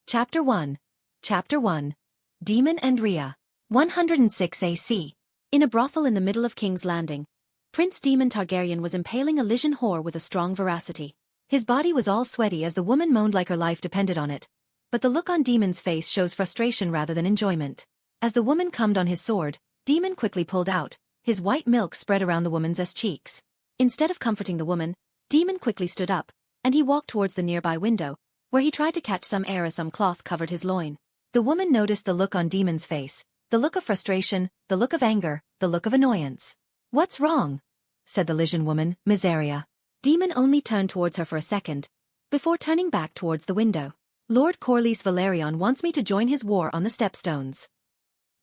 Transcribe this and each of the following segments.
Chapter 1. Chapter 1. Daemon and Rhea. 106 AC. In a brothel in the middle of King's Landing, Prince Daemon Targaryen was impaling a Lysian whore with a strong veracity. His body was all sweaty as the woman moaned like her life depended on it, but the look on Daemon's face shows frustration rather than enjoyment. As the woman cummed on his sword, Daemon quickly pulled out, his white milk spread around the woman's cheeks. Instead of comforting the woman, Daemon quickly stood up, and he walked towards the nearby window, where he tried to catch some air as some cloth covered his loin. The woman noticed the look on Daemon's face, the look of frustration, the look of anger, the look of annoyance. "What's wrong?" said the Lysian woman, Miseria. Daemon only turned towards her for a second, before turning back towards the window. "Lord Corlys Velaryon wants me to join his war on the Stepstones."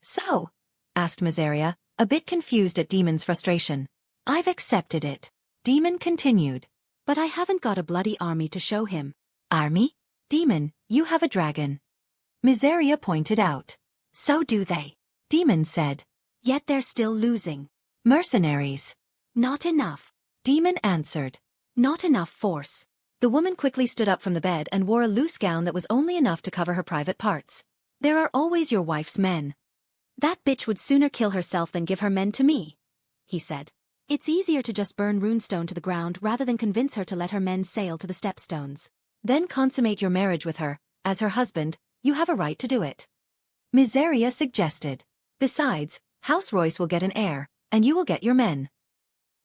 "So?" asked Miseria, a bit confused at Daemon's frustration. "I've accepted it," Daemon continued. "But I haven't got a bloody army to show him." "Army? Daemon, you have a dragon," Miseria pointed out. "So do they," Daemon said. "Yet they're still losing." "Mercenaries." "Not enough," Daemon answered. "Not enough force." The woman quickly stood up from the bed and wore a loose gown that was only enough to cover her private parts. "There are always your wife's men." "That bitch would sooner kill herself than give her men to me," he said. "It's easier to just burn Runestone to the ground rather than convince her to let her men sail to the Stepstones. Then consummate your marriage with her. As her husband, you have a right to do it," Miseria suggested. "Besides, House Royce will get an heir, and you will get your men."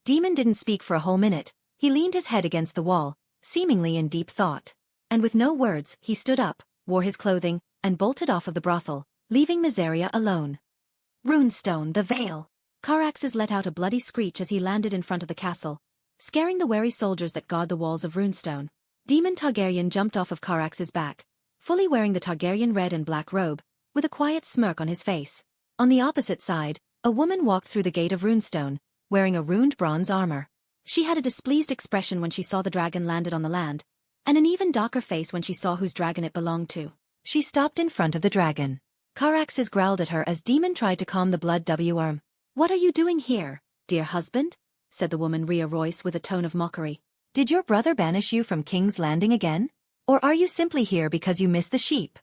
Daemon didn't speak for a whole minute. He leaned his head against the wall, seemingly in deep thought. And with no words, he stood up, wore his clothing, and bolted off of the brothel, leaving Miseria alone. Runestone, the Vale. Caraxes let out a bloody screech as he landed in front of the castle, scaring the wary soldiers that guard the walls of Runestone. Daemon Targaryen jumped off of Caraxes' back, fully wearing the Targaryen red and black robe, with a quiet smirk on his face. On the opposite side, a woman walked through the gate of Runestone, wearing a runed bronze armor. She had a displeased expression when she saw the dragon landed on the land, and an even darker face when she saw whose dragon it belonged to. She stopped in front of the dragon. Caraxes growled at her as Daemon tried to calm the blood worm. "What are you doing here, dear husband?" said the woman Rhea Royce with a tone of mockery. "Did your brother banish you from King's Landing again? Or are you simply here because you miss the sheep?"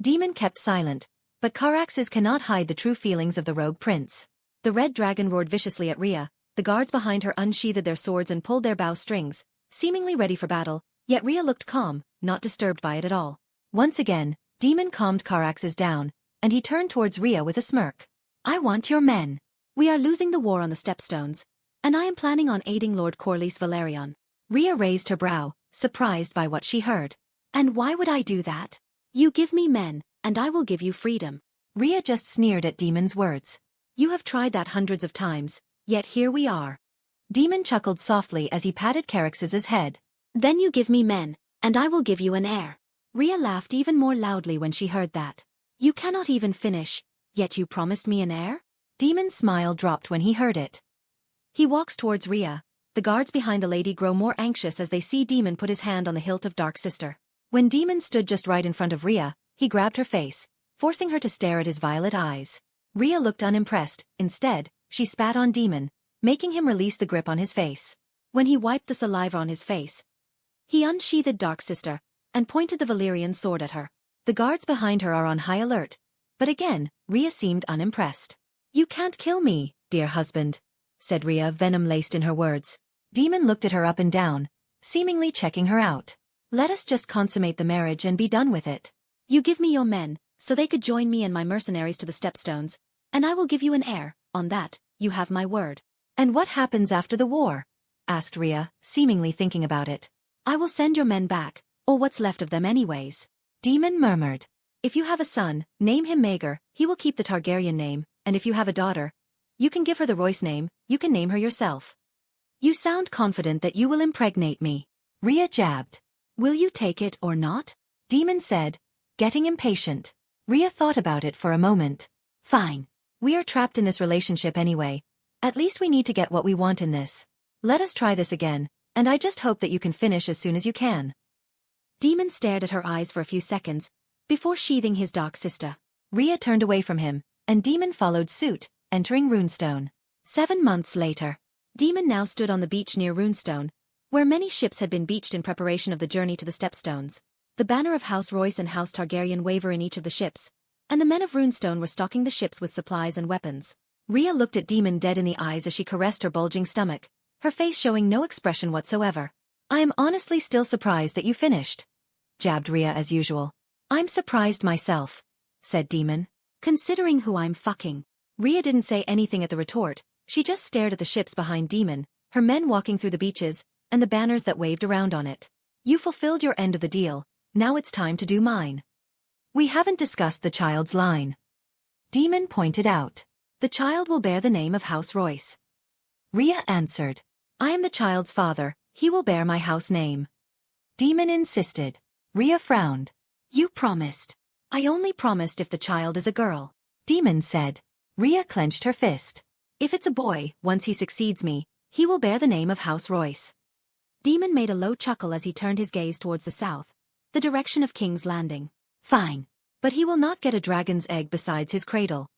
Daemon kept silent, but Caraxes cannot hide the true feelings of the rogue prince. The red dragon roared viciously at Rhea, the guards behind her unsheathed their swords and pulled their bow strings, seemingly ready for battle, yet Rhea looked calm, not disturbed by it at all. Once again, Daemon calmed Caraxes down, and he turned towards Rhea with a smirk. "I want your men. We are losing the war on the Stepstones, and I am planning on aiding Lord Corlys Velaryon." Rhea raised her brow, surprised by what she heard. "And why would I do that? You give me men, and I will give you freedom." Rhea just sneered at Daemon's words. "You have tried that hundreds of times, yet here we are." Daemon chuckled softly as he patted Caraxes' head. "Then you give me men, and I will give you an heir." Rhea laughed even more loudly when she heard that. "You cannot even finish, yet you promised me an heir?" Daemon's smile dropped when he heard it. He walks towards Rhea. The guards behind the lady grow more anxious as they see Daemon put his hand on the hilt of Dark Sister. When Daemon stood just right in front of Rhea, he grabbed her face, forcing her to stare at his violet eyes. Rhea looked unimpressed. Instead, she spat on Daemon, making him release the grip on his face. When he wiped the saliva on his face, he unsheathed Dark Sister and pointed the Valyrian sword at her. The guards behind her are on high alert, but again, Rhea seemed unimpressed. "You can't kill me, dear husband," said Rhea, venom-laced in her words. Daemon looked at her up and down, seemingly checking her out. "Let us just consummate the marriage and be done with it. You give me your men, so they could join me and my mercenaries to the Stepstones, and I will give you an heir. On that, you have my word." "And what happens after the war?" asked Rhea, seemingly thinking about it. "I will send your men back, or what's left of them anyways." Daemon murmured. "If you have a son, name him Maegor, he will keep the Targaryen name, and if you have a daughter, you can give her the Royce name, you can name her yourself." "You sound confident that you will impregnate me," Rhea jabbed. "Will you take it or not?" Daemon said, getting impatient. Rhea thought about it for a moment. "Fine. We are trapped in this relationship anyway. At least we need to get what we want in this. Let us try this again, and I just hope that you can finish as soon as you can." Daemon stared at her eyes for a few seconds, before sheathing his Dark Sister. Rhea turned away from him, and Daemon followed suit, entering Runestone. 7 months later. Daemon now stood on the beach near Runestone, where many ships had been beached in preparation of the journey to the Stepstones. The banner of House Royce and House Targaryen waver in each of the ships, and the men of Runestone were stocking the ships with supplies and weapons. Rhea looked at Daemon dead in the eyes as she caressed her bulging stomach, her face showing no expression whatsoever. "I am honestly still surprised that you finished," jabbed Rhea as usual. "I'm surprised myself," said Daemon. "Considering who I'm fucking." Rhea didn't say anything at the retort, she just stared at the ships behind Daemon, her men walking through the beaches, and the banners that waved around on it. "You fulfilled your end of the deal, now it's time to do mine." "We haven't discussed the child's line," Daemon pointed out. "The child will bear the name of House Royce." Rhea answered. "I am the child's father, he will bear my house name." Daemon insisted. Rhea frowned. "You promised." "I only promised if the child is a girl," Daemon said. Rhea clenched her fist. "If it's a boy, once he succeeds me, he will bear the name of House Royce." Daemon made a low chuckle as he turned his gaze towards the south, the direction of King's Landing. "Fine. But he will not get a dragon's egg besides his cradle."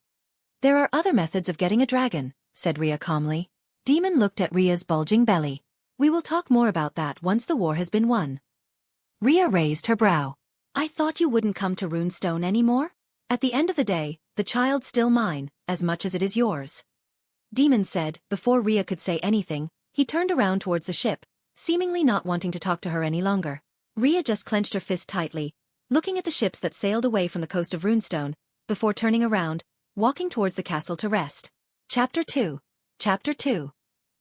"There are other methods of getting a dragon," said Rhea calmly. Daemon looked at Rhea's bulging belly. "We will talk more about that once the war has been won." Rhea raised her brow. "I thought you wouldn't come to Runestone anymore? At the end of the day, the child's still mine, as much as it is yours." Daemon said. Before Rhea could say anything, he turned around towards the ship, seemingly not wanting to talk to her any longer. Rhea just clenched her fist tightly, looking at the ships that sailed away from the coast of Runestone, before turning around, walking towards the castle to rest. Chapter 2.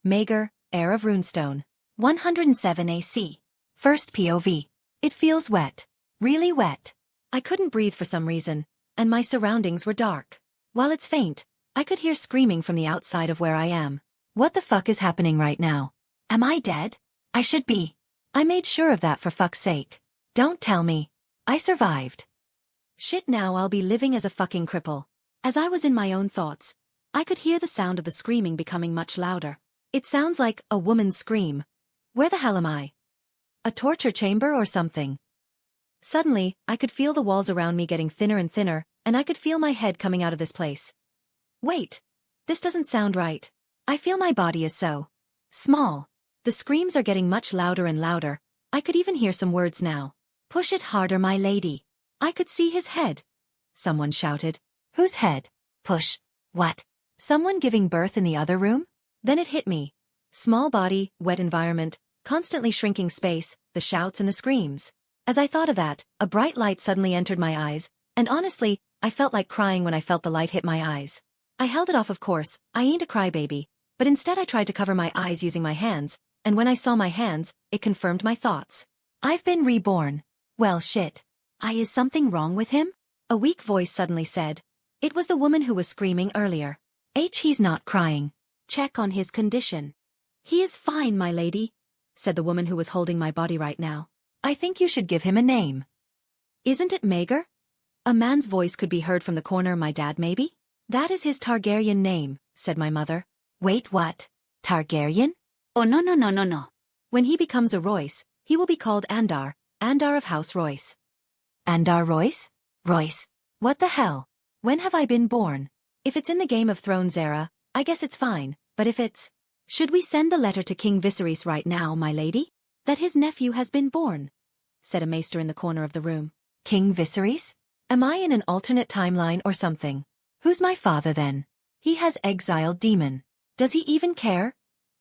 Maegor, Heir of Runestone. 107 AC. First POV. It feels wet. Really wet. I couldn't breathe for some reason, and my surroundings were dark. While it's faint, I could hear screaming from the outside of where I am. What the fuck is happening right now? Am I dead? I should be. I made sure of that for fuck's sake. Don't tell me. I survived. Shit, now I'll be living as a fucking cripple. As I was in my own thoughts, I could hear the sound of the screaming becoming much louder. It sounds like a woman's scream. Where the hell am I? A torture chamber or something? Suddenly, I could feel the walls around me getting thinner and thinner, and I could feel my head coming out of this place. Wait. This doesn't sound right. I feel my body is so small. The screams are getting much louder and louder. I could even hear some words now. "Push it harder, my lady." I could see his head. Someone shouted. "Whose head?" "Push. What? Someone giving birth in the other room?" Then it hit me. Small body, wet environment, constantly shrinking space, the shouts and the screams. As I thought of that, a bright light suddenly entered my eyes, and honestly, I felt like crying when I felt the light hit my eyes. I held it off, of course. I ain't a crybaby, but instead I tried to cover my eyes using my hands, and when I saw my hands, it confirmed my thoughts. I've been reborn. Well, shit. Is something wrong with him? A weak voice suddenly said. It was the woman who was screaming earlier. He's not crying. Check on his condition. He is fine, my lady, said the woman who was holding my body right now. I think you should give him a name. Isn't it Maegor? A man's voice could be heard from the corner. My dad, maybe? That is his Targaryen name, said my mother. Wait, what? Targaryen? Oh, no. When he becomes a Royce, he will be called Andar of House Royce. Andar Royce? Royce. What the hell? When have I been born? If it's in the Game of Thrones era, I guess it's fine, but if it's... Should we send the letter to King Viserys right now, my lady? That his nephew has been born, said a maester in the corner of the room. King Viserys? Am I in an alternate timeline or something? Who's my father then? He has exiled Daemon. Does he even care?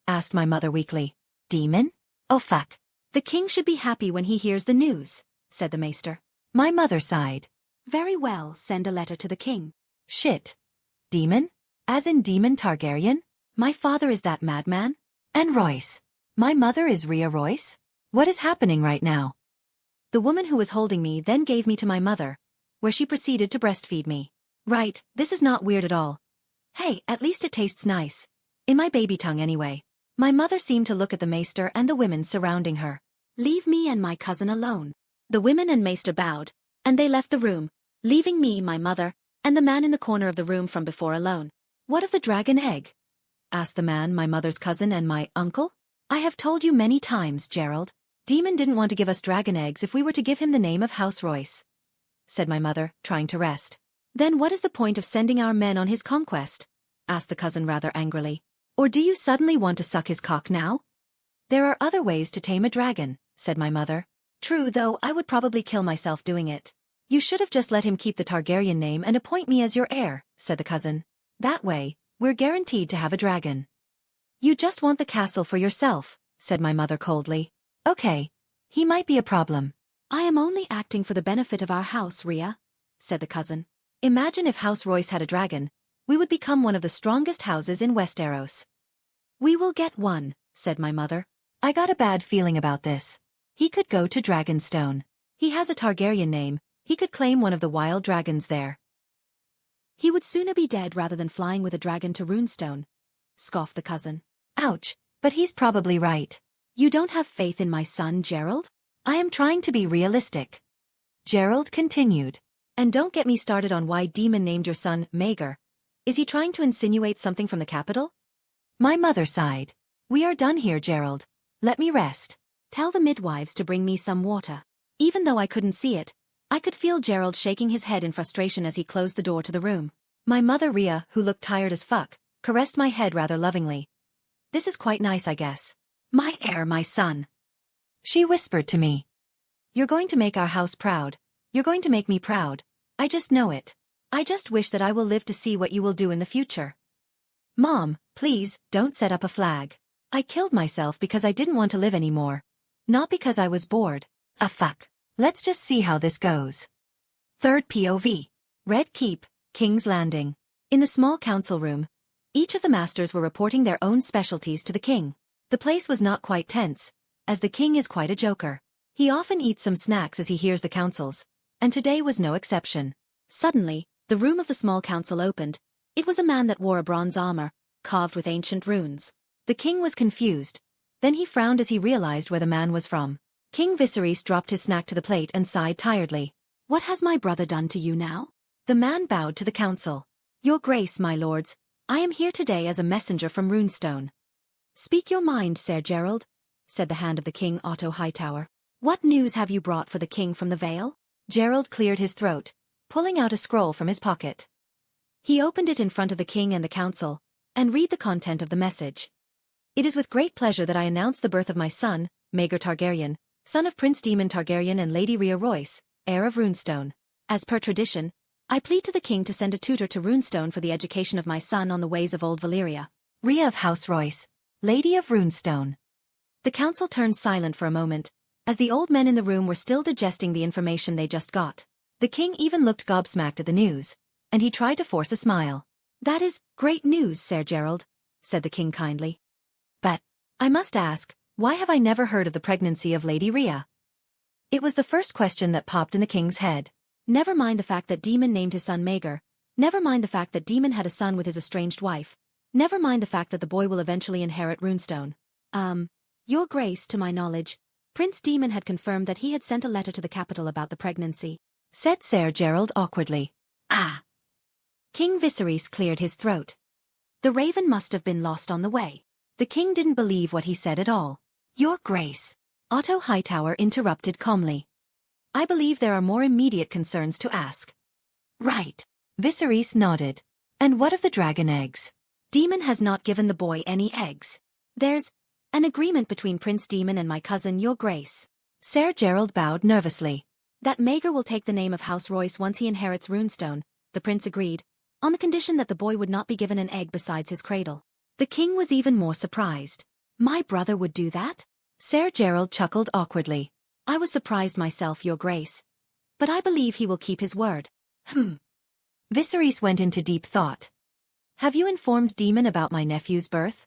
Asked my mother weakly. Daemon? Oh fuck. The king should be happy when he hears the news, said the maester. My mother sighed. Very well, send a letter to the king. Shit. Daemon? As in Daemon Targaryen? My father is that madman? And Royce? My mother is Rhea Royce? What is happening right now? The woman who was holding me then gave me to my mother, where she proceeded to breastfeed me. Right, this is not weird at all. Hey, at least it tastes nice. In my baby tongue anyway. My mother seemed to look at the maester and the women surrounding her. Leave me and my cousin alone. The women and maester bowed, and they left the room, leaving me, my mother, and the man in the corner of the room from before alone. What of the dragon egg? Asked the man, my mother's cousin and my uncle. I have told you many times, Gerald. Daemon didn't want to give us dragon eggs if we were to give him the name of House Royce, said my mother, trying to rest. Then what is the point of sending our men on his conquest? Asked the cousin rather angrily. Or do you suddenly want to suck his cock now? There are other ways to tame a dragon, said my mother. True, though I would probably kill myself doing it. You should have just let him keep the Targaryen name and appoint me as your heir, said the cousin. That way, we're guaranteed to have a dragon. You just want the castle for yourself, said my mother coldly. Okay, he might be a problem. I am only acting for the benefit of our house, Rhea, said the cousin. Imagine if House Royce had a dragon. We would become one of the strongest houses in Westeros. We will get one, said my mother. I got a bad feeling about this. He could go to Dragonstone. He has a Targaryen name. He could claim one of the wild dragons there. He would sooner be dead rather than flying with a dragon to Runestone, scoffed the cousin. Ouch, but he's probably right. You don't have faith in my son, Gerald? I am trying to be realistic. Gerald continued. And don't get me started on why Daemon named your son Maegor. Is he trying to insinuate something from the capital? My mother sighed. We are done here, Gerald. Let me rest. Tell the midwives to bring me some water. Even though I couldn't see it, I could feel Gerald shaking his head in frustration as he closed the door to the room. My mother Rhea, who looked tired as fuck, caressed my head rather lovingly. This is quite nice, I guess. My heir, my son. She whispered to me. You're going to make our house proud. You're going to make me proud. I just know it. I just wish that I will live to see what you will do in the future. Mom, please, don't set up a flag. I killed myself because I didn't want to live anymore. Not because I was bored. Fuck. Let's just see how this goes. Third POV. Red Keep, King's Landing. In the small council room, each of the masters were reporting their own specialties to the king. The place was not quite tense, as the king is quite a joker. He often eats some snacks as he hears the councils, and today was no exception. Suddenly, the room of the small council opened. It was a man that wore a bronze armor, carved with ancient runes. The king was confused. Then he frowned as he realized where the man was from. King Viserys dropped his snack to the plate and sighed tiredly. What has my brother done to you now? The man bowed to the council. Your Grace, my lords, I am here today as a messenger from Runestone. Speak your mind, Sir Gerald, said the hand of the king Otto Hightower. What news have you brought for the king from the Vale? Gerald cleared his throat, pulling out a scroll from his pocket. He opened it in front of the king and the council, and read the content of the message. It is with great pleasure that I announce the birth of my son, Maegor Targaryen, son of Prince Daemon Targaryen and Lady Rhea Royce, heir of Runestone. As per tradition, I plead to the king to send a tutor to Runestone for the education of my son on the ways of old Valyria. Rhea of House Royce, Lady of Runestone. The council turned silent for a moment, as the old men in the room were still digesting the information they just got. The king even looked gobsmacked at the news, and he tried to force a smile. That is great news, Sir Gerald, said the king kindly. But, I must ask, why have I never heard of the pregnancy of Lady Rhea? It was the first question that popped in the king's head. Never mind the fact that Daemon named his son Maegor. Never mind the fact that Daemon had a son with his estranged wife. Never mind the fact that the boy will eventually inherit Runestone. Your Grace, to my knowledge, Prince Daemon had confirmed that he had sent a letter to the capital about the pregnancy, said Sir Gerald awkwardly. Ah. King Viserys cleared his throat. The raven must have been lost on the way. The king didn't believe what he said at all. Your Grace, Otto Hightower interrupted calmly. I believe there are more immediate concerns to ask. Right. Viserys nodded. And what of the dragon eggs? Daemon has not given the boy any eggs. There's an agreement between Prince Daemon and my cousin, Your Grace. Sir Gerald bowed nervously. That Maegor will take the name of House Royce once he inherits Runestone, the prince agreed, on the condition that the boy would not be given an egg besides his cradle. The king was even more surprised. My brother would do that? Sir Gerald chuckled awkwardly. I was surprised myself, Your Grace. But I believe he will keep his word. Viserys went into deep thought. Have you informed Daemon about my nephew's birth?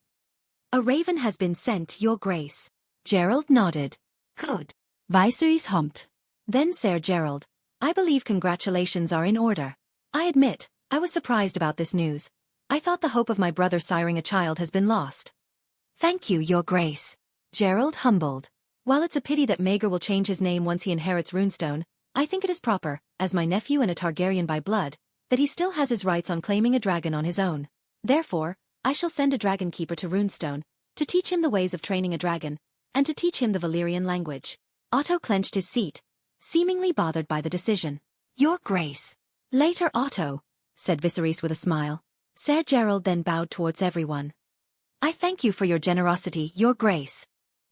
A raven has been sent, Your Grace. Gerald nodded. Good. Viserys humped. Then Sir Gerald, I believe congratulations are in order. I admit, I was surprised about this news. I thought the hope of my brother siring a child has been lost. Thank you, Your Grace. Gerald humbled. While it's a pity that Maegor will change his name once he inherits Runestone, I think it is proper, as my nephew and a Targaryen by blood, that he still has his rights on claiming a dragon on his own. Therefore, I shall send a dragon keeper to Runestone, to teach him the ways of training a dragon, and to teach him the Valyrian language. Otto clenched his seat, seemingly bothered by the decision. Your Grace. Later, Otto, said Viserys with a smile. Sir Gerald then bowed towards everyone. I thank you for your generosity, Your Grace.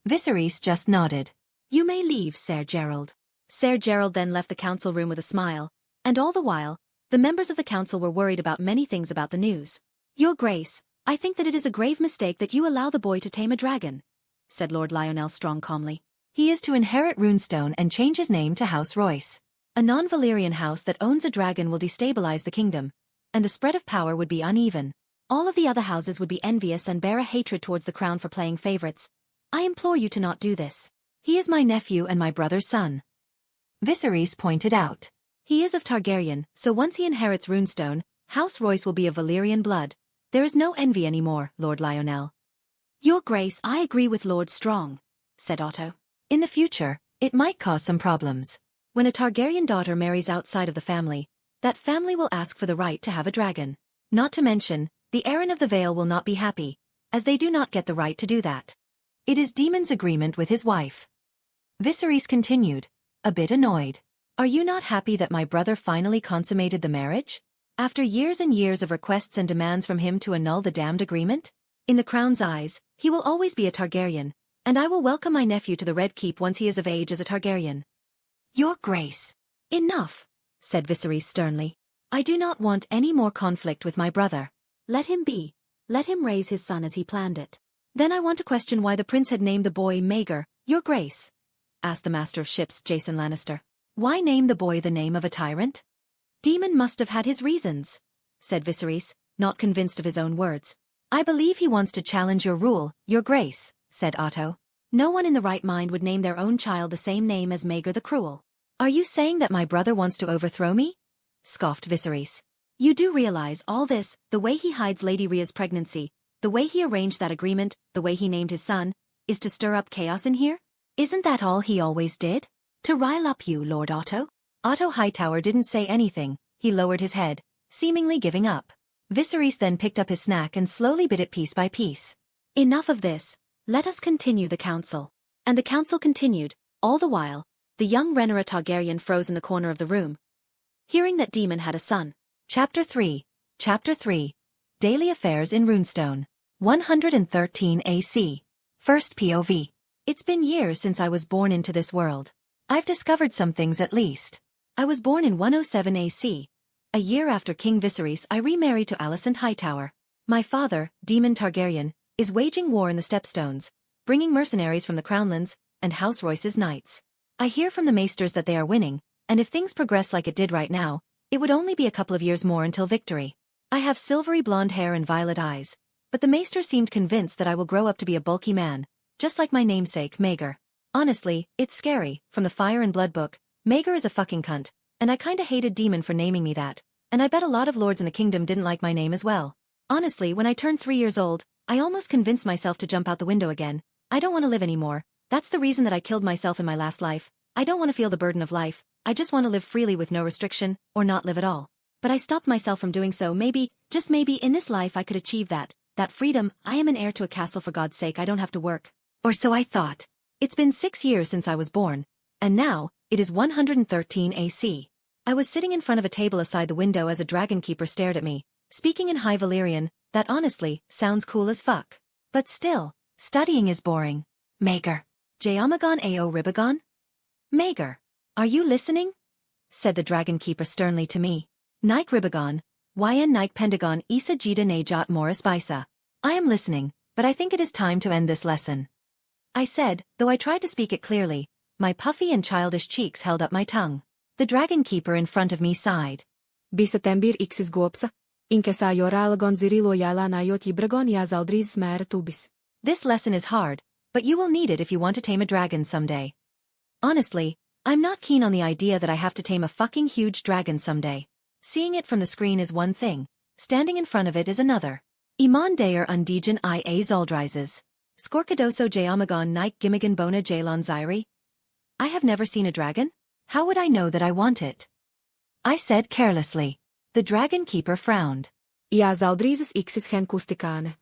Viserys just nodded. You may leave, Sir Gerald. Sir Gerald then left the council room with a smile, and all the while, the members of the council were worried about many things about the news. Your Grace, I think that it is a grave mistake that you allow the boy to tame a dragon, said Lord Lionel Strong calmly. He is to inherit Runestone and change his name to House Royce. A non-Valyrian house that owns a dragon will destabilize the kingdom, and the spread of power would be uneven. All of the other houses would be envious and bear a hatred towards the crown for playing favorites. I implore you to not do this. He is my nephew and my brother's son. Viserys pointed out. He is of Targaryen, so once he inherits Runestone, House Royce will be of Valyrian blood. There is no envy anymore, Lord Lionel. Your Grace, I agree with Lord Strong, said Otto. In the future, it might cause some problems. When a Targaryen daughter marries outside of the family, that family will ask for the right to have a dragon. Not to mention, the Arryn of the Vale will not be happy, as they do not get the right to do that. It is Daemon's agreement with his wife. Viserys continued, a bit annoyed. Are you not happy that my brother finally consummated the marriage? After years and years of requests and demands from him to annul the damned agreement? In the crown's eyes, he will always be a Targaryen, and I will welcome my nephew to the Red Keep once he is of age as a Targaryen. Your Grace. Enough, said Viserys sternly. I do not want any more conflict with my brother. Let him be. Let him raise his son as he planned it. Then I want to question why the prince had named the boy Maegor, Your Grace, asked the Master of Ships, Jason Lannister. Why name the boy the name of a tyrant? Daemon must have had his reasons, said Viserys, not convinced of his own words. I believe he wants to challenge your rule, Your Grace, said Otto. No one in the right mind would name their own child the same name as Maegor the Cruel. Are you saying that my brother wants to overthrow me? Scoffed Viserys. You do realize all this, the way he hides Lady Rhea's pregnancy, the way he arranged that agreement, the way he named his son, is to stir up chaos in here? Isn't that all he always did? To rile up you, Lord Otto? Otto Hightower didn't say anything, he lowered his head, seemingly giving up. Viserys then picked up his snack and slowly bit it piece by piece. Enough of this, let us continue the council. And the council continued, all the while, the young Rhaenyra Targaryen froze in the corner of the room, hearing that Daemon had a son. Chapter 3. Daily Affairs in Runestone. 113 AC. First POV. It's been years since I was born into this world. I've discovered some things at least. I was born in 107 AC. A year after King Viserys, I remarried to Alicent Hightower. My father, Daemon Targaryen, is waging war in the Stepstones, bringing mercenaries from the Crownlands and House Royce's knights. I hear from the maesters that they are winning, and if things progress like it did right now, it would only be a couple of years more until victory. I have silvery blonde hair and violet eyes, but the maester seemed convinced that I will grow up to be a bulky man, just like my namesake, Maegor. Honestly, it's scary. From the Fire and Blood book, Maegor is a fucking cunt, and I kinda hated Daemon for naming me that, and I bet a lot of lords in the kingdom didn't like my name as well. Honestly, when I turned 3 years old, I almost convinced myself to jump out the window again. I don't want to live anymore. That's the reason that I killed myself in my last life. I don't want to feel the burden of life. I just want to live freely with no restriction, or not live at all. But I stopped myself from doing so. Maybe, just maybe, in this life I could achieve that freedom. I am an heir to a castle, for God's sake. I don't have to work. Or so I thought. It's been 6 years since I was born, and now, it is 113 AC. I was sitting in front of a table aside the window as a dragon keeper stared at me, speaking in High Valyrian. That honestly sounds cool as fuck. But still, studying is boring. Maegor. Jaamagon Ao Ribagon? Maegor. Are you listening? Said the dragon keeper sternly to me. Nike Ribagon, Yn Nike Pentagon Isa Jida Najat Morris Bisa. I am listening, but I think it is time to end this lesson. I said, though I tried to speak it clearly. My puffy and childish cheeks held up my tongue. The dragon keeper in front of me sighed. Bisa tembir ixis gopsa, inkesa yoralagon zirilo yala nayot ibragon yazaldriz mer tubis. This lesson is hard, but you will need it if you want to tame a dragon someday. Honestly, I'm not keen on the idea that I have to tame a fucking huge dragon someday. Seeing it from the screen is one thing, standing in front of it is another. Iman Dayer Undijan Ia Zoldrizes. Skorkadoso Jaamagon Nike Gimmigan Bona Jalon Zairi? I have never seen a dragon? How would I know that I want it? I said carelessly. The dragon keeper frowned. Ia Zaldrizes Ixis Hen Kustikane.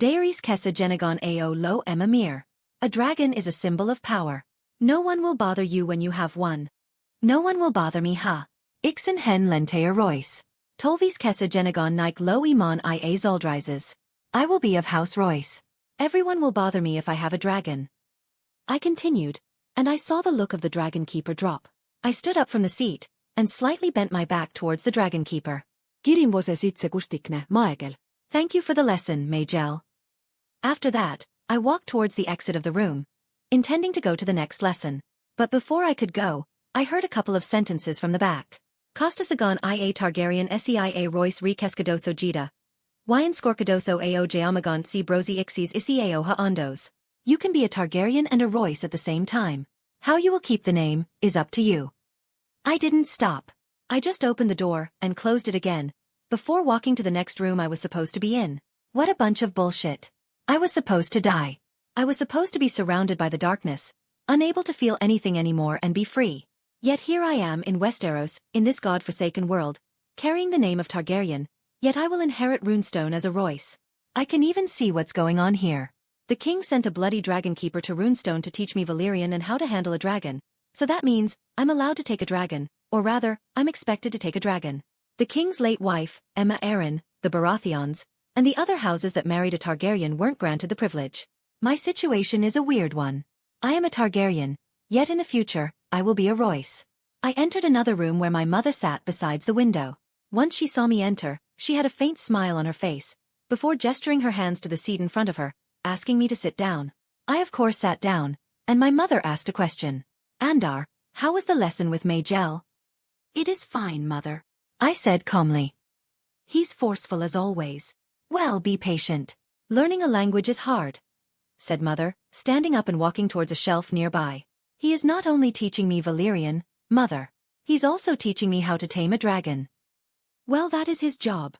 Dairis Kessa Genagon Ao Lo Emamir. A dragon is a symbol of power. No one will bother you when you have one. No one will bother me, ha. Ixen Hen Lenteer Royce. Tolvis Kessa Genagon Nike Lo Iman Ia Zoldrizes. I will be of House Royce. Everyone will bother me if I have a dragon. I continued, and I saw the look of the dragon keeper drop. I stood up from the seat, and slightly bent my back towards the dragon keeper. Thank you for the lesson, Majel. After that, I walked towards the exit of the room, intending to go to the next lesson. But before I could go, I heard a couple of sentences from the back. Costasagon ia Targaryen seia Royce Rekeskadoso Jida. Wyan Skorkadoso ao Jaamagon si brosi ixis isiao ha ondos. You can be a Targaryen and a Royce at the same time. How you will keep the name is up to you. I didn't stop. I just opened the door and closed it again, before walking to the next room I was supposed to be in. What a bunch of bullshit. I was supposed to die. I was supposed to be surrounded by the darkness, unable to feel anything anymore and be free. Yet here I am in Westeros, in this god-forsaken world, carrying the name of Targaryen, yet I will inherit Runestone as a Royce. I can even see what's going on here. The king sent a bloody dragon keeper to Runestone to teach me Valyrian and how to handle a dragon, so that means I'm allowed to take a dragon, or rather, I'm expected to take a dragon. The king's late wife, Emma Arryn, the Baratheons, and the other houses that married a Targaryen weren't granted the privilege. My situation is a weird one. I am a Targaryen, yet in the future, I will be a Royce. I entered another room where my mother sat besides the window. Once she saw me enter, she had a faint smile on her face, before gesturing her hands to the seat in front of her, asking me to sit down. I of course sat down, and my mother asked a question. Andar, how was the lesson with Majel? It is fine, mother, I said calmly. He's forceful as always. Well, be patient. Learning a language is hard, said mother, standing up and walking towards a shelf nearby. He is not only teaching me Valyrian, mother. He's also teaching me how to tame a dragon. Well, that is his job,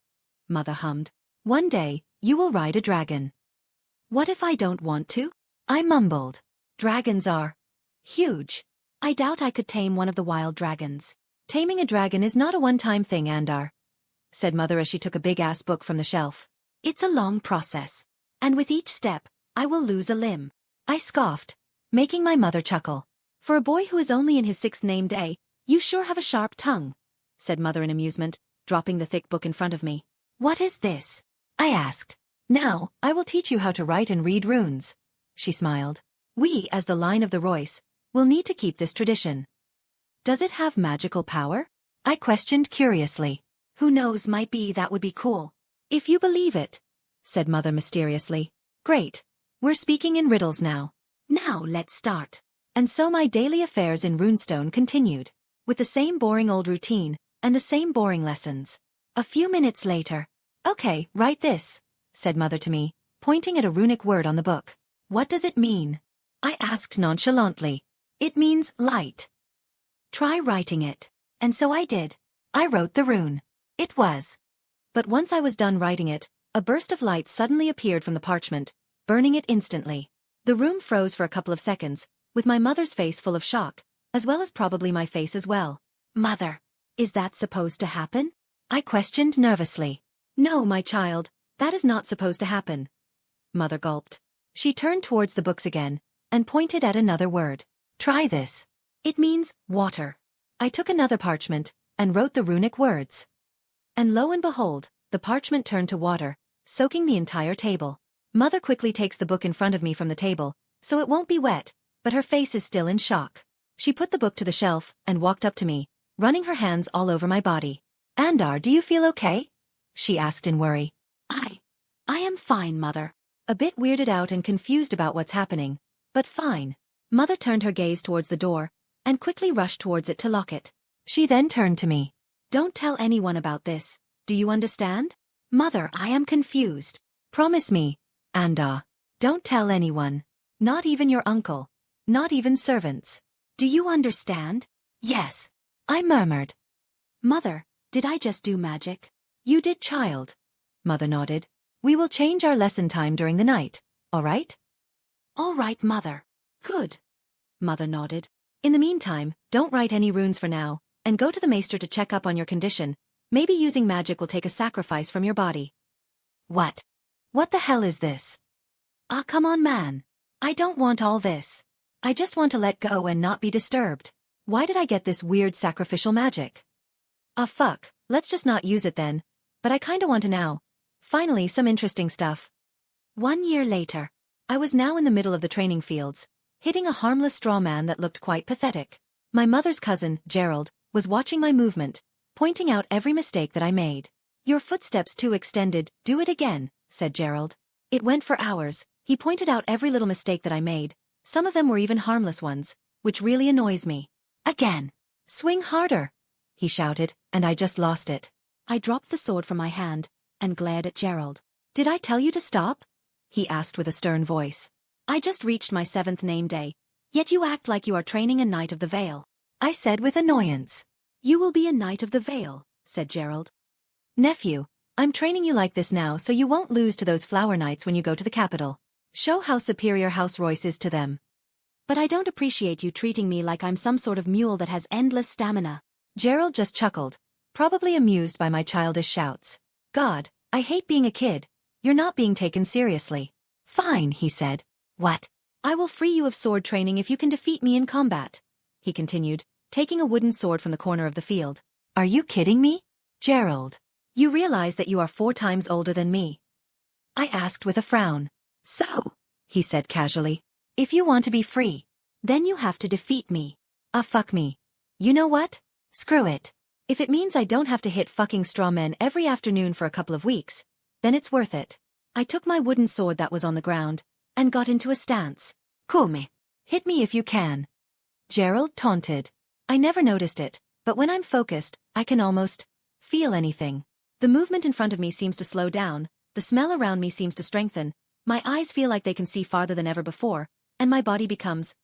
mother hummed. One day, you will ride a dragon. What if I don't want to? I mumbled. Dragons are huge. I doubt I could tame one of the wild dragons. Taming a dragon is not a one-time thing, Andar, said mother as she took a big-ass book from the shelf. It's a long process. And with each step, I will lose a limb. I scoffed, making my mother chuckle. For a boy who is only in his 6th name day, you sure have a sharp tongue, said mother in amusement, dropping the thick book in front of me. What is this? I asked. Now, I will teach you how to write and read runes, she smiled. We, as the line of the Royce, will need to keep this tradition. Does it have magical power? I questioned curiously. Who knows, might be that would be cool. If you believe it, said mother mysteriously. Great. We're speaking in riddles now. Now let's start. And so my daily affairs in Runestone continued, with the same boring old routine, and the same boring lessons. A few minutes later. Okay, write this, said mother to me, pointing at a runic word on the book. What does it mean? I asked nonchalantly. It means light. Try writing it. And so I did. I wrote the rune. It was. But once I was done writing it, a burst of light suddenly appeared from the parchment, burning it instantly. The room froze for a couple of seconds, with my mother's face full of shock, as well as probably my face as well. Mother, is that supposed to happen? I questioned nervously. No, my child, that is not supposed to happen. Mother gulped. She turned towards the books again, and pointed at another word. Try this. It means water. I took another parchment, and wrote the runic words. And lo and behold, the parchment turned to water, soaking the entire table. Mother quickly takes the book in front of me from the table, so it won't be wet, but her face is still in shock. She put the book to the shelf, and walked up to me, running her hands all over my body. Andar, do you feel okay? She asked in worry. I am fine, mother. A bit weirded out and confused about what's happening, but fine. Mother turned her gaze towards the door, and quickly rushed towards it to lock it. She then turned to me. Don't tell anyone about this, do you understand? Mother, I am confused. Promise me, Andar. Don't tell anyone. Not even your uncle. Not even servants. Do you understand? Yes. I murmured. Mother, did I just do magic? You did, child. Mother nodded. We will change our lesson time during the night, all right? All right, mother. Good. Mother nodded. In the meantime, don't write any runes for now, and go to the maester to check up on your condition. Maybe using magic will take a sacrifice from your body. What? What the hell is this? Ah, come on, man. I don't want all this. I just want to let go and not be disturbed. Why did I get this weird sacrificial magic? Ah, fuck, let's just not use it then. But I kinda want to now. Finally, some interesting stuff. 1 year later. I was now in the middle of the training fields, hitting a harmless straw man that looked quite pathetic. My mother's cousin, Gerald, was watching my movement, pointing out every mistake that I made. "Your footsteps too extended, do it again," said Gerald. It went for hours. He pointed out every little mistake that I made. Some of them were even harmless ones, which really annoys me. "Again. Swing harder," he shouted, and I just lost it. I dropped the sword from my hand and glared at Gerald. "Did I tell you to stop?" he asked with a stern voice. "I just reached my 7th name day, yet you act like you are training a Knight of the Vale," I said with annoyance. "You will be a Knight of the Vale," said Gerald. "Nephew, I'm training you like this now so you won't lose to those flower knights when you go to the capital. Show how superior House Royce is to them." "But I don't appreciate you treating me like I'm some sort of mule that has endless stamina." Gerald just chuckled, probably amused by my childish shouts. "God, I hate being a kid. You're not being taken seriously." "Fine," he said. "What?" "I will free you of sword training if you can defeat me in combat," he continued, taking a wooden sword from the corner of the field. "Are you kidding me? Gerald, you realize that you are 4 times older than me?" I asked with a frown. "So," he said casually, "if you want to be free, then you have to defeat me." Fuck me. You know what? Screw it. If it means I don't have to hit fucking straw men every afternoon for a couple of weeks, then it's worth it. I took my wooden sword that was on the ground and got into a stance. "Come. Hit me if you can," Gerald taunted. I never noticed it, but when I'm focused, I can almost feel anything. The movement in front of me seems to slow down, the smell around me seems to strengthen, my eyes feel like they can see farther than ever before, and my body becomes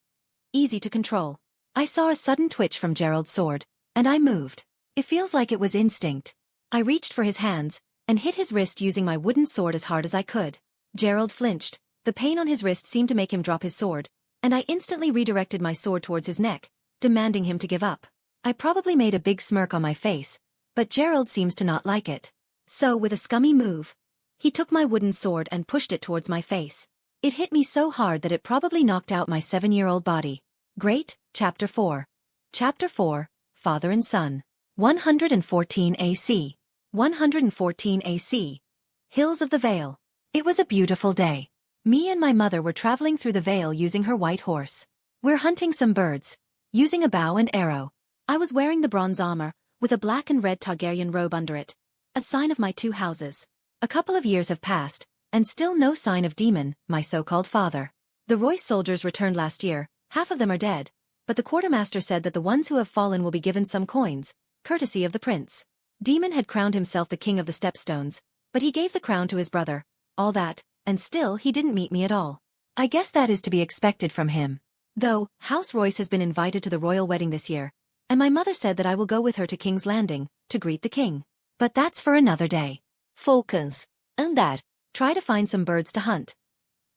easy to control. I saw a sudden twitch from Gerald's sword, and I moved. It feels like it was instinct. I reached for his hands and hit his wrist using my wooden sword as hard as I could. Gerald flinched. The pain on his wrist seemed to make him drop his sword, and I instantly redirected my sword towards his neck, demanding him to give up. I probably made a big smirk on my face, but Gerald seems to not like it. So with a scummy move, he took my wooden sword and pushed it towards my face. It hit me so hard that it probably knocked out my 7-year-old body. Great. Chapter 4. Chapter 4, Father and Son. 114 AC. 114 AC. Hills of the Vale. It was a beautiful day. Me and my mother were traveling through the Vale using her white horse. We're hunting some birds, using a bow and arrow. I was wearing the bronze armor, with a black and red Targaryen robe under it, a sign of my 2 houses. A couple of years have passed, and still no sign of Daemon, my so-called father. The Royce soldiers returned last year, half of them are dead, but the quartermaster said that the ones who have fallen will be given some coins, courtesy of the prince. Daemon had crowned himself the king of the Stepstones, but he gave the crown to his brother, all that, and still he didn't meet me at all. I guess that is to be expected from him. Though, House Royce has been invited to the royal wedding this year, and my mother said that I will go with her to King's Landing, to greet the king. But that's for another day. Falcons. Andar. Try to find some birds to hunt.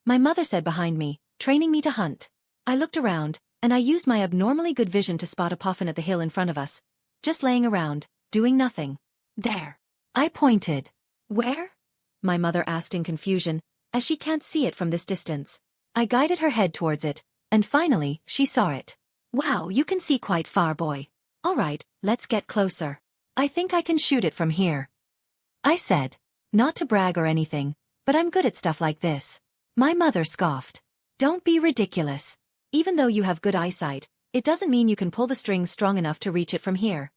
My mother said behind me, training me to hunt. I looked around, and I used my abnormally good vision to spot a puffin at the hill in front of us, just laying around, doing nothing. There. I pointed. Where? My mother asked in confusion, as she can't see it from this distance. I guided her head towards it, and finally, she saw it. Wow, you can see quite far, boy. All right, let's get closer. I think I can shoot it from here, I said. Not to brag or anything, but I'm good at stuff like this. My mother scoffed. Don't be ridiculous. Even though you have good eyesight, it doesn't mean you can pull the strings strong enough to reach it from here.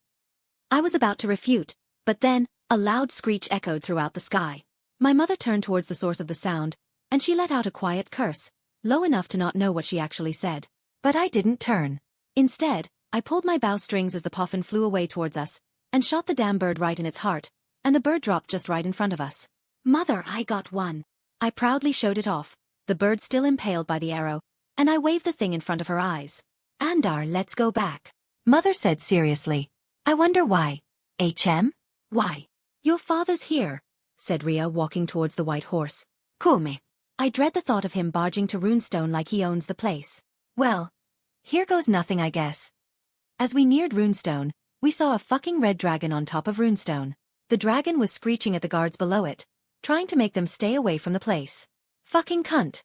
I was about to refute, but then, a loud screech echoed throughout the sky. My mother turned towards the source of the sound, and she let out a quiet curse, low enough to not know what she actually said. But I didn't turn. Instead, I pulled my bow strings as the puffin flew away towards us, and shot the damn bird right in its heart, and the bird dropped just right in front of us. Mother, I got one. I proudly showed it off, the bird still impaled by the arrow, and I waved the thing in front of her eyes. Andar, let's go back. Mother said seriously. I wonder why. Why? Your father's here, said Rhea, walking towards the white horse. Come. I dread the thought of him barging to Runestone like he owns the place. Well, here goes nothing, I guess. As we neared Runestone, we saw a fucking red dragon on top of Runestone. The dragon was screeching at the guards below it, trying to make them stay away from the place. Fucking cunt.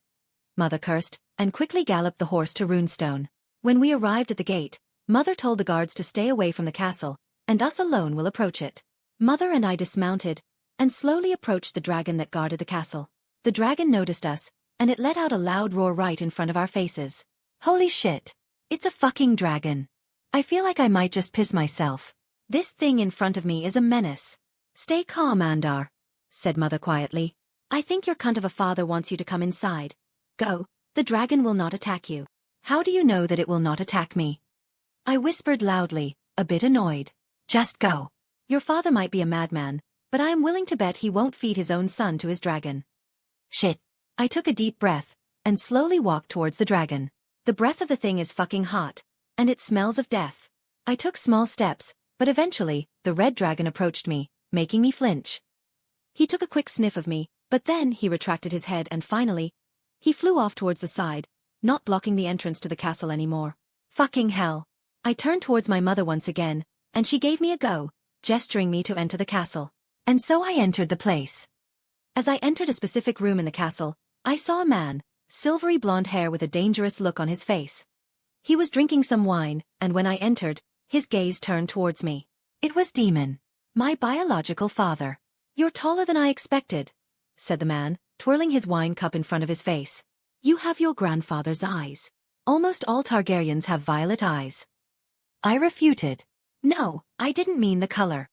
Mother cursed, and quickly galloped the horse to Runestone. When we arrived at the gate, Mother told the guards to stay away from the castle, and us alone will approach it. Mother and I dismounted, and slowly approached the dragon that guarded the castle. The dragon noticed us, and it let out a loud roar right in front of our faces. Holy shit. It's a fucking dragon. I feel like I might just piss myself. This thing in front of me is a menace. Stay calm, Andar, said Mother quietly. I think your cunt of a father wants you to come inside. Go, the dragon will not attack you. How do you know that it will not attack me? I whispered loudly, a bit annoyed. Just go. Your father might be a madman, but I am willing to bet he won't feed his own son to his dragon. Shit. I took a deep breath, and slowly walked towards the dragon. The breath of the thing is fucking hot, and it smells of death. I took small steps, but eventually, the red dragon approached me, making me flinch. He took a quick sniff of me, but then he retracted his head and finally, he flew off towards the side, not blocking the entrance to the castle anymore. Fucking hell. I turned towards my mother once again, and she gave me a go, gesturing me to enter the castle. And so I entered the place. As I entered a specific room in the castle, I saw a man, silvery blonde hair with a dangerous look on his face. He was drinking some wine, and when I entered, his gaze turned towards me. It was Daemon, my biological father. You're taller than I expected, said the man, twirling his wine cup in front of his face. You have your grandfather's eyes. Almost all Targaryens have violet eyes. I refuted. No, I didn't mean the color.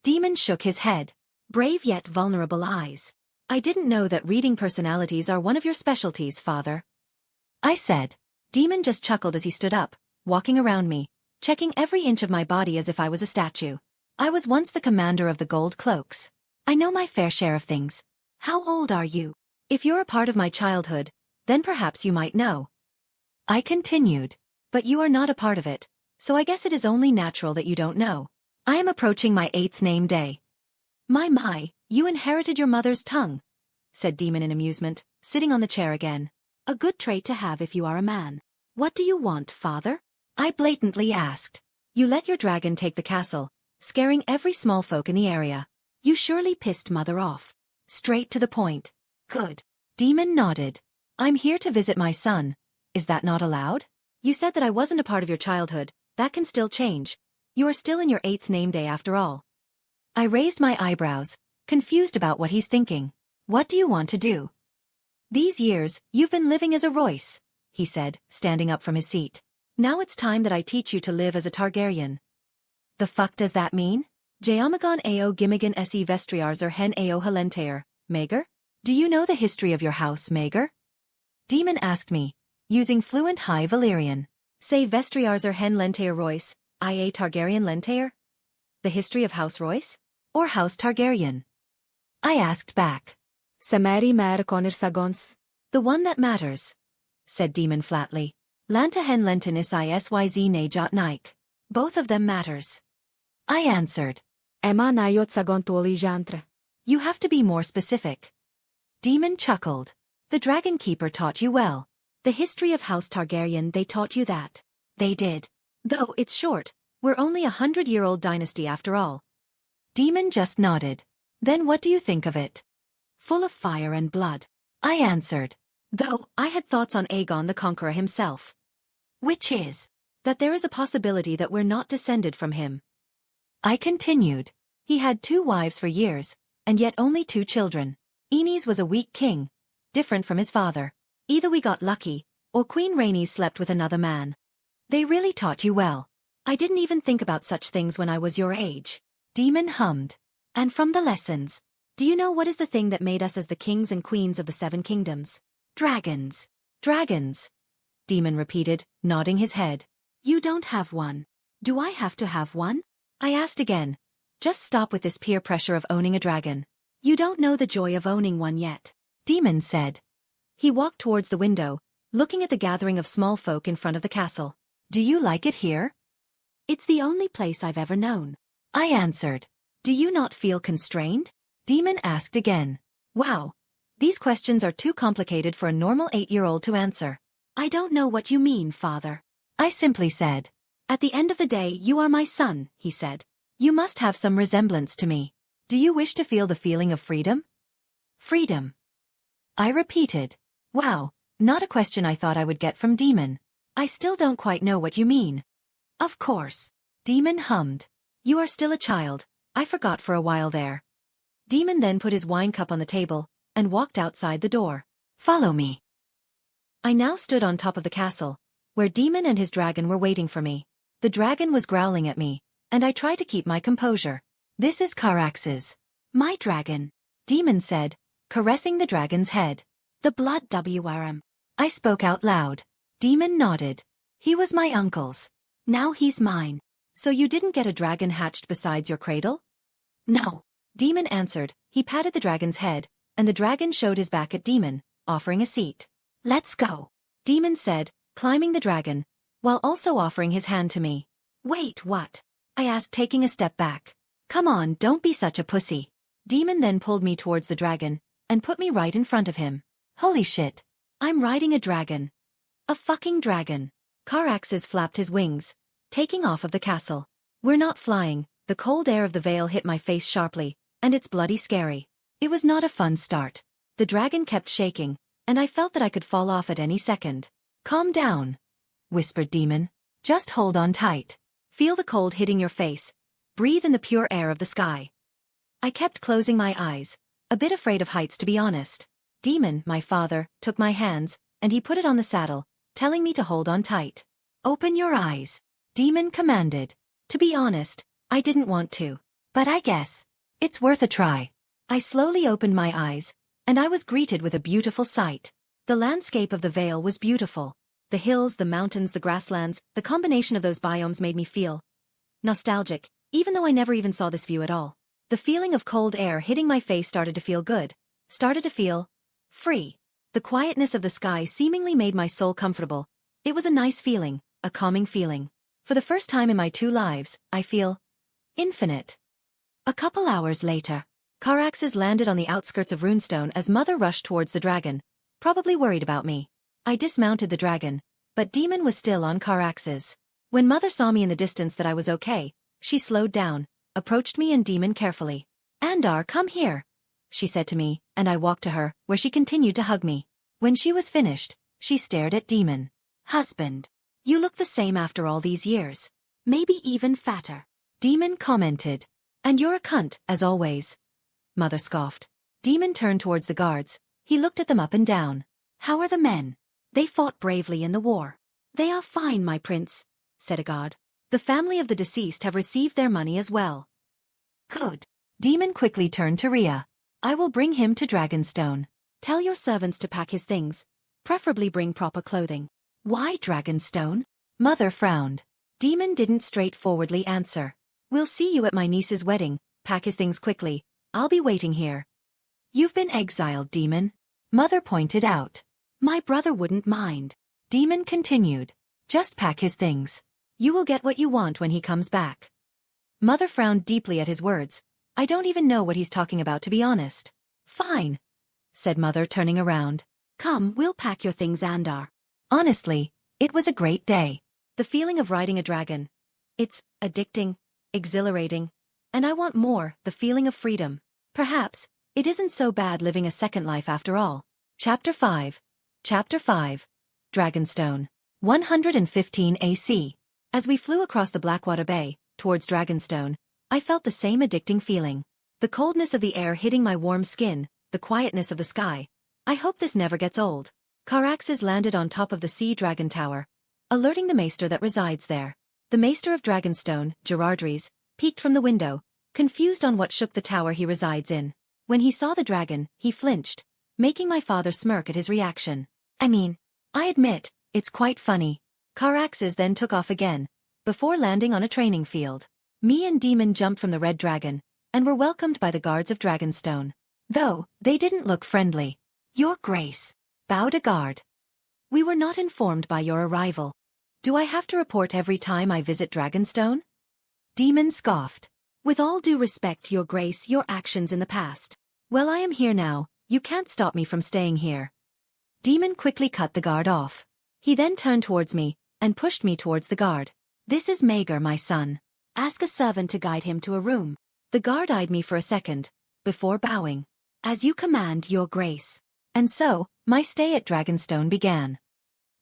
Daemon shook his head. Brave yet vulnerable eyes. I didn't know that reading personalities are one of your specialties, father. I said. Daemon just chuckled as he stood up, walking around me, checking every inch of my body as if I was a statue. I was once the commander of the Gold Cloaks. I know my fair share of things. How old are you? If you're a part of my childhood, then perhaps you might know. I continued. But you are not a part of it, so I guess it is only natural that you don't know. I am approaching my 8th name day. My, you inherited your mother's tongue, said Daemon in amusement, sitting on the chair again. A good trait to have if you are a man. What do you want, father? I blatantly asked. You let your dragon take the castle, scaring every small folk in the area. You surely pissed mother off. Straight to the point. Good. Daemon nodded. I'm here to visit my son. Is that not allowed? You said that I wasn't a part of your childhood. That can still change. You are still in your 8th name day after all. I raised my eyebrows, confused about what he's thinking. What do you want to do? These years, you've been living as a Royce, he said, standing up from his seat. Now it's time that I teach you to live as a Targaryen. The fuck does that mean? Jaamagon ao gimigan se vestriarzer hen ao halentair, Maegor? Do you know the history of your house, Maegor? Daemon asked me, using fluent High Valyrian. Say vestriarzer hen lentair Royce, ia Targaryen lentair? The history of House Royce? Or House Targaryen? I asked back. Samari mar conir sagons. The one that matters, said Daemon flatly. Lanta hen lentin is isyz najot nike. Both of them matters. I answered. Emma nayot sagon toli jantre. You have to be more specific. Daemon chuckled. The Dragon Keeper taught you well. The history of House Targaryen, they taught you that. They did. Though it's short, we're only 100-year-old dynasty after all. Daemon just nodded. Then what do you think of it? Full of fire and blood. I answered. Though I had thoughts on Aegon the Conqueror himself. Which is, that there is a possibility that we're not descended from him. I continued. He had 2 wives for years, and yet only 2 children. Aenys was a weak king, different from his father. Either we got lucky, or Queen Rhaenys slept with another man. They really taught you well. I didn't even think about such things when I was your age. Daemon hummed. And from the lessons, do you know what is the thing that made us as the kings and queens of the 7 kingdoms? Dragons. Dragons. Daemon repeated, nodding his head. You don't have one. Do I have to have one? I asked again. Just stop with this peer pressure of owning a dragon. You don't know the joy of owning one yet. Daemon said. He walked towards the window, looking at the gathering of small folk in front of the castle. Do you like it here? It's the only place I've ever known. I answered. Do you not feel constrained? Daemon asked again. Wow. These questions are too complicated for a normal 8-year-old to answer. I don't know what you mean, father. I simply said. At the end of the day, you are my son, he said. You must have some resemblance to me. Do you wish to feel the feeling of freedom? Freedom. I repeated. Wow, not a question I thought I would get from Daemon. I still don't quite know what you mean. Of course. Daemon hummed. You are still a child. I forgot for a while there. Daemon then put his wine cup on the table, and walked outside the door. Follow me. I now stood on top of the castle, where Daemon and his dragon were waiting for me. The dragon was growling at me, and I tried to keep my composure. "This is Carax's. My dragon," Daemon said, caressing the dragon's head. "The blood WRM. I spoke out loud. Daemon nodded. "He was my uncle's. Now he's mine." "So you didn't get a dragon hatched besides your cradle?" "No," Daemon answered. He patted the dragon's head, and the dragon showed his back at Daemon, offering a seat. "Let's go," Daemon said, climbing the dragon, while also offering his hand to me. "Wait, what?" I asked, taking a step back. "Come on, don't be such a pussy." Daemon then pulled me towards the dragon, and put me right in front of him. Holy shit. I'm riding a dragon. A fucking dragon. Caraxes flapped his wings, taking off of the castle. We're not flying. The cold air of the Vale hit my face sharply, and it's bloody scary. It was not a fun start. The dragon kept shaking, and I felt that I could fall off at any second. "Calm down," whispered Daemon. "Just hold on tight. Feel the cold hitting your face. Breathe in the pure air of the sky." I kept closing my eyes, a bit afraid of heights to be honest. Daemon, my father, took my hands, and he put it on the saddle, telling me to hold on tight. "Open your eyes," Daemon commanded. To be honest, I didn't want to, but I guess it's worth a try. I slowly opened my eyes, and I was greeted with a beautiful sight. The landscape of the Vale was beautiful. The hills, the mountains, the grasslands, the combination of those biomes made me feel nostalgic, even though I never even saw this view at all. The feeling of cold air hitting my face started to feel good, started to feel free. The quietness of the sky seemingly made my soul comfortable. It was a nice feeling, a calming feeling. For the first time in my 2 lives, I feel infinite. A couple hours later, Caraxes landed on the outskirts of Runestone as Mother rushed towards the dragon, probably worried about me. I dismounted the dragon, but Daemon was still on Caraxes. When Mother saw me in the distance that I was okay, she slowed down, approached me and Daemon carefully. "Andar, come here," she said to me, and I walked to her, where she continued to hug me. When she was finished, she stared at Daemon. "Husband, you look the same after all these years. Maybe even fatter," Daemon commented. "And you're a cunt, as always," Mother scoffed. Daemon turned towards the guards. He looked at them up and down. "How are the men? They fought bravely in the war." "They are fine, my prince," said a guard. "The family of the deceased have received their money as well." "Good." Daemon quickly turned to Rhea. "I will bring him to Dragonstone. Tell your servants to pack his things. Preferably bring proper clothing." "Why Dragonstone?" Mother frowned. Daemon didn't straightforwardly answer. "We'll see you at my niece's wedding. Pack his things quickly. I'll be waiting here." "You've been exiled, Daemon," Mother pointed out. "My brother wouldn't mind," Daemon continued. "Just pack his things. You will get what you want when he comes back." Mother frowned deeply at his words. I don't even know what he's talking about, to be honest. "Fine," said Mother, turning around. "Come, we'll pack your things, Andar." Honestly, it was a great day. The feeling of riding a dragon. It's addicting, exhilarating, and I want more, the feeling of freedom. Perhaps it isn't so bad living a second life after all. Chapter 5. Chapter 5. Dragonstone. 115 AC. As we flew across the Blackwater Bay, towards Dragonstone, I felt the same addicting feeling. The coldness of the air hitting my warm skin, the quietness of the sky. I hope this never gets old. Caraxes landed on top of the Sea Dragon Tower, alerting the maester that resides there. The maester of Dragonstone, Gerardries, peeked from the window, confused on what shook the tower he resides in. When he saw the dragon, he flinched, making my father smirk at his reaction. I admit, it's quite funny. Caraxes then took off again, before landing on a training field. Me and Daemon jumped from the red dragon, and were welcomed by the guards of Dragonstone. Though, they didn't look friendly. "Your Grace," bowed a guard. "We were not informed by your arrival. Do I have to report every time I visit Dragonstone?" Daemon scoffed. "With all due respect, Your Grace, your actions in the past. Well, I am here now, you can't stop me from staying here." Daemon quickly cut the guard off. He then turned towards me, and pushed me towards the guard. "This is Maegor, my son. Ask a servant to guide him to a room." The guard eyed me for a second, before bowing. "As you command, Your Grace." And so, my stay at Dragonstone began.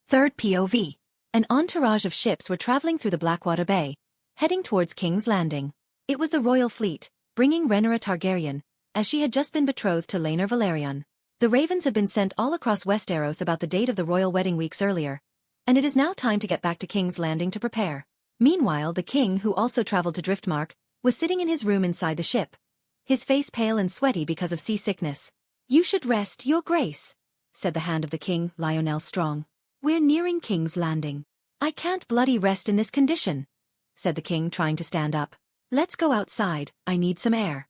Third POV. An entourage of ships were traveling through the Blackwater Bay, heading towards King's Landing. It was the royal fleet, bringing Rhaenyra Targaryen, as she had just been betrothed to Laenor Velaryon. The ravens had been sent all across Westeros about the date of the royal wedding weeks earlier, and it is now time to get back to King's Landing to prepare. Meanwhile, the king, who also traveled to Driftmark, was sitting in his room inside the ship, his face pale and sweaty because of seasickness. "You should rest, your grace," said the hand of the king, Lionel Strong. "We're nearing King's Landing." "I can't bloody rest in this condition," said the king, trying to stand up. "Let's go outside, I need some air."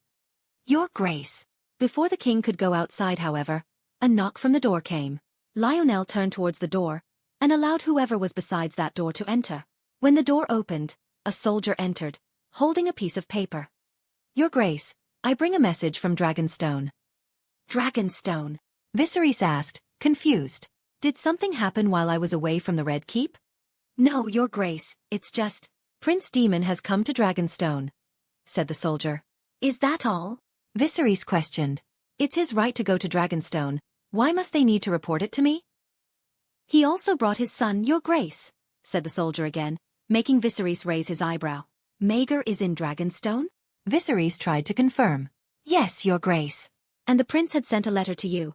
"Your grace." Before the king could go outside, however, a knock from the door came. Lionel turned towards the door, and allowed whoever was besides that door to enter. When the door opened, a soldier entered, holding a piece of paper. "Your grace, I bring a message from Dragonstone." "Dragonstone?" Viserys asked, confused. "Did something happen while I was away from the Red Keep?" "No, your grace, it's just Prince Daemon has come to Dragonstone," said the soldier. "Is that all?" Viserys questioned. "It's his right to go to Dragonstone. Why must they need to report it to me?" "He also brought his son, your grace," said the soldier again, making Viserys raise his eyebrow. "Maegor is in Dragonstone?" Viserys tried to confirm. "Yes, your grace. And the prince had sent a letter to you."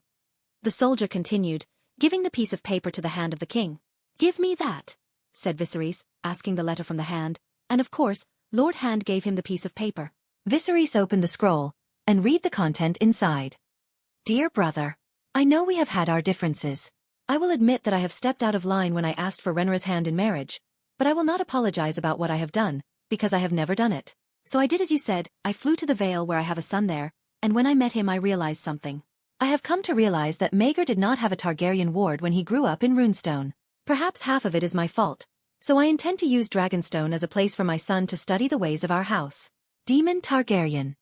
The soldier continued, giving the piece of paper to the hand of the king. "Give me that," said Viserys, asking the letter from the hand, and of course, Lord Hand gave him the piece of paper. Viserys opened the scroll, and read the content inside. "Dear brother, I know we have had our differences. I will admit that I have stepped out of line when I asked for Rhaenyra's hand in marriage, but I will not apologize about what I have done, because I have never done it. So I did as you said, I flew to the Vale where I have a son there, and when I met him I realized something. I have come to realize that Maegor did not have a Targaryen ward when he grew up in Runestone. Perhaps half of it is my fault, so I intend to use Dragonstone as a place for my son to study the ways of our house. Daemon Targaryen."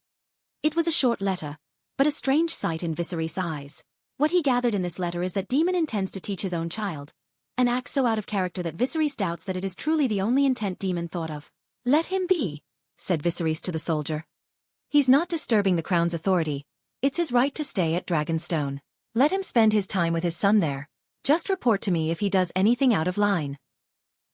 It was a short letter, but a strange sight in Viserys' eyes. What he gathered in this letter is that Daemon intends to teach his own child, and acts so out of character that Viserys doubts that it is truly the only intent Daemon thought of. "Let him be," said Viserys to the soldier. "He's not disturbing the crown's authority. It's his right to stay at Dragonstone. Let him spend his time with his son there. Just report to me if he does anything out of line."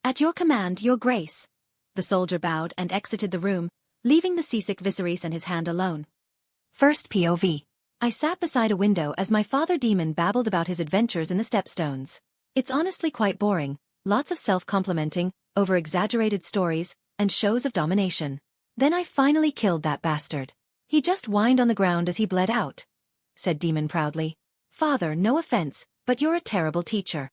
"At your command, your grace." The soldier bowed and exited the room, leaving the seasick Viserys and his hand alone. First POV. I sat beside a window as my father Daemon babbled about his adventures in the Stepstones. It's honestly quite boring, lots of self-complimenting, over-exaggerated stories, and shows of domination. Then I finally killed that bastard. He just whined on the ground as he bled out, said Daemon proudly. "Father, no offense, but you're a terrible teacher."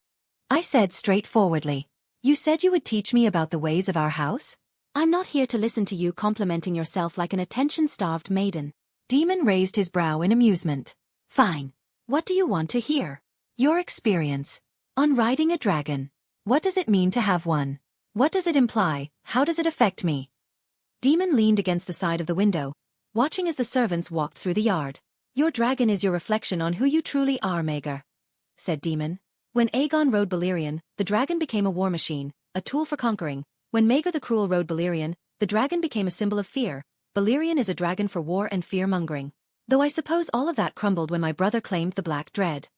I said straightforwardly. "You said you would teach me about the ways of our house? I'm not here to listen to you complimenting yourself like an attention-starved maiden." Daemon raised his brow in amusement. "Fine. What do you want to hear?" "Your experience. On riding a dragon. What does it mean to have one? What does it imply? How does it affect me?" Daemon leaned against the side of the window, watching as the servants walked through the yard. "Your dragon is your reflection on who you truly are, Maegor," said Daemon. "When Aegon rode Balerion, the dragon became a war machine, a tool for conquering. When Maegor the Cruel rode Balerion, the dragon became a symbol of fear. Balerion is a dragon for war and fear-mongering. Though I suppose all of that crumbled when my brother claimed the Black Dread.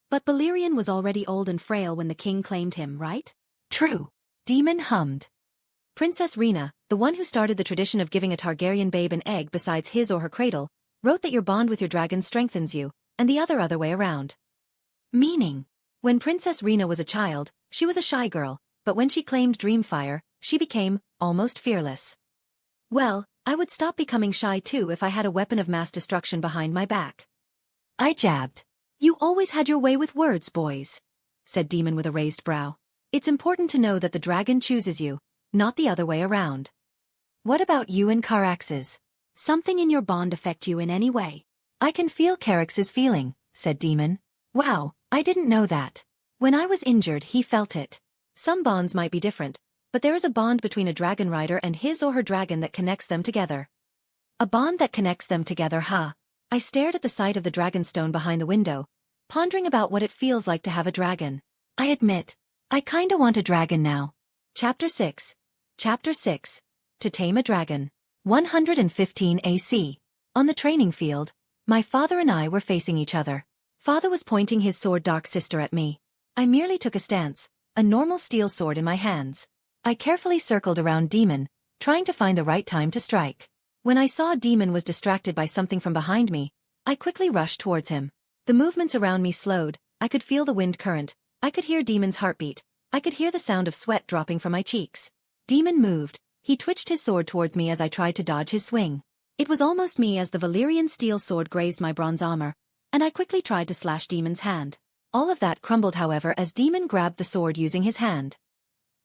But Balerion was already old and frail when the king claimed him, right?" "True," Daemon hummed. "Princess Rhea, the one who started the tradition of giving a Targaryen babe an egg besides his or her cradle, wrote that your bond with your dragon strengthens you, and the other way around." "Meaning?" "When Princess Rhea was a child, she was a shy girl, but when she claimed Dreamfire, she became almost fearless." "Well, I would stop becoming shy too if I had a weapon of mass destruction behind my back." I jabbed. "You always had your way with words, boys," said Daemon with a raised brow. "It's important to know that the dragon chooses you, not the other way around." "What about you and Carax's? Something in your bond affect you in any way?" "I can feel Carax's feeling," said Daemon. "Wow, I didn't know that. When I was injured he felt it. Some bonds might be different, but there is a bond between a dragon rider and his or her dragon that connects them together." "A bond that connects them together, huh?" I stared at the sight of the dragonstone behind the window, pondering about what it feels like to have a dragon. I admit, I kinda want a dragon now. Chapter 6. Chapter 6. To Tame a Dragon. 115 AC. On the training field, my father and I were facing each other. Father was pointing his sword Dark Sister at me. I merely took a stance, a normal steel sword in my hands. I carefully circled around Daemon, trying to find the right time to strike. When I saw Daemon was distracted by something from behind me, I quickly rushed towards him. The movements around me slowed, I could feel the wind current, I could hear Daemon's heartbeat, I could hear the sound of sweat dropping from my cheeks. Daemon moved. He twitched his sword towards me as I tried to dodge his swing. It was almost me as the Valyrian steel sword grazed my bronze armor, and I quickly tried to slash Daemon's hand. All of that crumbled however as Daemon grabbed the sword using his hand.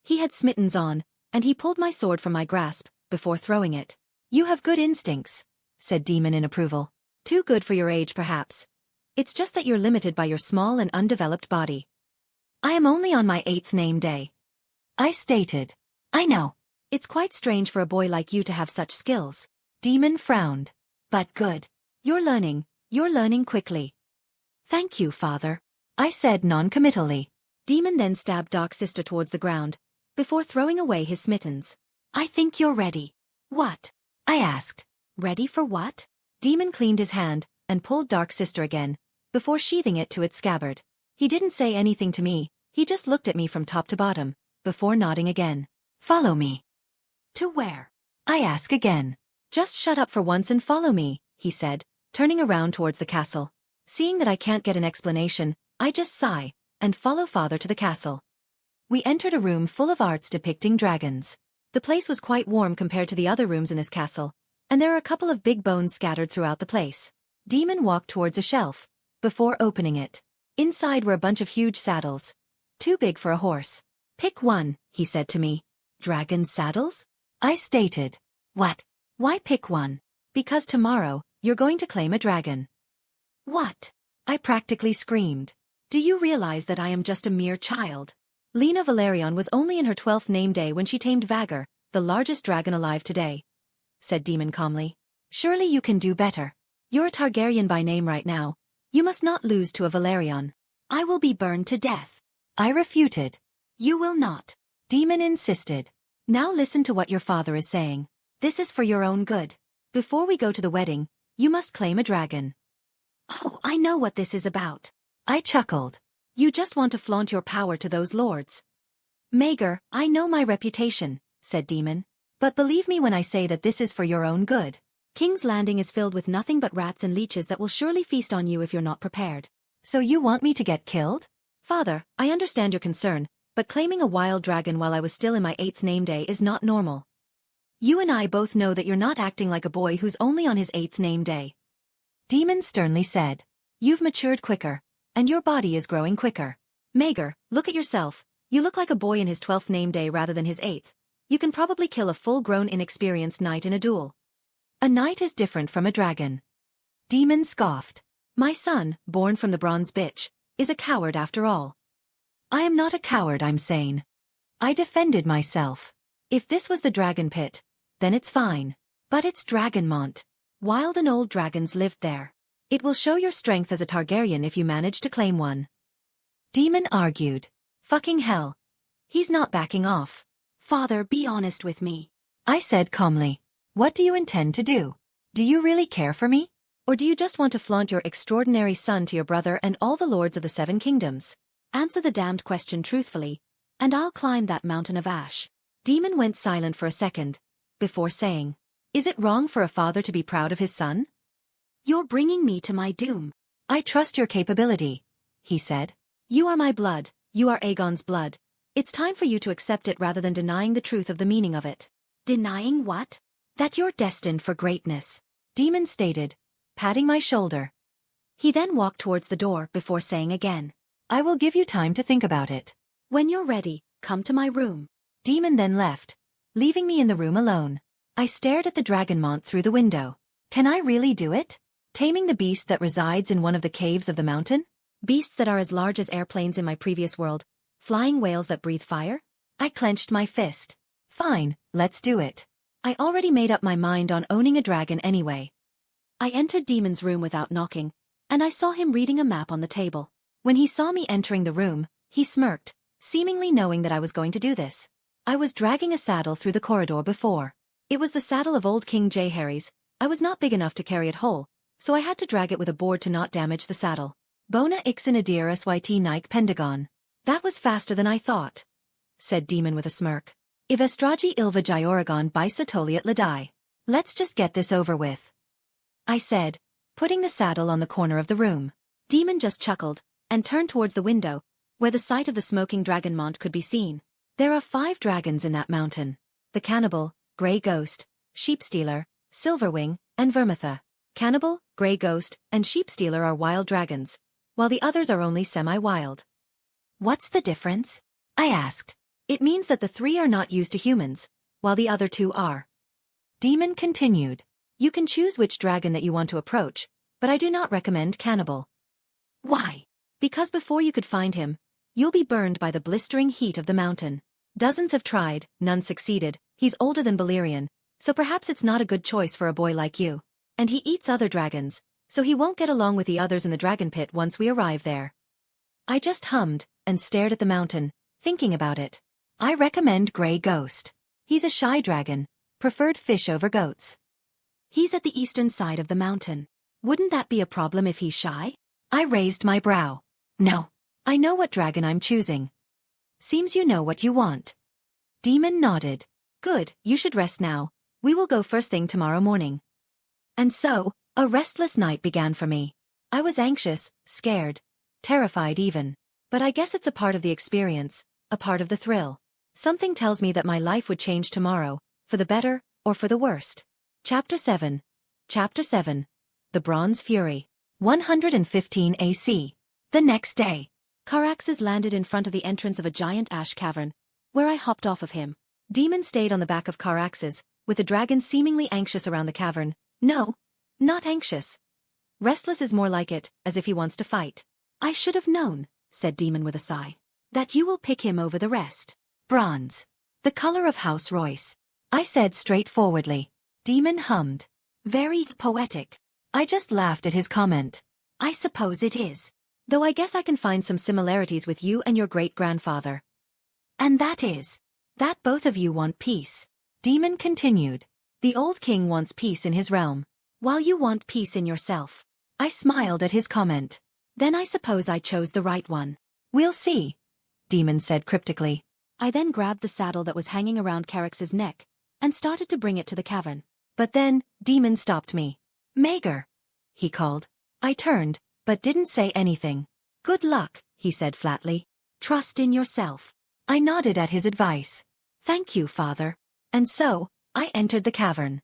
He had smittens on, and he pulled my sword from my grasp, before throwing it. "You have good instincts," said Daemon in approval. "Too good for your age perhaps. It's just that you're limited by your small and undeveloped body." "I am only on my 8th name day," I stated. "I know. It's quite strange for a boy like you to have such skills." Daemon frowned. "But good. You're learning quickly." "Thank you, father," I said non-committally. Daemon then stabbed Dark's sister towards the ground, before throwing away his smittens. "I think you're ready." "What?" I asked. "Ready for what?" Daemon cleaned his hand, and pulled Dark's sister again, before sheathing it to its scabbard. He didn't say anything to me, he just looked at me from top to bottom, before nodding again. "Follow me." "To where?" I asked again. "Just shut up for once and follow me," he said, turning around towards the castle. Seeing that I can't get an explanation, I just sigh, and follow father to the castle. We entered a room full of arts depicting dragons. The place was quite warm compared to the other rooms in this castle, and there are a couple of big bones scattered throughout the place. Daemon walked towards a shelf, before opening it. Inside were a bunch of huge saddles. Too big for a horse. "Pick one," he said to me. "Dragon saddles?" I stated. "What? Why pick one?" "Because tomorrow, you're going to claim a dragon." "What?" I practically screamed. "Do you realize that I am just a mere child?" Lena Valerion was only in her 12th name day when she tamed Vhagar, the largest dragon alive today, said Daemon calmly. "Surely you can do better. You're a Targaryen by name right now. You must not lose to a Valerion." "I will be burned to death," I refuted. "You will not," Daemon insisted. "Now listen to what your father is saying. This is for your own good. Before we go to the wedding, you must claim a dragon." "Oh, I know what this is about," I chuckled. "You just want to flaunt your power to those lords." "Maegor, I know my reputation," said Daemon. "But believe me when I say that this is for your own good. King's Landing is filled with nothing but rats and leeches that will surely feast on you if you're not prepared." "So you want me to get killed?" "Father, I understand your concern, but claiming a wild dragon while I was still in my 8th name day is not normal. You and I both know that you're not acting like a boy who's only on his 8th name day." Daemon sternly said. "You've matured quicker, and your body is growing quicker. Maegor, look at yourself. You look like a boy in his 12th name day rather than his 8th. You can probably kill a full-grown inexperienced knight in a duel." "A knight is different from a dragon." Daemon scoffed. "My son, born from the bronze bitch, is a coward after all." "I am not a coward, I'm saying." I defended myself. "If this was the dragon pit, then it's fine. But it's Dragonmont. Wild and old dragons lived there. It will show your strength as a Targaryen if you manage to claim one." Daemon argued. "Fucking hell. He's not backing off." "Father, be honest with me," I said calmly. "What do you intend to do? Do you really care for me? Or do you just want to flaunt your extraordinary son to your brother and all the lords of the 7 kingdoms? Answer the damned question truthfully, and I'll climb that mountain of ash." Daemon went silent for a second, before saying, "Is it wrong for a father to be proud of his son?" "You're bringing me to my doom." "I trust your capability," he said. "You are my blood, you are Aegon's blood. It's time for you to accept it rather than denying the truth of the meaning of it." "Denying what?" "That you're destined for greatness," Daemon stated, patting my shoulder. He then walked towards the door before saying again, "I will give you time to think about it. When you're ready, come to my room." Daemon then left, leaving me in the room alone. I stared at the Dragonmont through the window. Can I really do it? Taming the beast that resides in one of the caves of the mountain? Beasts that are as large as airplanes in my previous world? Flying whales that breathe fire? I clenched my fist. Fine, let's do it. I already made up my mind on owning a dragon anyway. I entered Daemon's room without knocking, and I saw him reading a map on the table. When he saw me entering the room, he smirked, seemingly knowing that I was going to do this. I was dragging a saddle through the corridor before. It was the saddle of old King Jaehaerys. I was not big enough to carry it whole, so I had to drag it with a board to not damage the saddle. Bona ixin adir syt nike pendagon. "That was faster than I thought," said Daemon with a smirk. "Ivestraji ilva jyoragon bisa toliat ladai. Let's just get this over with," I said, putting the saddle on the corner of the room. Daemon just chuckled, and turned towards the window, where the site of the smoking dragon mont could be seen. There are 5 dragons in that mountain. The Cannibal, Grey Ghost, Sheepstealer, Silverwing, and Vermithor. Cannibal, Grey Ghost, and Sheepstealer are wild dragons, while the others are only semi-wild. What's the difference? I asked. It means that the 3 are not used to humans, while the other 2 are. Demon continued. You can choose which dragon that you want to approach, but I do not recommend Cannibal. Why? Because before you could find him, you'll be burned by the blistering heat of the mountain. Dozens have tried, none succeeded. He's older than Balerion, so perhaps it's not a good choice for a boy like you. And he eats other dragons, so he won't get along with the others in the dragon pit once we arrive there. I just hummed and stared at the mountain, thinking about it. I recommend Grey Ghost. He's a shy dragon, preferred fish over goats. He's at the eastern side of the mountain. Wouldn't that be a problem if he's shy? I raised my brow. No. I know what dragon I'm choosing. Seems you know what you want. Demon nodded. Good, you should rest now. We will go first thing tomorrow morning. And so, a restless night began for me. I was anxious, scared, terrified even. But I guess it's a part of the experience, a part of the thrill. Something tells me that my life would change tomorrow, for the better, or for the worst. Chapter 7. Chapter 7. The Bronze Fury. 115 AC. The next day, Caraxes landed in front of the entrance of a giant ash cavern, where I hopped off of him. Demon stayed on the back of Caraxes, with the dragon seemingly anxious around the cavern. No, not anxious. Restless is more like it, as if he wants to fight. I should have known, said Demon with a sigh, that you will pick him over the rest. Bronze. The color of House Royce. I said straightforwardly. Demon hummed. Very poetic. I just laughed at his comment. I suppose it is. Though I guess I can find some similarities with you and your great-grandfather. And that is, that both of you want peace. Demon continued. The old king wants peace in his realm, while you want peace in yourself. I smiled at his comment. Then I suppose I chose the right one. We'll see, Demon said cryptically. I then grabbed the saddle that was hanging around Caraxes' neck, and started to bring it to the cavern. But then, Demon stopped me. Maegor, he called. I turned, but didn't say anything. Good luck, he said flatly. Trust in yourself. I nodded at his advice. Thank you, father. And so, I entered the cavern.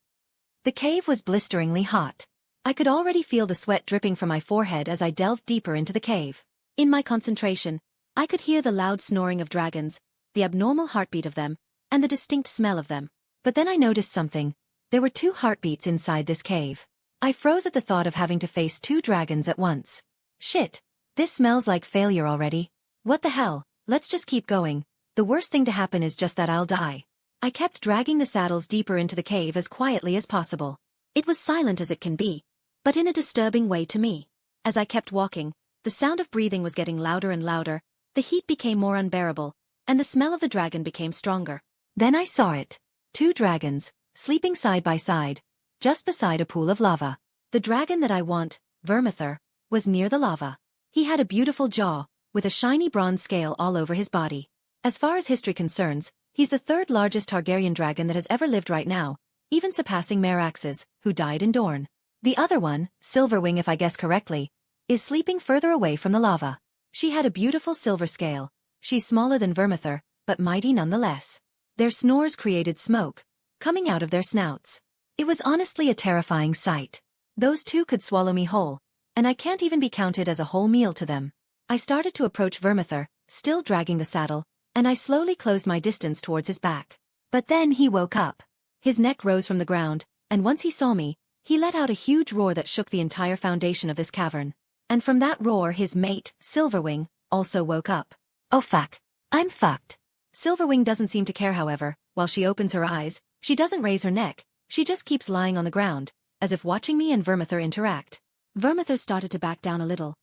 The cave was blisteringly hot. I could already feel the sweat dripping from my forehead as I delved deeper into the cave. In my concentration, I could hear the loud snoring of dragons, the abnormal heartbeat of them, and the distinct smell of them. But then I noticed something. There were 2 heartbeats inside this cave. I froze at the thought of having to face 2 dragons at once. Shit, this smells like failure already. What the hell, let's just keep going. The worst thing to happen is just that I'll die. I kept dragging the saddles deeper into the cave as quietly as possible. It was silent as it can be, but in a disturbing way to me. As I kept walking, the sound of breathing was getting louder and louder, the heat became more unbearable, and the smell of the dragon became stronger. Then I saw it. 2 dragons, sleeping side by side, just beside a pool of lava. The dragon that I want, Vermithor, was near the lava. He had a beautiful jaw, with a shiny bronze scale all over his body. As far as history concerns, he's the 3rd largest Targaryen dragon that has ever lived right now, even surpassing Meraxes, who died in Dorne. The other one, Silverwing if I guess correctly, is sleeping further away from the lava. She had a beautiful silver scale. She's smaller than Vermithor, but mighty nonetheless. Their snores created smoke, coming out of their snouts. It was honestly a terrifying sight. Those 2 could swallow me whole, and I can't even be counted as a whole meal to them. I started to approach Vermithor, still dragging the saddle, and I slowly closed my distance towards his back. But then he woke up. His neck rose from the ground, and once he saw me, he let out a huge roar that shook the entire foundation of this cavern. And from that roar his mate, Silverwing, also woke up. Oh fuck. I'm fucked. Silverwing doesn't seem to care however. While she opens her eyes, she doesn't raise her neck, she just keeps lying on the ground, as if watching me and Vermithor interact. Vermithor started to back down a little.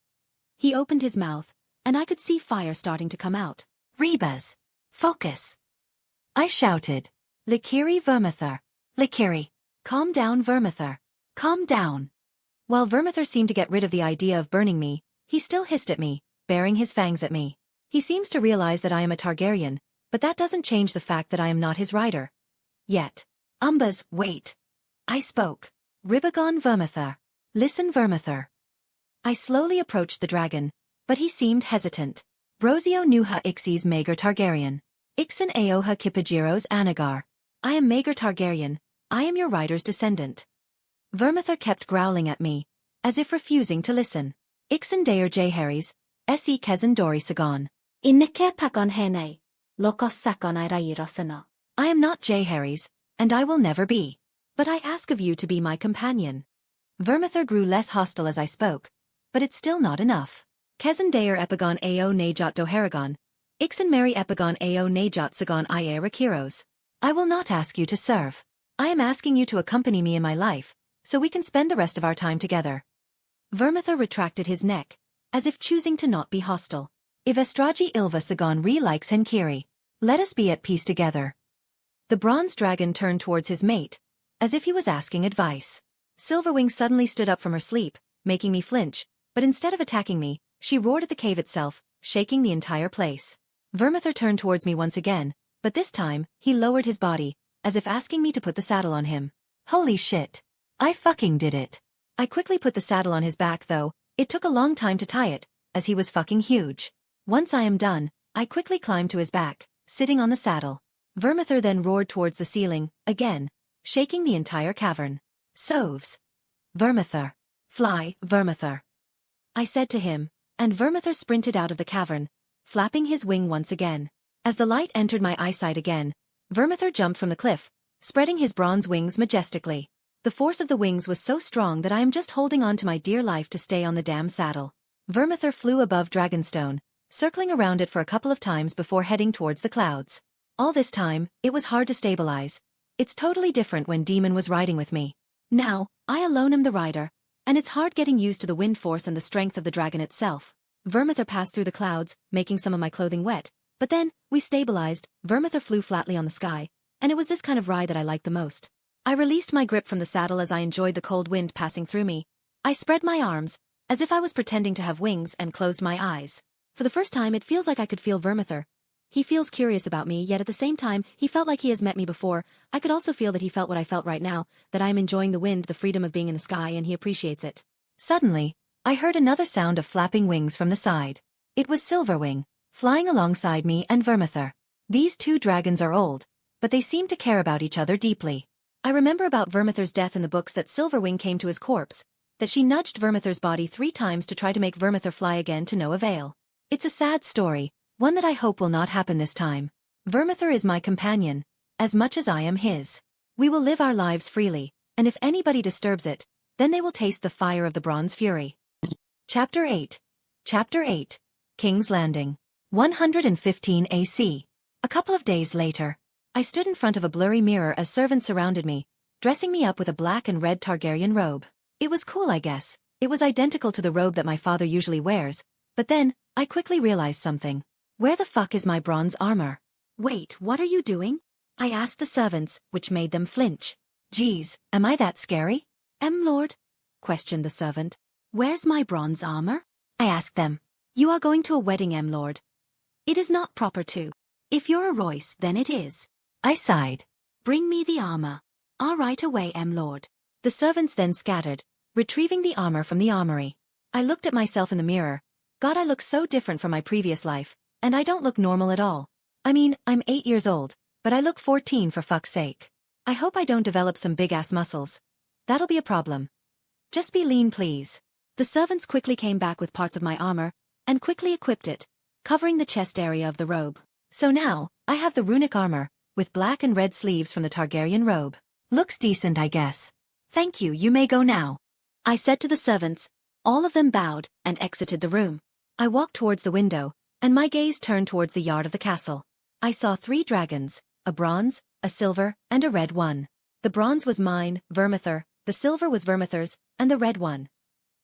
He opened his mouth, and I could see fire starting to come out. Rebas. Focus. I shouted. Likiri Vermithor. Likiri. Calm down Vermithor. Calm down. While Vermithor seemed to get rid of the idea of burning me, he still hissed at me, baring his fangs at me. He seems to realize that I am a Targaryen, but that doesn't change the fact that I am not his rider. Yet. Umbas, wait. I spoke. Ribagon Vermithor. Listen Vermithor. I slowly approached the dragon, but he seemed hesitant. Brosio Nuha Ixes Maegor Targaryen. Ixen Aoha Kipagiros Anagar. I am Maegor Targaryen, I am your rider's descendant. Vermithor kept growling at me, as if refusing to listen. Ixen Daer Jaeharis, se Kezan Dori Sagon. Inneke Pagon Hene, Lokos Sakon Irosana. I am not Jaeharis, and I will never be. But I ask of you to be my companion. Vermithor grew less hostile as I spoke, but it's still not enough. Kezan Daer Epigon Ao Najot Doharagon. Ixen Mary Epigon Ao Najot Sagon Ie Rakiros. I will not ask you to serve. I am asking you to accompany me in my life, so we can spend the rest of our time together. Vermithor retracted his neck, as if choosing to not be hostile. Ivestraji Ilva Sagon Re likes Henkiri. Let us be at peace together. The bronze dragon turned towards his mate, as if he was asking advice. Silverwing suddenly stood up from her sleep, making me flinch, but instead of attacking me, she roared at the cave itself, shaking the entire place. Vermithor turned towards me once again, but this time, he lowered his body, as if asking me to put the saddle on him. Holy shit. I fucking did it. I quickly put the saddle on his back though, it took a long time to tie it, as he was fucking huge. Once I am done, I quickly climbed to his back, sitting on the saddle. Vermithor then roared towards the ceiling, again, shaking the entire cavern. Soves. Vermithor. Fly, Vermithor. I said to him, and Vermithor sprinted out of the cavern, flapping his wing once again. As the light entered my eyesight again, Vermithor jumped from the cliff, spreading his bronze wings majestically. The force of the wings was so strong that I am just holding on to my dear life to stay on the damn saddle. Vermithor flew above Dragonstone, circling around it for a couple of times before heading towards the clouds. All this time, it was hard to stabilize. It's totally different when Daemon was riding with me. Now, I alone am the rider, and it's hard getting used to the wind force and the strength of the dragon itself. Vermithor passed through the clouds, making some of my clothing wet, but then, we stabilized, Vermithor flew flatly on the sky, and it was this kind of ride that I liked the most. I released my grip from the saddle as I enjoyed the cold wind passing through me. I spread my arms, as if I was pretending to have wings, and closed my eyes. For the first time it feels like I could feel Vermithor. He feels curious about me, yet at the same time, he felt like he has met me before. I could also feel that he felt what I felt right now, that I am enjoying the wind, the freedom of being in the sky, and he appreciates it. Suddenly, I heard another sound of flapping wings from the side. It was Silverwing, flying alongside me and Vermithor. These two dragons are old, but they seem to care about each other deeply. I remember about Vermithor's death in the books that Silverwing came to his corpse, that she nudged Vermithor's body 3 times to try to make Vermithor fly again to no avail. It's a sad story, one that I hope will not happen this time. Vermithor is my companion, as much as I am his. We will live our lives freely, and if anybody disturbs it, then they will taste the fire of the Bronze Fury. Chapter 8. Chapter 8. King's Landing. 115 AC. A couple of days later, I stood in front of a blurry mirror as servants surrounded me, dressing me up with a black and red Targaryen robe. It was cool, I guess. It was identical to the robe that my father usually wears, but then, I quickly realized something. Where the fuck is my bronze armor? Wait, what are you doing? I asked the servants, which made them flinch. Geez, am I that scary? Lord? Questioned the servant. Where's my bronze armor? I asked them. You are going to a wedding, Lord. It is not proper to. If you're a Royce, then it is. I sighed. Bring me the armor. All right away, Lord. The servants then scattered, retrieving the armor from the armory. I looked at myself in the mirror. God, I look so different from my previous life, and I don't look normal at all. I mean, I'm 8 years old, but I look 14 for fuck's sake. I hope I don't develop some big-ass muscles. That'll be a problem. Just be lean, please. The servants quickly came back with parts of my armor, and quickly equipped it, covering the chest area of the robe. So now, I have the runic armor, with black and red sleeves from the Targaryen robe. Looks decent, I guess. Thank you, you may go now. I said to the servants. All of them bowed, and exited the room. I walked towards the window, and my gaze turned towards the yard of the castle. I saw 3 dragons, a bronze, a silver, and a red one. The bronze was mine, Vermithor, the silver was Vermithor's, and the red one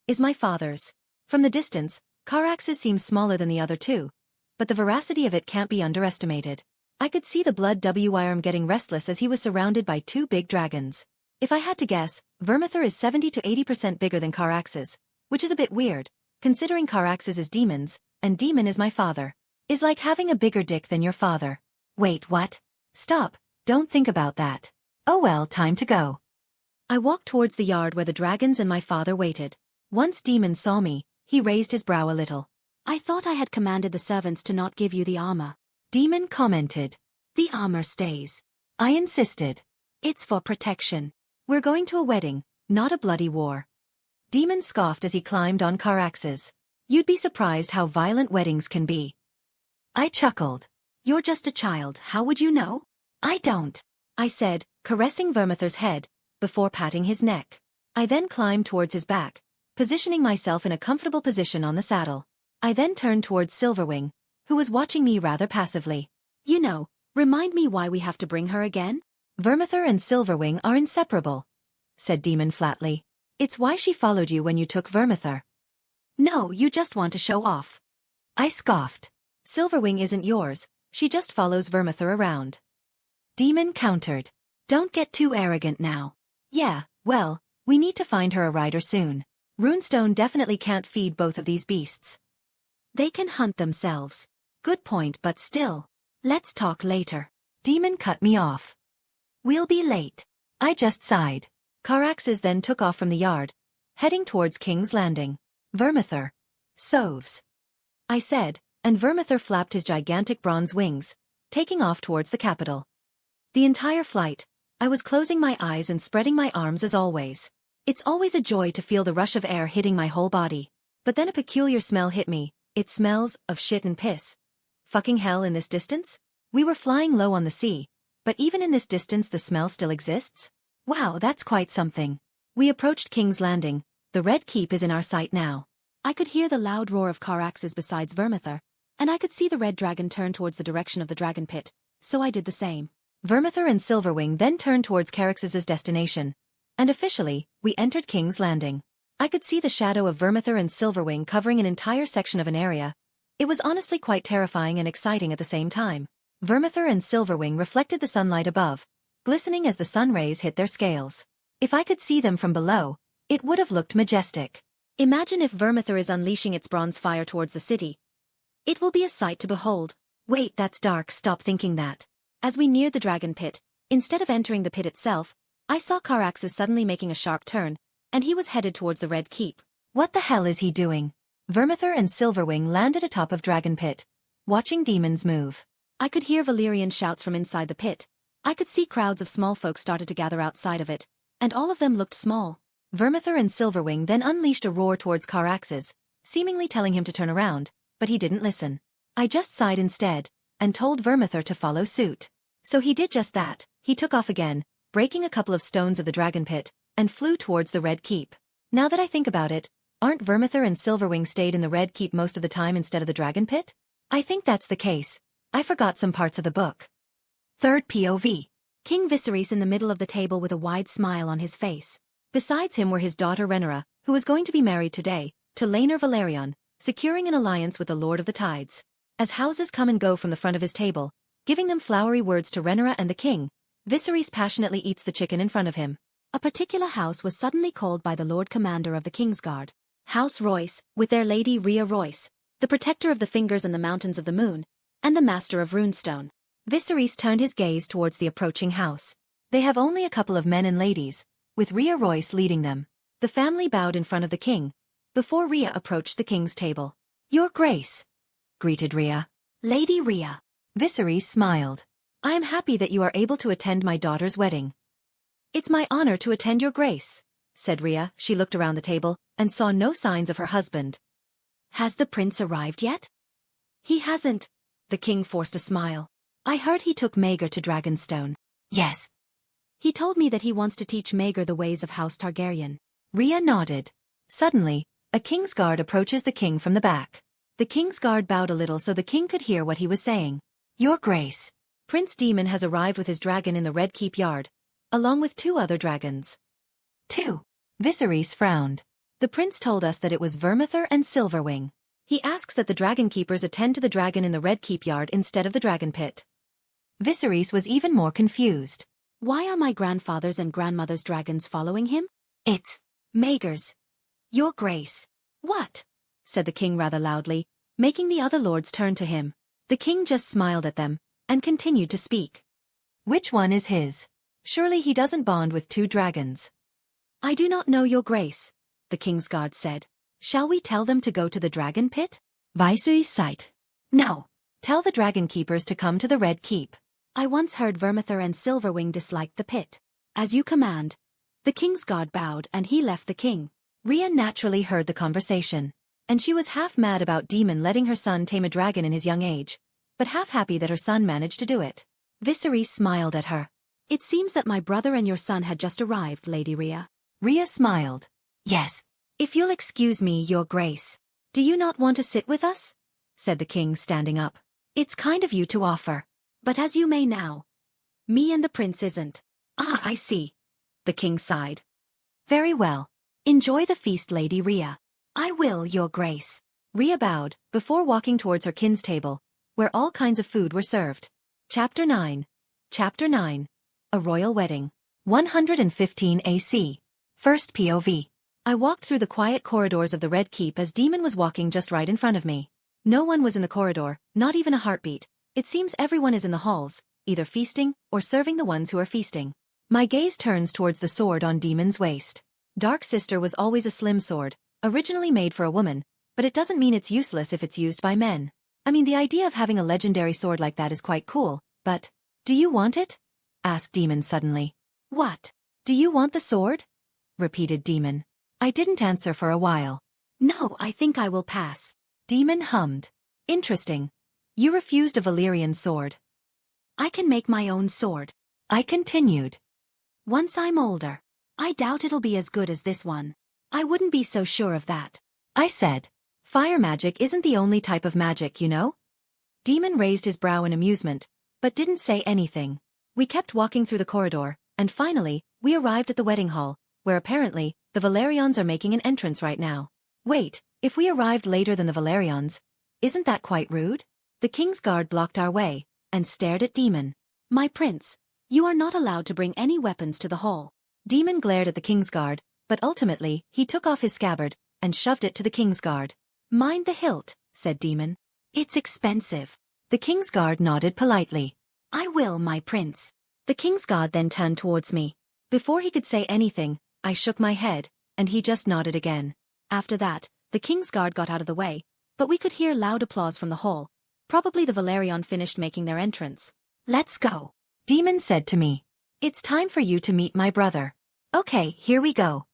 is my father's. From the distance, Caraxes seems smaller than the other 2, but the veracity of it can't be underestimated. I could see the blood Wyrm getting restless as he was surrounded by 2 big dragons. If I had to guess, Vermithor is 70 to 80% bigger than Caraxes, which is a bit weird, considering Caraxes is demons, and Daemon is my father. Is like having a bigger dick than your father. Wait, what? Stop, don't think about that. Oh well, time to go. I walked towards the yard where the dragons and my father waited. Once Daemon saw me, he raised his brow a little. I thought I had commanded the servants to not give you the armor. Daemon commented. The armor stays. I insisted. It's for protection. We're going to a wedding, not a bloody war. Daemon scoffed as he climbed on Caraxes. You'd be surprised how violent weddings can be. I chuckled. You're just a child, how would you know? I don't, I said, caressing Vermithor's head, before patting his neck. I then climbed towards his back, positioning myself in a comfortable position on the saddle. I then turned towards Silverwing, who was watching me rather passively. You know, remind me why we have to bring her again? Vermithor and Silverwing are inseparable, said Daemon flatly. It's why she followed you when you took Vermithor. No, you just want to show off. I scoffed. Silverwing isn't yours, she just follows Vermithor around. Daemon countered. Don't get too arrogant now. Yeah, well, we need to find her a rider soon. Runestone definitely can't feed both of these beasts. They can hunt themselves. Good point, but still. Let's talk later. Daemon cut me off. We'll be late. I just sighed. Caraxes then took off from the yard, heading towards King's Landing. Vermithor. Soves. I said, and Vermithor flapped his gigantic bronze wings, taking off towards the capital. The entire flight, I was closing my eyes and spreading my arms as always. It's always a joy to feel the rush of air hitting my whole body. But then a peculiar smell hit me. It smells of shit and piss. Fucking hell in this distance? We were flying low on the sea, but even in this distance the smell still exists? Wow, that's quite something. We approached King's Landing. The Red Keep is in our sight now. I could hear the loud roar of Caraxes besides Vermithor, and I could see the red dragon turn towards the direction of the dragon pit, so I did the same. Vermithor and Silverwing then turned towards Caraxes' destination, and officially, we entered King's Landing. I could see the shadow of Vermithor and Silverwing covering an entire section of an area. It was honestly quite terrifying and exciting at the same time. Vermithor and Silverwing reflected the sunlight above, glistening as the sun rays hit their scales. If I could see them from below, it would have looked majestic. Imagine if Vermithor is unleashing its bronze fire towards the city. It will be a sight to behold. Wait, that's dark, stop thinking that. As we neared the dragon pit, instead of entering the pit itself, I saw Caraxes suddenly making a sharp turn, and he was headed towards the Red Keep. What the hell is he doing? Vermithor and Silverwing landed atop of Dragon Pit, watching Daemon's move. I could hear Valyrian shouts from inside the pit. I could see crowds of small folk started to gather outside of it, and all of them looked small. Vermithor and Silverwing then unleashed a roar towards Caraxes, seemingly telling him to turn around, but he didn't listen. I just sighed instead, and told Vermithor to follow suit. So he did just that. He took off again, breaking a couple of stones of the dragon pit, and flew towards the Red Keep. Now that I think about it, aren't Vermithor and Silverwing stayed in the Red Keep most of the time instead of the dragon pit? I think that's the case. I forgot some parts of the book. Third POV. King Viserys in the middle of the table with a wide smile on his face. Besides him were his daughter Rhaenyra, who was going to be married today, to Laenor Velaryon, securing an alliance with the Lord of the Tides. As houses come and go from the front of his table, giving them flowery words to Rhaenyra and the king, Viserys passionately eats the chicken in front of him. A particular house was suddenly called by the Lord Commander of the Kingsguard. House Royce, with their lady Rhea Royce, the protector of the fingers and the mountains of the moon, and the master of runestone. Viserys turned his gaze towards the approaching house. They have only a couple of men and ladies, with Rhea Royce leading them. The family bowed in front of the king, before Rhea approached the king's table. Your Grace, greeted Rhea. Lady Rhea. Viserys smiled. I am happy that you are able to attend my daughter's wedding. It's my honor to attend your grace, said Rhea. She looked around the table, and saw no signs of her husband. Has the prince arrived yet? He hasn't. The king forced a smile. I heard he took Maegor to Dragonstone. Yes. He told me that he wants to teach Maegor the ways of House Targaryen. Rhea nodded. Suddenly, a Kingsguard approaches the king from the back. The Kingsguard bowed a little so the king could hear what he was saying. Your Grace. Prince Daemon has arrived with his dragon in the Red Keep yard, along with 2 other dragons. 2. Viserys frowned. The prince told us that it was Vermithor and Silverwing. He asks that the dragon keepers attend to the dragon in the Red Keep yard instead of the dragon pit. Viserys was even more confused. Why are my grandfather's and grandmother's dragons following him? It's Maegor's. Your Grace. What? Said the king rather loudly, making the other lords turn to him. The king just smiled at them, and continued to speak. Which one is his? Surely he doesn't bond with 2 dragons. I do not know, Your Grace, the Kingsguard said. Shall we tell them to go to the dragon pit? Visui's sight. No. Tell the dragon keepers to come to the Red Keep. I once heard Vermithor and Silverwing disliked the pit. As you command. The king's guard bowed and he left the king. Rhea naturally heard the conversation. And she was half mad about Daemon letting her son tame a dragon in his young age, but half happy that her son managed to do it. Viserys smiled at her. It seems that my brother and your son had just arrived, Lady Rhea. Rhea smiled. Yes. If you'll excuse me, your grace. Do you not want to sit with us? Said the king, standing up. It's kind of you to offer. But as you may now. Me and the prince isn't. Ah, I see. The king sighed. Very well. Enjoy the feast, Lady Rhea. I will, your grace. Rhea bowed, before walking towards her kin's table, where all kinds of food were served. Chapter 9. Chapter 9. A Royal Wedding. 115 AC. First POV. I walked through the quiet corridors of the Red Keep as Daemon was walking just right in front of me. No one was in the corridor, not even a heartbeat. It seems everyone is in the halls, either feasting or serving the ones who are feasting. My gaze turns towards the sword on Daemon's waist. Dark Sister was always a slim sword, originally made for a woman, but it doesn't mean it's useless if it's used by men. I mean, the idea of having a legendary sword like that is quite cool, but... Do you want it? Asked Daemon suddenly. What? Do you want the sword? Repeated Daemon. I didn't answer for a while. No, I think I will pass. Daemon hummed. Interesting. You refused a Valyrian sword. I can make my own sword. I continued. Once I'm older. I doubt it'll be as good as this one. I wouldn't be so sure of that. I said. Fire magic isn't the only type of magic, you know? Daemon raised his brow in amusement, but didn't say anything. We kept walking through the corridor, and finally, we arrived at the wedding hall, where apparently, the Valerians are making an entrance right now. Wait, if we arrived later than the Valerians, isn't that quite rude? The king's guard blocked our way, and stared at Daemon. My prince, you are not allowed to bring any weapons to the hall. Daemon glared at the king's guard, but ultimately, he took off his scabbard, and shoved it to the king's guard. Mind the hilt, said Daemon. It's expensive. The king's guard nodded politely. I will, my prince. The king's guard then turned towards me. Before he could say anything, I shook my head, and he just nodded again. After that, the king's guard got out of the way, but we could hear loud applause from the hall. Probably the Valerian finished making their entrance. Let's go. Daemon said to me. It's time for you to meet my brother. Okay, here we go.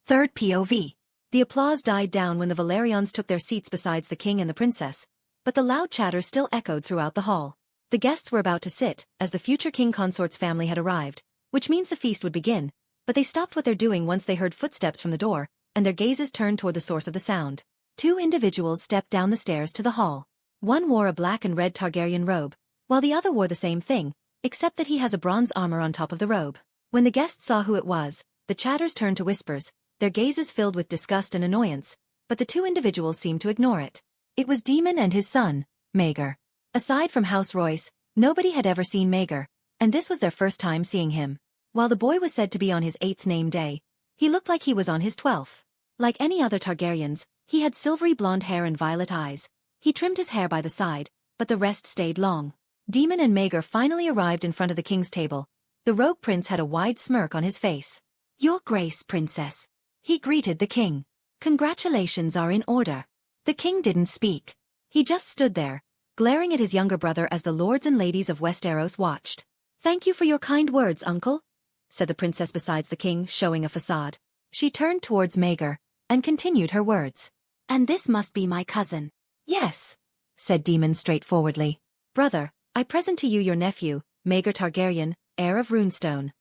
Third POV. The applause died down when the Valerians took their seats besides the king and the princess, but the loud chatter still echoed throughout the hall. The guests were about to sit, as the future king consort's family had arrived, which means the feast would begin, but they stopped what they're doing once they heard footsteps from the door, and their gazes turned toward the source of the sound. Two individuals stepped down the stairs to the hall. One wore a black and red Targaryen robe, while the other wore the same thing, except that he has a bronze armor on top of the robe. When the guests saw who it was, the chatters turned to whispers, their gazes filled with disgust and annoyance, but the two individuals seemed to ignore it. It was Daemon and his son, Maegor. Aside from House Royce, nobody had ever seen Maegor, and this was their first time seeing him. While the boy was said to be on his 8th name day, he looked like he was on his 12th. Like any other Targaryens, he had silvery blonde hair and violet eyes. He trimmed his hair by the side, but the rest stayed long. Daemon and Maegor finally arrived in front of the king's table. The rogue prince had a wide smirk on his face. Your Grace, Princess. He greeted the king. Congratulations are in order. The king didn't speak. He just stood there, glaring at his younger brother as the lords and ladies of Westeros watched. Thank you for your kind words, uncle, said the princess besides the king, showing a facade. She turned towards Maegor, and continued her words. And this must be my cousin. Yes, said Daemon straightforwardly. Brother, I present to you your nephew, Maegor Targaryen, heir of Runestone.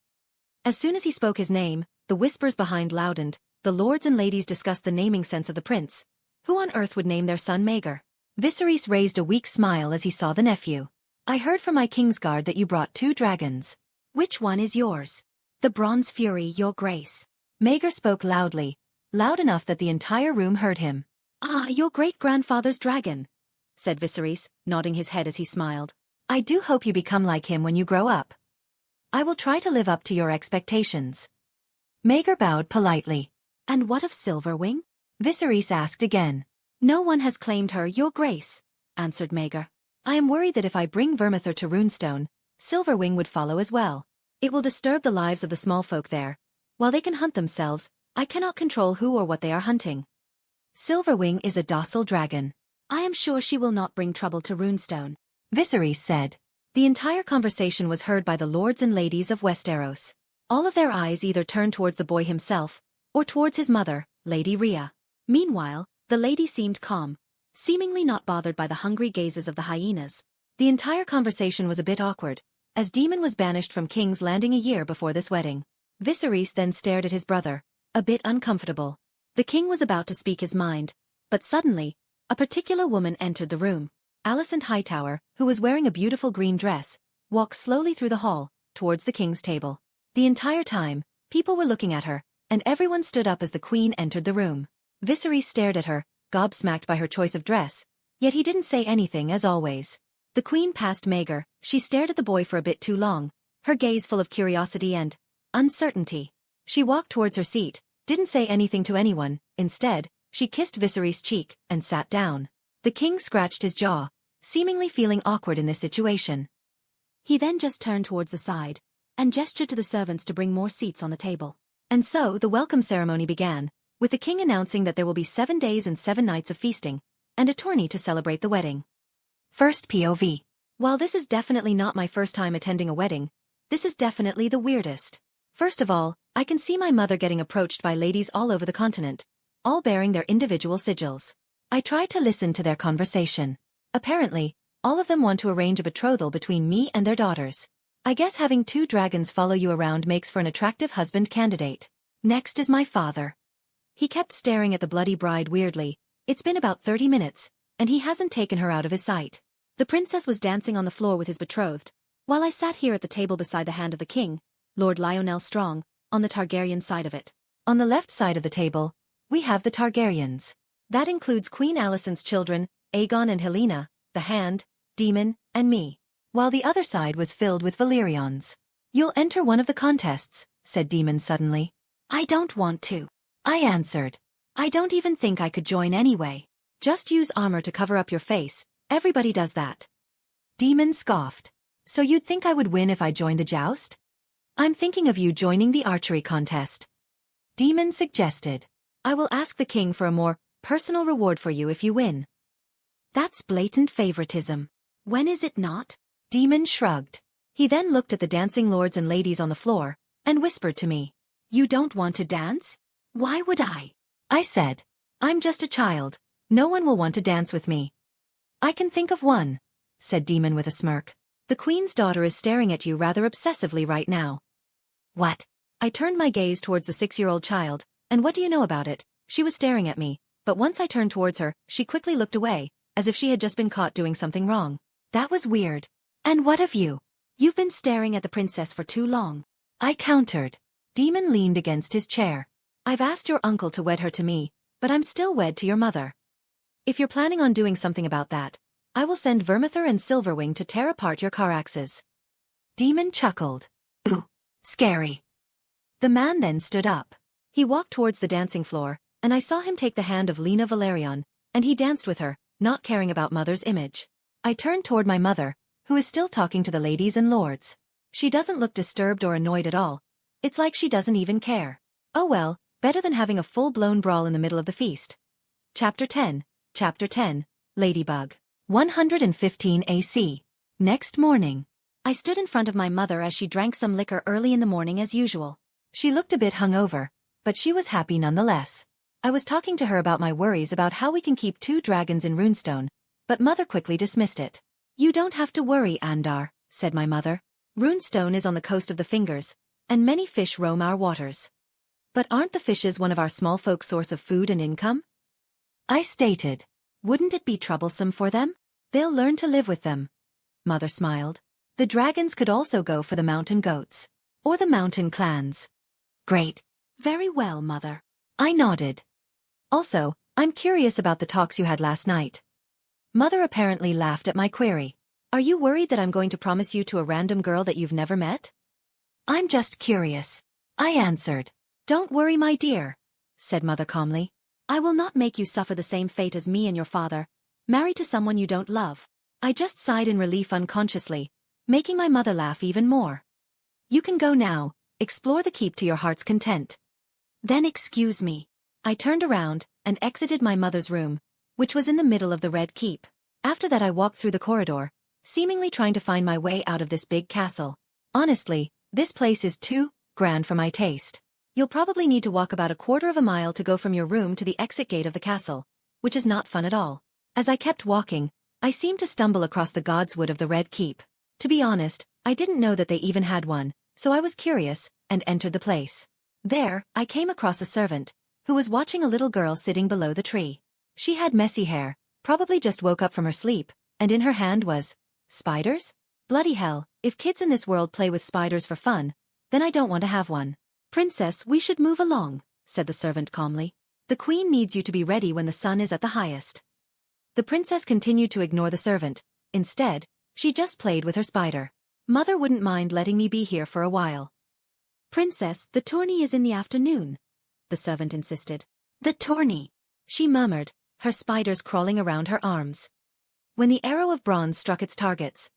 As soon as he spoke his name, the whispers behind loudened, the lords and ladies discussed the naming sense of the prince. Who on earth would name their son Maegor? Viserys raised a weak smile as he saw the nephew. I heard from my Kingsguard that you brought 2 dragons. Which one is yours? The Bronze Fury, your grace. Maegor spoke loudly, loud enough that the entire room heard him. Ah, your great-grandfather's dragon, said Viserys, nodding his head as he smiled. I do hope you become like him when you grow up. I will try to live up to your expectations. Maegor bowed politely. And what of Silverwing? Viserys asked again. No one has claimed her, your grace, answered Maegor. I am worried that if I bring Vermithor to Runestone, Silverwing would follow as well. It will disturb the lives of the small folk there. While they can hunt themselves, I cannot control who or what they are hunting. Silverwing is a docile dragon. I am sure she will not bring trouble to Runestone, Viserys said. The entire conversation was heard by the lords and ladies of Westeros. All of their eyes either turned towards the boy himself, or towards his mother, Lady Rhea. Meanwhile, the lady seemed calm, seemingly not bothered by the hungry gazes of the hyenas. The entire conversation was a bit awkward, as Daemon was banished from King's Landing a year before this wedding. Viserys then stared at his brother, a bit uncomfortable. The king was about to speak his mind, but suddenly, a particular woman entered the room. Alicent Hightower, who was wearing a beautiful green dress, walked slowly through the hall, towards the king's table. The entire time, people were looking at her, and everyone stood up as the queen entered the room. Viserys stared at her, gobsmacked by her choice of dress, yet he didn't say anything as always. The queen passed Maegor. She stared at the boy for a bit too long, her gaze full of curiosity and uncertainty. She walked towards her seat, didn't say anything to anyone. Instead, she kissed Viserys' cheek and sat down. The king scratched his jaw, seemingly feeling awkward in this situation. He then just turned towards the side and gestured to the servants to bring more seats on the table. And so the welcome ceremony began, with the king announcing that there will be 7 days and 7 nights of feasting, and a tourney to celebrate the wedding. First POV. While this is definitely not my first time attending a wedding, this is definitely the weirdest. First of all, I can see my mother getting approached by ladies all over the continent, all bearing their individual sigils. I tried to listen to their conversation. Apparently, all of them want to arrange a betrothal between me and their daughters. I guess having 2 dragons follow you around makes for an attractive husband candidate. Next is my father. He kept staring at the bloody bride weirdly. It's been about 30 minutes, and he hasn't taken her out of his sight. The princess was dancing on the floor with his betrothed, while I sat here at the table beside the hand of the king, Lord Lionel Strong, on the Targaryen side of it. On the left side of the table, we have the Targaryens. That includes Queen Alicent's children, Aegon and Helena, the Hand, Daemon, and me. While the other side was filled with Valerians. You'll enter one of the contests, said Daemon suddenly. I don't want to. I answered. I don't even think I could join anyway. Just use armor to cover up your face, everybody does that. Daemon scoffed. So you'd think I would win if I joined the joust? I'm thinking of you joining the archery contest. Daemon suggested. I will ask the king for a more personal reward for you if you win. That's blatant favoritism. When is it not? Daemon shrugged. He then looked at the dancing lords and ladies on the floor, and whispered to me. You don't want to dance? Why would I? I said. I'm just a child. No one will want to dance with me. I can think of one, said Daemon with a smirk. The queen's daughter is staring at you rather obsessively right now. What? I turned my gaze towards the 6-year-old child, and what do you know about it? She was staring at me, but once I turned towards her, she quickly looked away, as if she had just been caught doing something wrong. That was weird. And what of you? You've been staring at the princess for too long. I countered. Daemon leaned against his chair. I've asked your uncle to wed her to me, but I'm still wed to your mother. If you're planning on doing something about that, I will send Vermithor and Silverwing to tear apart your Caraxes. Daemon chuckled. Ooh, scary. The man then stood up. He walked towards the dancing floor, and I saw him take the hand of Lena Valerion, and he danced with her, not caring about mother's image. I turned toward my mother, who is still talking to the ladies and lords. She doesn't look disturbed or annoyed at all. It's like she doesn't even care. Oh well, better than having a full-blown brawl in the middle of the feast. Chapter 10, Ladybug. 115 AC. Next morning. I stood in front of my mother as she drank some liquor early in the morning as usual. She looked a bit hungover, but she was happy nonetheless. I was talking to her about my worries about how we can keep 2 dragons in Runestone, but mother quickly dismissed it. You don't have to worry, Andar, said my mother. Runestone is on the coast of the Fingers, and many fish roam our waters. But aren't the fishes one of our small folk's source of food and income? I stated. Wouldn't it be troublesome for them? They'll learn to live with them. Mother smiled. The dragons could also go for the mountain goats. Or the mountain clans. Great. Very well, Mother. I nodded. Also, I'm curious about the talks you had last night. Mother apparently laughed at my query. Are you worried that I'm going to promise you to a random girl that you've never met? I'm just curious. I answered. Don't worry, my dear, said Mother calmly. I will not make you suffer the same fate as me and your father, married to someone you don't love. I just sighed in relief unconsciously, making my mother laugh even more. You can go now, explore the keep to your heart's content. Then excuse me. I turned around and exited my mother's room, which was in the middle of the Red Keep. After that I walked through the corridor, seemingly trying to find my way out of this big castle. Honestly, this place is too grand for my taste. You'll probably need to walk about a quarter of a mile to go from your room to the exit gate of the castle, which is not fun at all. As I kept walking, I seemed to stumble across the godswood of the Red Keep. To be honest, I didn't know that they even had one, so I was curious, and entered the place. There, I came across a servant, who was watching a little girl sitting below the tree. She had messy hair, probably just woke up from her sleep, and in her hand was spiders? Bloody hell, if kids in this world play with spiders for fun, then I don't want to have one. Princess, we should move along, said the servant calmly. The queen needs you to be ready when the sun is at the highest. The princess continued to ignore the servant. Instead, she just played with her spider. Mother wouldn't mind letting me be here for a while. Princess, the tourney is in the afternoon, the servant insisted. The tourney, she murmured, her spiders crawling around her arms. When the arrow of bronze struck its targets,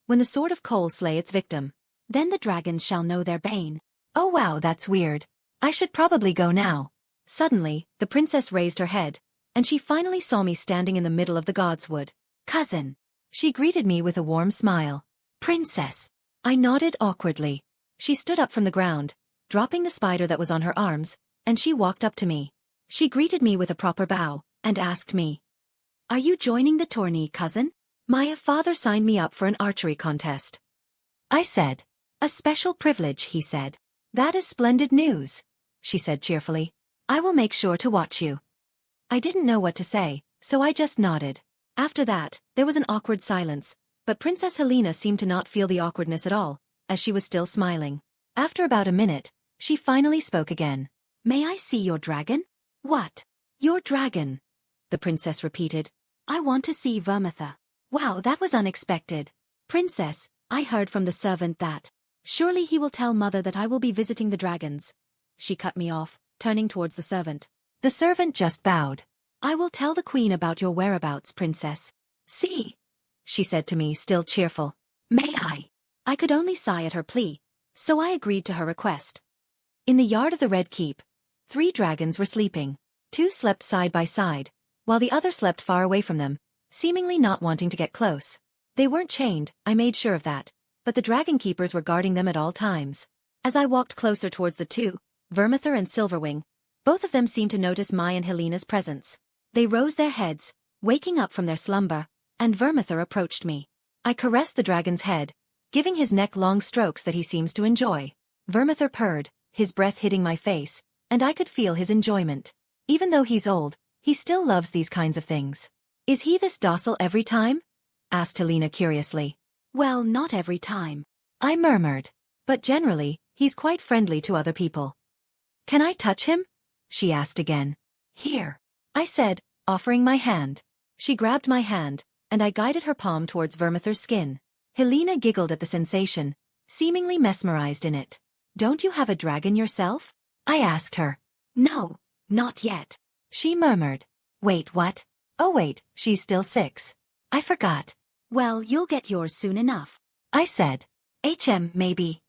when the sword of coal slay its victim, then the dragons shall know their bane. Oh wow, that's weird. I should probably go now. Suddenly, the princess raised her head, and she finally saw me standing in the middle of the godswood. Cousin. She greeted me with a warm smile. Princess. I nodded awkwardly. She stood up from the ground, dropping the spider that was on her arms, and she walked up to me. She greeted me with a proper bow, and asked me, "Are you joining the tourney, cousin?" My father signed me up for an archery contest. I said. A special privilege, he said. That is splendid news, she said cheerfully. I will make sure to watch you. I didn't know what to say, so I just nodded. After that, there was an awkward silence, but Princess Helena seemed to not feel the awkwardness at all, as she was still smiling. After about a minute, she finally spoke again. May I see your dragon? What? Your dragon? The princess repeated. I want to see Vermithor. Wow, that was unexpected. Princess, I heard from the servant that. Surely he will tell mother that I will be visiting the dragons. She cut me off, turning towards the servant. The servant just bowed. I will tell the queen about your whereabouts, princess. See, she said to me, still cheerful. May I? I could only sigh at her plea, so I agreed to her request. In the yard of the Red Keep, 3 dragons were sleeping. 2 slept side by side, while the other slept far away from them, seemingly not wanting to get close. They weren't chained, I made sure of that, but the dragon keepers were guarding them at all times. As I walked closer towards the 2, Vermithor and Silverwing, both of them seemed to notice my and Helena's presence. They rose their heads, waking up from their slumber, and Vermithor approached me. I caressed the dragon's head, giving his neck long strokes that he seems to enjoy. Vermithor purred, his breath hitting my face, and I could feel his enjoyment. Even though he's old, he still loves these kinds of things. Is he this docile every time? Asked Helena curiously. Well, not every time, I murmured. But generally, he's quite friendly to other people. Can I touch him? She asked again. Here, I said, offering my hand. She grabbed my hand, and I guided her palm towards Vermithor's skin. Helena giggled at the sensation, seemingly mesmerized in it. Don't you have a dragon yourself? I asked her. No, not yet, she murmured. Wait, what? Oh wait, she's still 6. I forgot. Well, you'll get yours soon enough, I said. Maybe.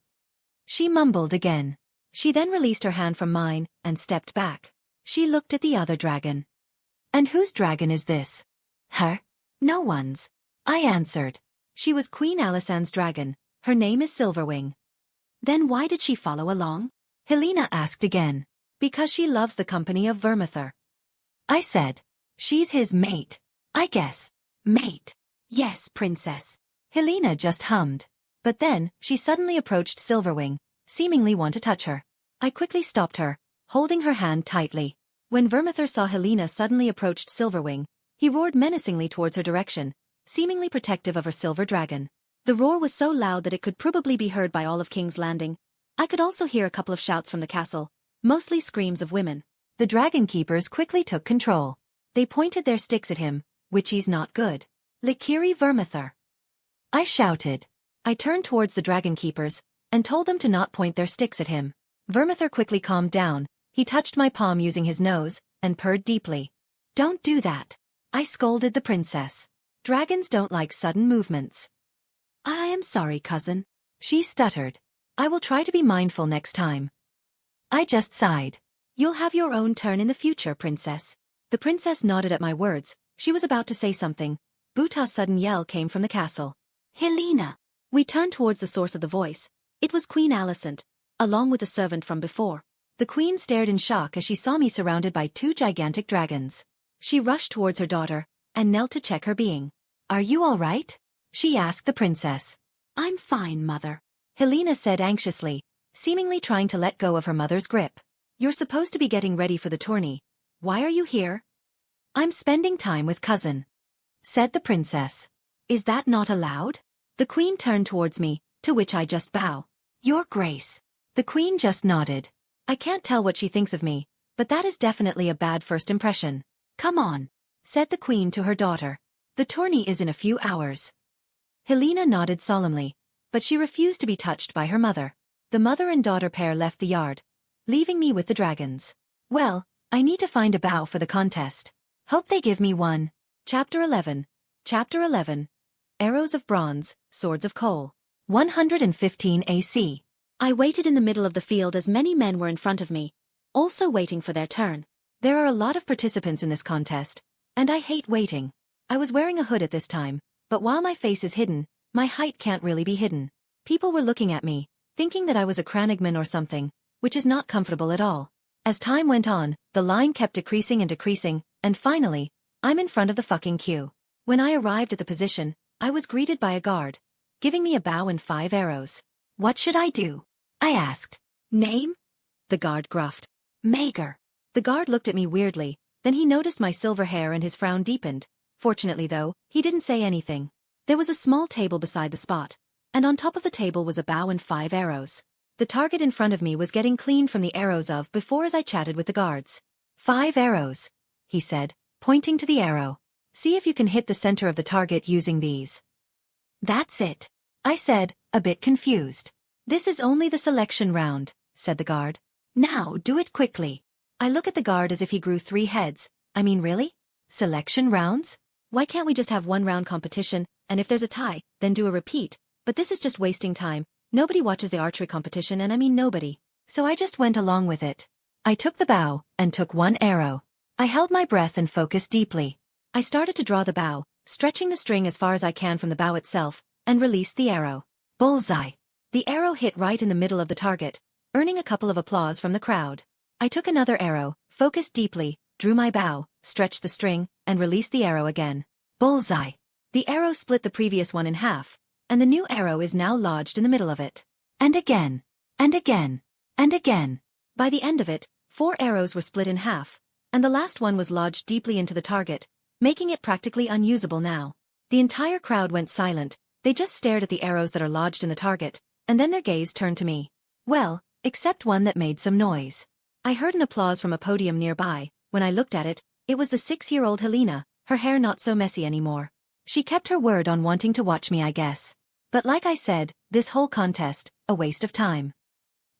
She mumbled again. She then released her hand from mine and stepped back. She looked at the other dragon. And whose dragon is this? Her? No one's, I answered. She was Queen Alisanne's dragon. Her name is Silverwing. Then why did she follow along? Helena asked again. Because she loves the company of Vermithor. I said. She's his mate, I guess. Mate. Yes, princess. Helena just hummed. But then, she suddenly approached Silverwing, seemingly want to touch her. I quickly stopped her, holding her hand tightly. When Vermithor saw Helena suddenly approached Silverwing, he roared menacingly towards her direction, seemingly protective of her silver dragon. The roar was so loud that it could probably be heard by all of King's Landing. I could also hear a couple of shouts from the castle, mostly screams of women. The dragon keepers quickly took control. They pointed their sticks at him, which he's not good. Likiri Vermithor, I shouted. I turned towards the dragon keepers, and told them to not point their sticks at him. Vermithor quickly calmed down, he touched my palm using his nose, and purred deeply. Don't do that, I scolded the princess. Dragons don't like sudden movements. I am sorry, cousin, she stuttered. I will try to be mindful next time. I just sighed. You'll have your own turn in the future, princess. The princess nodded at my words, She was about to say something. Buta's sudden yell came from the castle. Helena! We turned towards the source of the voice. It was Queen Alicent, along with the servant from before. The queen stared in shock as she saw me surrounded by 2 gigantic dragons. She rushed towards her daughter and knelt to check her being. "Are you all right?" she asked the princess. "I'm fine, mother," Helena said anxiously, seemingly trying to let go of her mother's grip. "You're supposed to be getting ready for the tourney. Why are you here?" "I'm spending time with cousin," said the princess. "Is that not allowed?" The queen turned towards me, to which I just bow. "Your Grace." The queen just nodded. I can't tell what she thinks of me, but that is definitely a bad first impression. "Come on," said the queen to her daughter. "The tourney is in a few hours." Helena nodded solemnly, but she refused to be touched by her mother. The mother and daughter pair left the yard, leaving me with the dragons. Well, I need to find a bow for the contest. Hope they give me one. Chapter 11. Chapter 11. Arrows of Bronze, Swords of Coal. 115 AC. I waited in the middle of the field as many men were in front of me, also waiting for their turn. There are a lot of participants in this contest, and I hate waiting. I was wearing a hood at this time, but while my face is hidden, my height can't really be hidden. People were looking at me, thinking that I was a crannogman or something, which is not comfortable at all. As time went on, the line kept decreasing, and finally, I'm in front of the fucking queue. When I arrived at the position, I was greeted by a guard, giving me a bow and 5 arrows. "What should I do?" I asked. "Name?" the guard gruffed. "Maegor." The guard looked at me weirdly, then he noticed my silver hair and his frown deepened. Fortunately though, he didn't say anything. There was a small table beside the spot, and on top of the table was a bow and 5 arrows. The target in front of me was getting cleaned from the arrows of before as I chatted with the guards. 5 arrows, he said, pointing to the arrow. "See if you can hit the center of the target using these." "That's it," I said, a bit confused. "This is only the selection round," said the guard. "Now do it quickly." I look at the guard as if he grew 3 heads. I mean, really? Selection rounds? Why can't we just have 1-round competition, and if there's a tie, then do a repeat? But this is just wasting time. Nobody watches the archery competition, and I mean nobody. So I just went along with it. I took the bow and took 1 arrow. I held my breath and focused deeply. I started to draw the bow, stretching the string as far as I can from the bow itself, and released the arrow. Bullseye. The arrow hit right in the middle of the target, earning a couple of applause from the crowd. I took another arrow, focused deeply, drew my bow, stretched the string, and released the arrow again. Bullseye. The arrow split the previous one in half, and the new arrow is now lodged in the middle of it. And again, and again, and again. By the end of it, 4 arrows were split in half, and the last one was lodged deeply into the target, making it practically unusable now. The entire crowd went silent. They just stared at the arrows that are lodged in the target, and then their gaze turned to me. Well, except one that made some noise. I heard an applause from a podium nearby. When I looked at it, it was the 6-year-old Helena, her hair not so messy anymore. She kept her word on wanting to watch me, I guess. But like I said, this whole contest, a waste of time.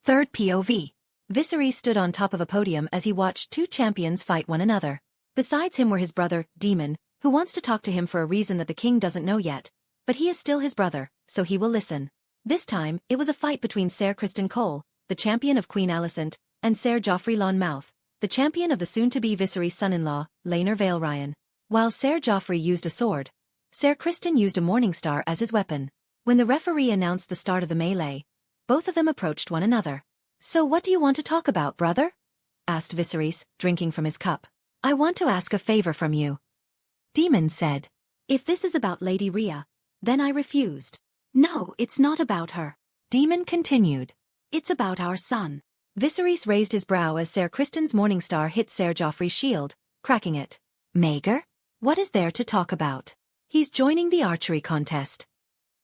Third POV. Viserys stood on top of a podium as he watched 2 champions fight one another. Beside him were his brother, Daemon, who wants to talk to him for a reason that the king doesn't know yet. But he is still his brother, so he will listen. This time, it was a fight between Ser Criston Cole, the champion of Queen Alicent, and Ser Joffrey Lonmouth, the champion of the soon-to-be Viserys' son-in-law, Laenor Valerian. While Ser Joffrey used a sword, Ser Criston used a Morningstar as his weapon. When the referee announced the start of the melee, both of them approached one another. "So what do you want to talk about, brother?" asked Viserys, drinking from his cup. "I want to ask a favor from you," Daemon said. "If this is about Lady Rhea, then I refused." "No, it's not about her," Daemon continued. "It's about our son." Viserys raised his brow as Ser Criston's Morningstar hit Ser Joffrey's shield, cracking it. "Maegor? What is there to talk about? He's joining the archery contest."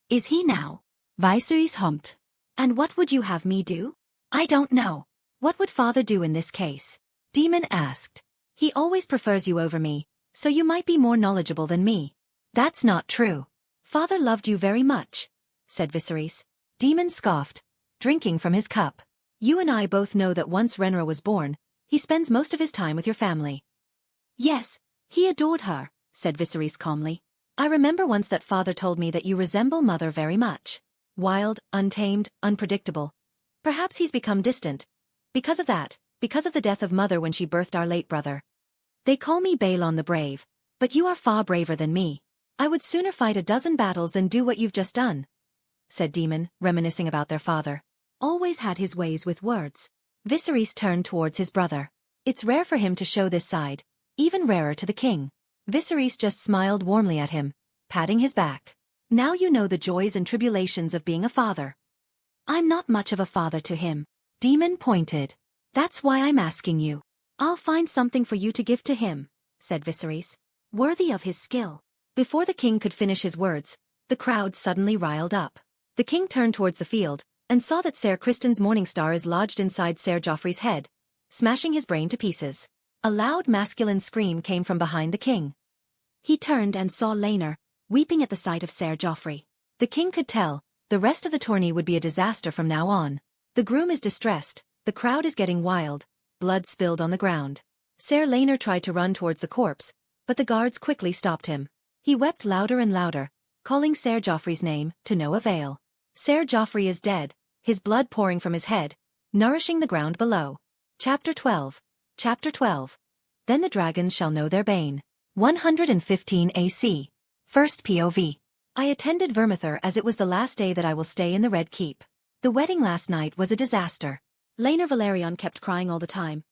"Is he now?" Viserys humped. "And what would you have me do?" "I don't know." "What would father do in this case?" Daemon asked. "He always prefers you over me, so you might be more knowledgeable than me." "That's not true. Father loved you very much," said Viserys. Daemon scoffed, drinking from his cup. "You and I both know that once Rhaenyra was born, he spends most of his time with your family." "Yes, he adored her," said Viserys calmly. "I remember once that father told me that you resemble mother very much. Wild, untamed, unpredictable. Perhaps he's become distant. Because of that, because of the death of mother when she birthed our late brother. They call me Balon the Brave, But you are far braver than me. I would sooner fight a dozen battles than do what you've just done, said Daemon, reminiscing about their father. Always had his ways with words. Viserys turned towards his brother. It's rare for him to show this side, even rarer to the king. Viserys just smiled warmly at him, patting his back. Now you know the joys and tribulations of being a father. I'm not much of a father to him. Daemon pointed. That's why I'm asking you. I'll find something for you to give to him, said Viserys. Worthy of his skill. Before the king could finish his words, the crowd suddenly riled up. The king turned towards the field, and saw that Ser Criston's Morningstar is lodged inside Ser Joffrey's head, smashing his brain to pieces. A loud masculine scream came from behind the king. He turned and saw Laenor, weeping at the sight of Ser Joffrey. The king could tell, the rest of the tourney would be a disaster from now on. The groom is distressed, the crowd is getting wild, blood spilled on the ground. Ser Laenor tried to run towards the corpse, but the guards quickly stopped him. He wept louder and louder, calling Ser Joffrey's name, to no avail. Ser Joffrey is dead, his blood pouring from his head, nourishing the ground below. Chapter 12. Chapter 12. Then the dragons shall know their bane. 115 AC. First POV. I attended Vermithor as it was the last day that I will stay in the Red Keep. The wedding last night was a disaster. Laenor Velaryon kept crying all the time.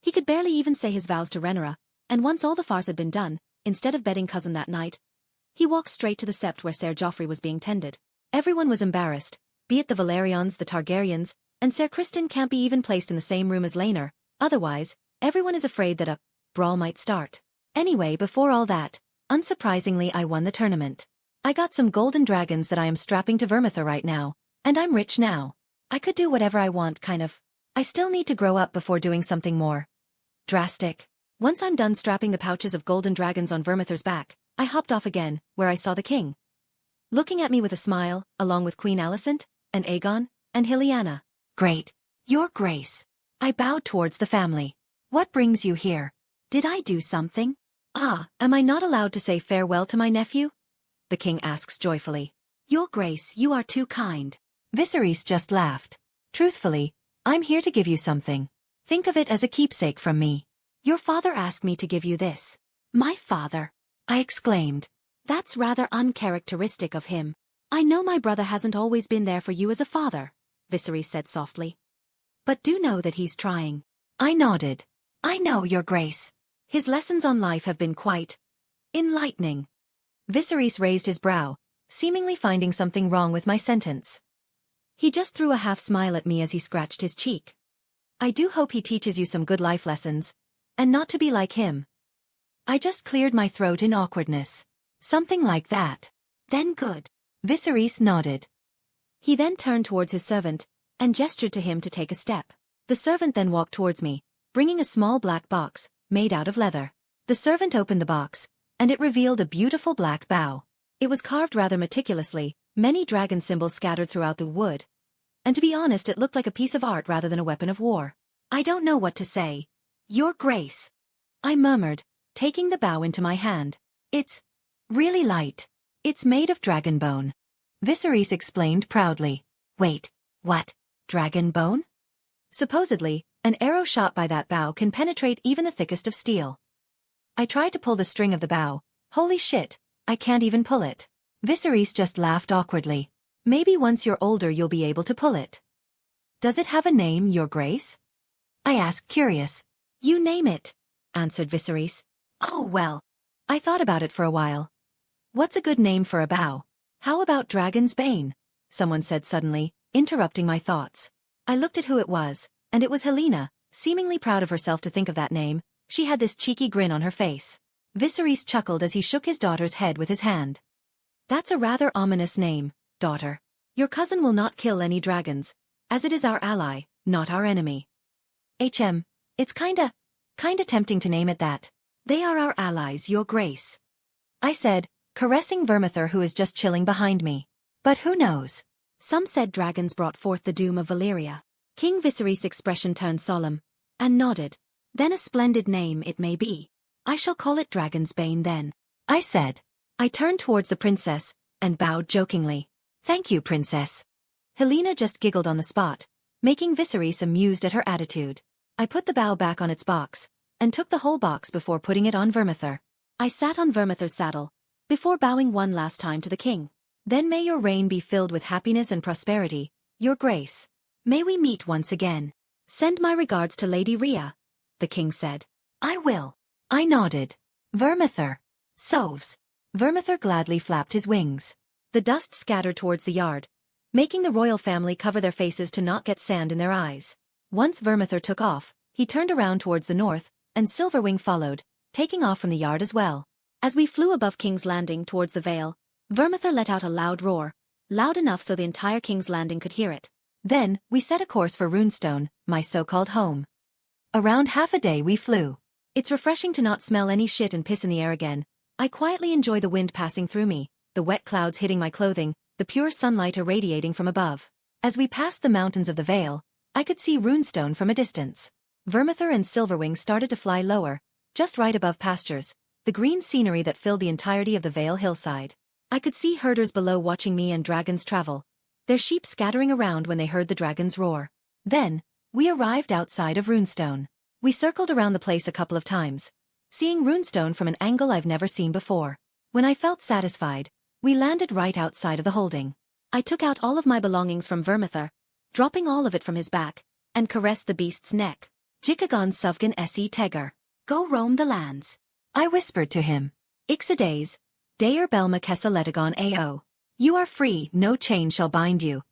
He could barely even say his vows to Rhaenyra, and once all the farce had been done, instead of bedding cousin that night, he walked straight to the sept where Ser Joffrey was being tended. Everyone was embarrassed, be it the Velaryons, the Targaryens, and Ser Criston can't be even placed in the same room as Laenor, otherwise, everyone is afraid that a brawl might start. Anyway, before all that, unsurprisingly I won the tournament. I got some golden dragons that I am strapping to Vermithor right now, and I'm rich now. I could do whatever I want, kind of. I still need to grow up before doing something more drastic. Once I'm done strapping the pouches of golden dragons on Vermithor's back, I hopped off again, where I saw the king looking at me with a smile, along with Queen Alicent, and Aegon, and Hylyanna. Great. Your Grace. I bowed towards the family. What brings you here? Did I do something? Ah, am I not allowed to say farewell to my nephew? The king asks joyfully. Your Grace, you are too kind. Viserys just laughed. Truthfully, I'm here to give you something. Think of it as a keepsake from me. Your father asked me to give you this. My father? I exclaimed. That's rather uncharacteristic of him. I know my brother hasn't always been there for you as a father, Viserys said softly. But do know that he's trying. I nodded. I know, Your Grace. His lessons on life have been quite enlightening. Viserys raised his brow, seemingly finding something wrong with my sentence. He just threw a half-smile at me as he scratched his cheek. I do hope he teaches you some good life lessons, and not to be like him. I just cleared my throat in awkwardness. Something like that. Then good. Viserys nodded. He then turned towards his servant, and gestured to him to take a step. The servant then walked towards me, bringing a small black box, made out of leather. The servant opened the box, and it revealed a beautiful black bow. It was carved rather meticulously, many dragon symbols scattered throughout the wood. And to be honest, it looked like a piece of art rather than a weapon of war. I don't know what to say. Your Grace. I murmured, taking the bow into my hand. It's really light. It's made of dragon bone. Viserys explained proudly. Wait, what? Dragon bone? Supposedly, an arrow shot by that bow can penetrate even the thickest of steel. I tried to pull the string of the bow. Holy shit, I can't even pull it. Viserys just laughed awkwardly. Maybe once you're older you'll be able to pull it. Does it have a name, Your Grace? I asked, curious. You name it, answered Viserys. Oh well. I thought about it for a while. What's a good name for a bow? How about Dragon's Bane? Someone said suddenly, interrupting my thoughts. I looked at who it was, and it was Hylyanna, seemingly proud of herself to think of that name. She had this cheeky grin on her face. Viserys chuckled as he shook his daughter's head with his hand. That's a rather ominous name, daughter. Your cousin will not kill any dragons, as it is our ally, not our enemy. It's kinda tempting to name it that. They are our allies, Your Grace. I said, caressing Vermithor, who is just chilling behind me. But who knows? Some said dragons brought forth the doom of Valyria. King Viserys' expression turned solemn, and nodded. Then a splendid name it may be. I shall call it Dragon's Bane then, I said. I turned towards the princess, and bowed jokingly. Thank you, princess. Hylyanna just giggled on the spot, making Viserys amused at her attitude. I put the bow back on its box, and took the whole box before putting it on Vermithor. I sat on Vermithor's saddle, before bowing one last time to the king. Then may your reign be filled with happiness and prosperity, your grace. May we meet once again. Send my regards to Lady Rhea, the king said. I will. I nodded. Vermithor. Soves. Vermithor gladly flapped his wings. The dust scattered towards the yard, making the royal family cover their faces to not get sand in their eyes. Once Vermithor took off, he turned around towards the north, and Silverwing followed, taking off from the yard as well. As we flew above King's Landing towards the Vale, Vermithor let out a loud roar, loud enough so the entire King's Landing could hear it. Then, we set a course for Runestone, my so-called home. Around half a day we flew. It's refreshing to not smell any shit and piss in the air again. I quietly enjoy the wind passing through me, the wet clouds hitting my clothing, the pure sunlight irradiating from above. As we passed the mountains of the Vale, I could see Runestone from a distance. Vermithor and Silverwing started to fly lower, just right above pastures, the green scenery that filled the entirety of the Vale hillside. I could see herders below watching me and dragons travel, their sheep scattering around when they heard the dragons roar. Then, we arrived outside of Runestone. We circled around the place a couple of times, seeing Runestone from an angle I've never seen before. When I felt satisfied, we landed right outside of the holding. I took out all of my belongings from Vermithor, dropping all of it from his back, and caressed the beast's neck. Jikagon Suvgan Se Tegar. Go roam the lands. I whispered to him. Ixadays, Dayer Belma Kessa Letagon Ao. You are free, no chain shall bind you.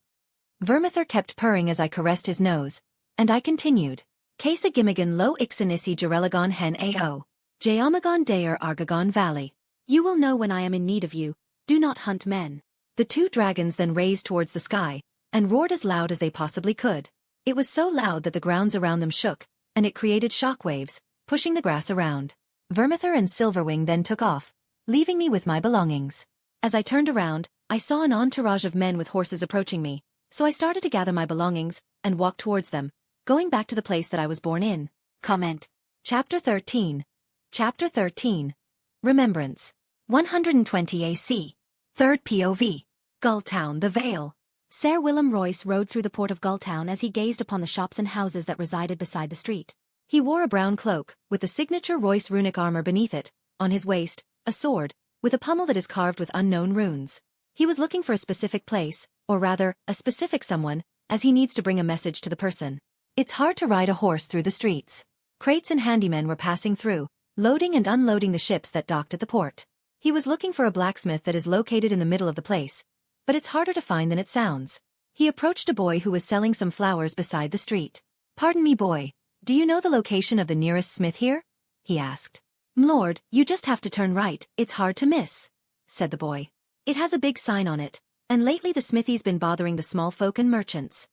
Vermithor kept purring as I caressed his nose, and I continued. Kesa Gimigan Lo Ixanisi Jarelagon Hen Ao. Jayamagon Dayer Argagon Valley. You will know when I am in need of you, do not hunt men. The two dragons then raised towards the sky, and roared as loud as they possibly could. It was so loud that the grounds around them shook, and it created shockwaves, pushing the grass around. Vermithor and Silverwing then took off, leaving me with my belongings. As I turned around, I saw an entourage of men with horses approaching me, so I started to gather my belongings and walk towards them, going back to the place that I was born in. Comment. Chapter 13. Chapter 13. Remembrance. 120 AC. 3rd POV. Gulltown, the Vale. Sir Willem Royce rode through the port of Gulltown as he gazed upon the shops and houses that resided beside the street. He wore a brown cloak, with the signature Royce runic armor beneath it, on his waist, a sword, with a pommel that is carved with unknown runes. He was looking for a specific place, or rather, a specific someone, as he needs to bring a message to the person. It's hard to ride a horse through the streets. Crates and handymen were passing through, loading and unloading the ships that docked at the port. He was looking for a blacksmith that is located in the middle of the place, but it's harder to find than it sounds. He approached a boy who was selling some flowers beside the street. Pardon me, boy, do you know the location of the nearest smith here? He asked. M'lord, you just have to turn right, it's hard to miss, said the boy. It has a big sign on it, and lately the smithy's been bothering the small folk and merchants.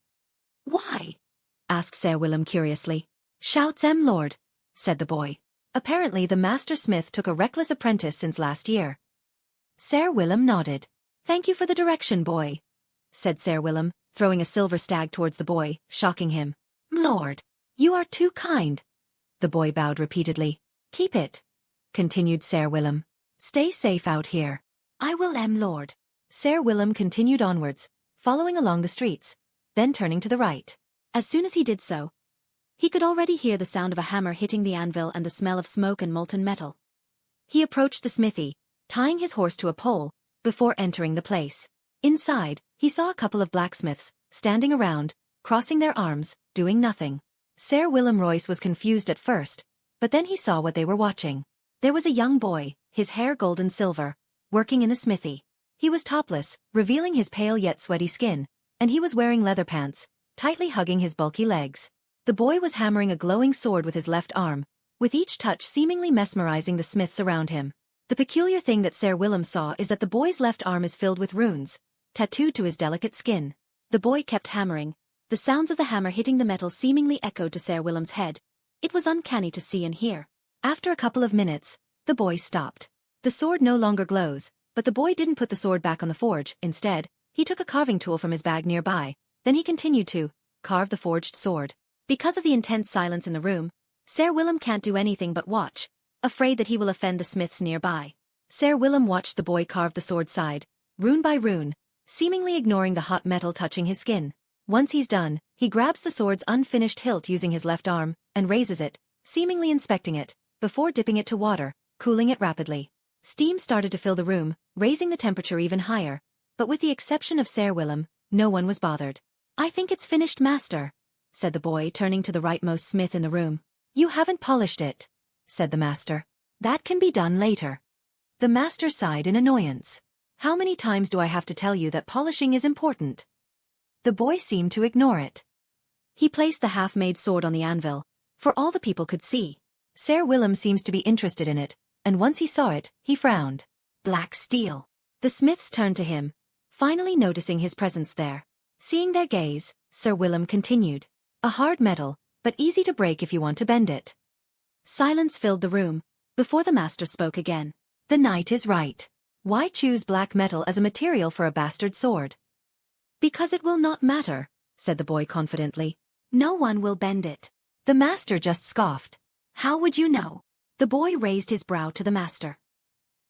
Why? Asked Sir Willem curiously. Shouts Lord, said the boy. Apparently the master smith took a reckless apprentice since last year. Sir Willem nodded. Thank you for the direction, boy, said Sir Willem, throwing a silver stag towards the boy, shocking him. Lord, you are too kind. The boy bowed repeatedly. Keep it, continued Sir Willem. Stay safe out here. I will, Lord. Sir Willem continued onwards, following along the streets, then turning to the right. As soon as he did so, he could already hear the sound of a hammer hitting the anvil and the smell of smoke and molten metal. He approached the smithy, tying his horse to a pole, before entering the place. Inside, he saw a couple of blacksmiths, standing around, crossing their arms, doing nothing. Sir Willem Royce was confused at first, but then he saw what they were watching. There was a young boy, his hair gold and silver, working in the smithy. He was topless, revealing his pale yet sweaty skin, and he was wearing leather pants, tightly hugging his bulky legs. The boy was hammering a glowing sword with his left arm, with each touch seemingly mesmerizing the smiths around him. The peculiar thing that Sir Willem saw is that the boy's left arm is filled with runes, tattooed to his delicate skin. The boy kept hammering. The sounds of the hammer hitting the metal seemingly echoed to Sir Willem's head. It was uncanny to see and hear. After a couple of minutes, the boy stopped. The sword no longer glows, but the boy didn't put the sword back on the forge. Instead, he took a carving tool from his bag nearby. Then he continued to carve the forged sword. Because of the intense silence in the room, Sir Willem can't do anything but watch, afraid that he will offend the smiths nearby. Sir Willem watched the boy carve the sword side, rune by rune, seemingly ignoring the hot metal touching his skin. Once he's done, he grabs the sword's unfinished hilt using his left arm, and raises it, seemingly inspecting it, before dipping it to water, cooling it rapidly. Steam started to fill the room, raising the temperature even higher, but with the exception of Sir Willem, no one was bothered. "I think it's finished, master," said the boy, turning to the rightmost smith in the room. "You haven't polished it," said the master. "That can be done later." The master sighed in annoyance. "How many times do I have to tell you that polishing is important?" The boy seemed to ignore it. He placed the half-made sword on the anvil, for all the people could see. Sir Willem seems to be interested in it, and once he saw it, he frowned. Black steel. The smiths turned to him, finally noticing his presence there. Seeing their gaze, Sir Willem continued. "A hard metal, but easy to break if you want to bend it." Silence filled the room, before the master spoke again. "The knight is right. Why choose black metal as a material for a bastard sword?" "Because it will not matter," said the boy confidently. "No one will bend it." The master just scoffed. "How would you know?" The boy raised his brow to the master.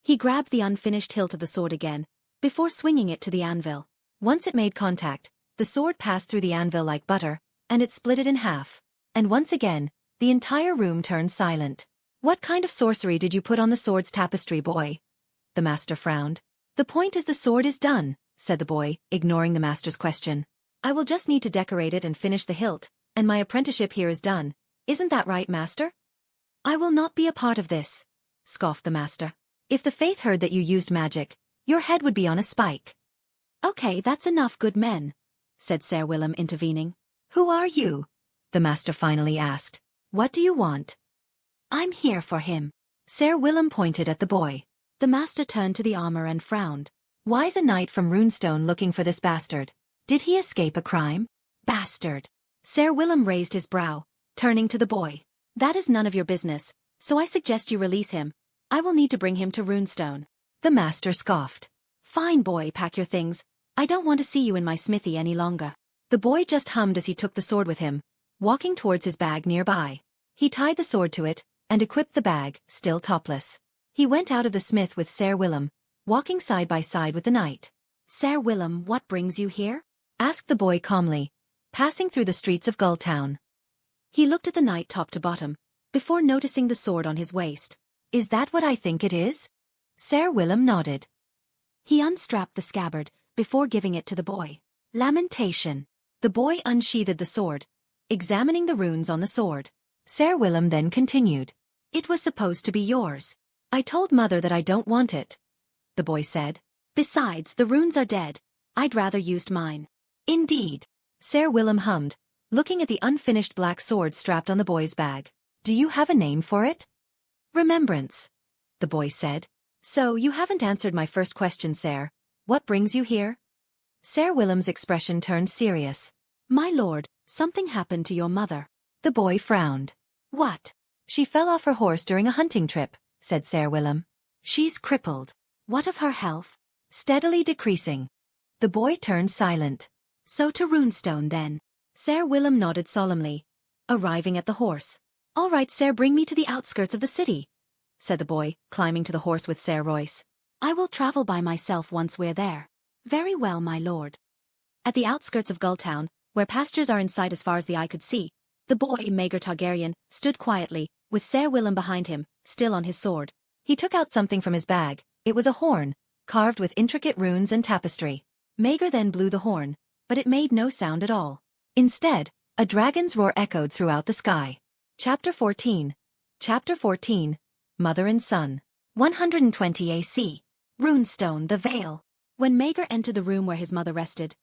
He grabbed the unfinished hilt of the sword again, before swinging it to the anvil. Once it made contact, the sword passed through the anvil like butter, and it split it in half. And once again, the entire room turned silent. "What kind of sorcery did you put on the sword's tapestry, boy?" The master frowned. "The point is the sword is done," said the boy, ignoring the master's question. "I will just need to decorate it and finish the hilt, and my apprenticeship here is done. Isn't that right, master?" "I will not be a part of this," scoffed the master. "If the faith heard that you used magic, your head would be on a spike." "Okay, that's enough, good men," said Sir Willem, intervening. "Who are you?" the master finally asked. "What do you want?" "I'm here for him." Sir Willem pointed at the boy. The master turned to the armor and frowned. "Why's a knight from Runestone looking for this bastard? Did he escape a crime?" "Bastard." Sir Willem raised his brow, turning to the boy. "That is none of your business, so I suggest you release him. I will need to bring him to Runestone." The master scoffed. "Fine, boy, pack your things. I don't want to see you in my smithy any longer." The boy just hummed as he took the sword with him, walking towards his bag nearby. He tied the sword to it, and equipped the bag, still topless. He went out of the smith with Sir Willem, walking side by side with the knight. "Sir Willem, what brings you here?" asked the boy calmly, passing through the streets of Gulltown. He looked at the knight top to bottom, before noticing the sword on his waist. "Is that what I think it is?" Sir Willem nodded. He unstrapped the scabbard, before giving it to the boy. Lamentation. The boy unsheathed the sword, examining the runes on the sword. Sir Willem then continued. "It was supposed to be yours. I told Mother that I don't want it," the boy said. "Besides, the runes are dead. I'd rather used mine." "Indeed," Sir Willem hummed, looking at the unfinished black sword strapped on the boy's bag. "Do you have a name for it?" "Remembrance," the boy said. "So you haven't answered my first question, sir. What brings you here?" Sir Willem's expression turned serious. "My lord, something happened to your mother." The boy frowned. "What?" "She fell off her horse during a hunting trip," said Sir Willem. "She's crippled." "What of her health?" "Steadily decreasing." The boy turned silent. "So to Runestone then." Sir Willem nodded solemnly, arriving at the horse. "All right, sir, bring me to the outskirts of the city," said the boy, climbing to the horse with Sir Royce. "I will travel by myself once we're there." "Very well, my lord." At the outskirts of Gulltown, where pastures are in sight as far as the eye could see, the boy, Maegor Targaryen, stood quietly, with Sir Willem behind him, still on his sword. He took out something from his bag. It was a horn, carved with intricate runes and tapestry. Maegor then blew the horn, but it made no sound at all. Instead, a dragon's roar echoed throughout the sky. Chapter 14. Chapter 14. Mother and Son. 120 AC. Runestone, the Vale. When Maegor entered the room where his mother rested,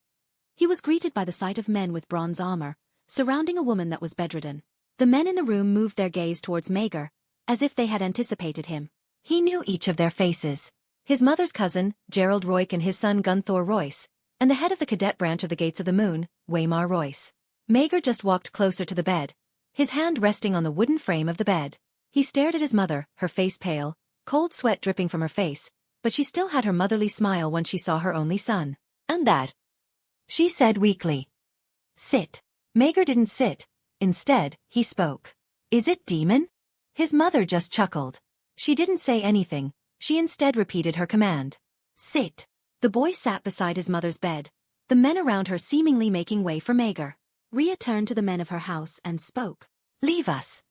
he was greeted by the sight of men with bronze armor, surrounding a woman that was bedridden. The men in the room moved their gaze towards Maegor, as if they had anticipated him. He knew each of their faces. His mother's cousin, Gerald Royce, and his son Gunthor Royce, and the head of the cadet branch of the Gates of the Moon, Waymar Royce. Maegor just walked closer to the bed, his hand resting on the wooden frame of the bed. He stared at his mother, her face pale, cold sweat dripping from her face, but she still had her motherly smile when she saw her only son. "And that?" she said weakly. "Sit." Maegor didn't sit. Instead, he spoke. "Is it Daemon?" His mother just chuckled. She didn't say anything. She instead repeated her command. "Sit." The boy sat beside his mother's bed, the men around her seemingly making way for Maegor. Rhea turned to the men of her house and spoke. "Leave us."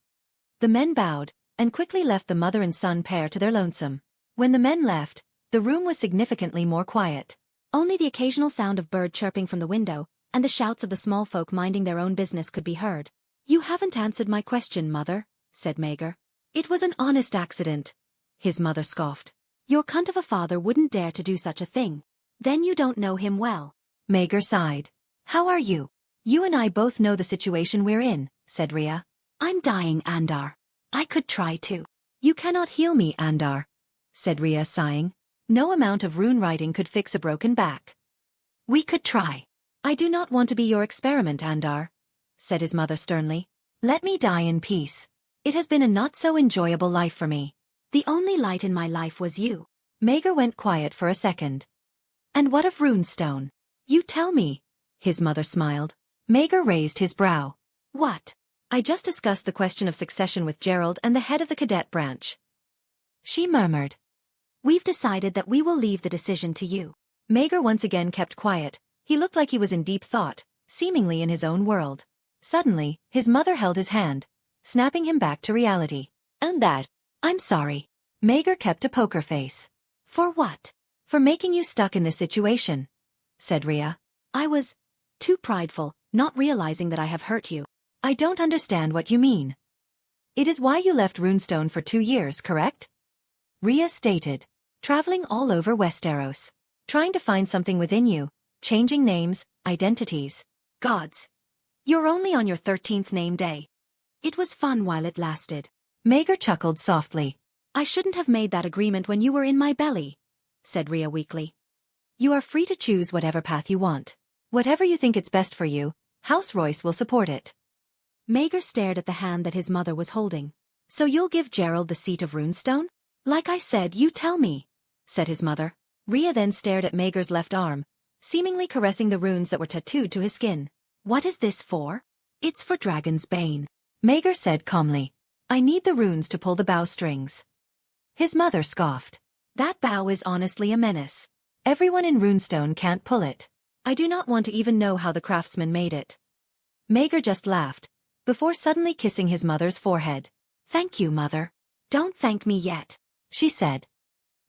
The men bowed, and quickly left the mother and son pair to their lonesome. When the men left, the room was significantly more quiet. Only the occasional sound of bird chirping from the window, and the shouts of the small folk minding their own business could be heard. "You haven't answered my question, mother," said Maegor. "It was an honest accident," his mother scoffed. "Your cunt of a father wouldn't dare to do such a thing. Then you don't know him well." Maegor sighed. "How are you? You and I both know the situation we're in," said Rhea. "I'm dying, Andar. I could try to." "You cannot heal me, Andar," said Rhea, sighing. "No amount of rune writing could fix a broken back." "We could try." "I do not want to be your experiment, Andar," said his mother sternly. "Let me die in peace. It has been a not-so-enjoyable life for me. The only light in my life was you." Maegor went quiet for a second. "And what of runestone? You tell me," his mother smiled. Maegor raised his brow. "What?" "I just discussed the question of succession with Gerald and the head of the cadet branch," she murmured. "We've decided that we will leave the decision to you." Maegor once again kept quiet. He looked like he was in deep thought, seemingly in his own world. Suddenly, his mother held his hand, snapping him back to reality. "And that?" "I'm sorry." Maegor kept a poker face. "For what?" "For making you stuck in this situation," said Rhea. "I was too prideful, not realizing that I have hurt you." "I don't understand what you mean." "It is why you left Runestone for 2 years, correct?" Rhea stated. "Traveling all over Westeros. Trying to find something within you. Changing names, identities. Gods. You're only on your 13th name day." "It was fun while it lasted." Maegor chuckled softly. "I shouldn't have made that agreement when you were in my belly," said Rhea weakly. "You are free to choose whatever path you want. Whatever you think it's best for you, House Royce will support it." Maegor stared at the hand that his mother was holding. "So you'll give Gerald the seat of Runestone?" "Like I said, you tell me," said his mother. Rhea then stared at Maegor's left arm, seemingly caressing the runes that were tattooed to his skin. "What is this for?" "It's for Dragon's Bane," Maegor said calmly. "I need the runes to pull the bow strings." His mother scoffed. "That bow is honestly a menace. Everyone in Runestone can't pull it. I do not want to even know how the craftsman made it." Maegor just laughed, before suddenly kissing his mother's forehead. "Thank you, mother." "Don't thank me yet," she said.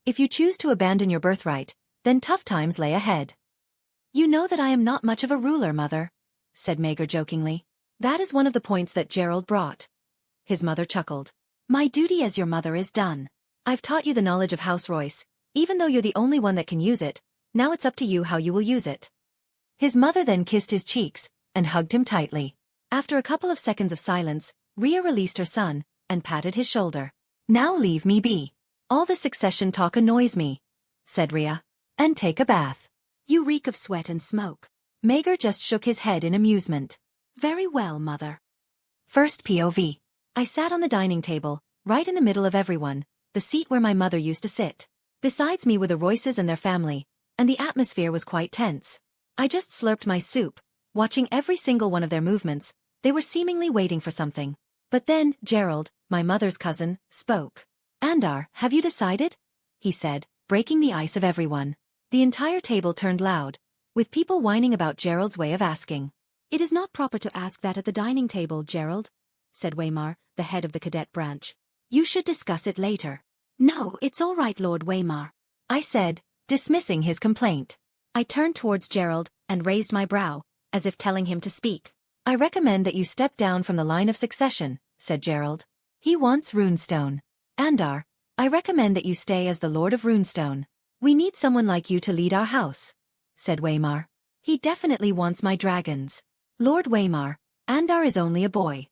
"If you choose to abandon your birthright, then tough times lay ahead." "You know that I am not much of a ruler, mother," said Maegor jokingly. "That is one of the points that Gerald brought." His mother chuckled. "My duty as your mother is done. I've taught you the knowledge of House Royce, even though you're the only one that can use it. Now it's up to you how you will use it." His mother then kissed his cheeks and hugged him tightly. After a couple of seconds of silence, Rhea released her son and patted his shoulder. "Now leave me be. All the succession talk annoys me," said Rhea. "And take a bath. You reek of sweat and smoke." Maegor just shook his head in amusement. "Very well, mother." First POV. I sat on the dining table, right in the middle of everyone, the seat where my mother used to sit. Besides me were the Royces and their family, and the atmosphere was quite tense. I just slurped my soup, watching every single one of their movements. They were seemingly waiting for something. But then, Gerald, my mother's cousin, spoke. "Andar, have you decided?" he said, breaking the ice of everyone. The entire table turned loud, with people whining about Gerald's way of asking. "It is not proper to ask that at the dining table, Gerald," said Waymar, the head of the cadet branch. "You should discuss it later." "No, it's all right, Lord Waymar," I said, dismissing his complaint. I turned towards Gerald and raised my brow, as if telling him to speak. "I recommend that you step down from the line of succession," said Gerald. "He wants Runestone. Andar, I recommend that you stay as the Lord of Runestone. We need someone like you to lead our house," said Waymar. "He definitely wants my dragons." "Lord Waymar, Andar is only a boy.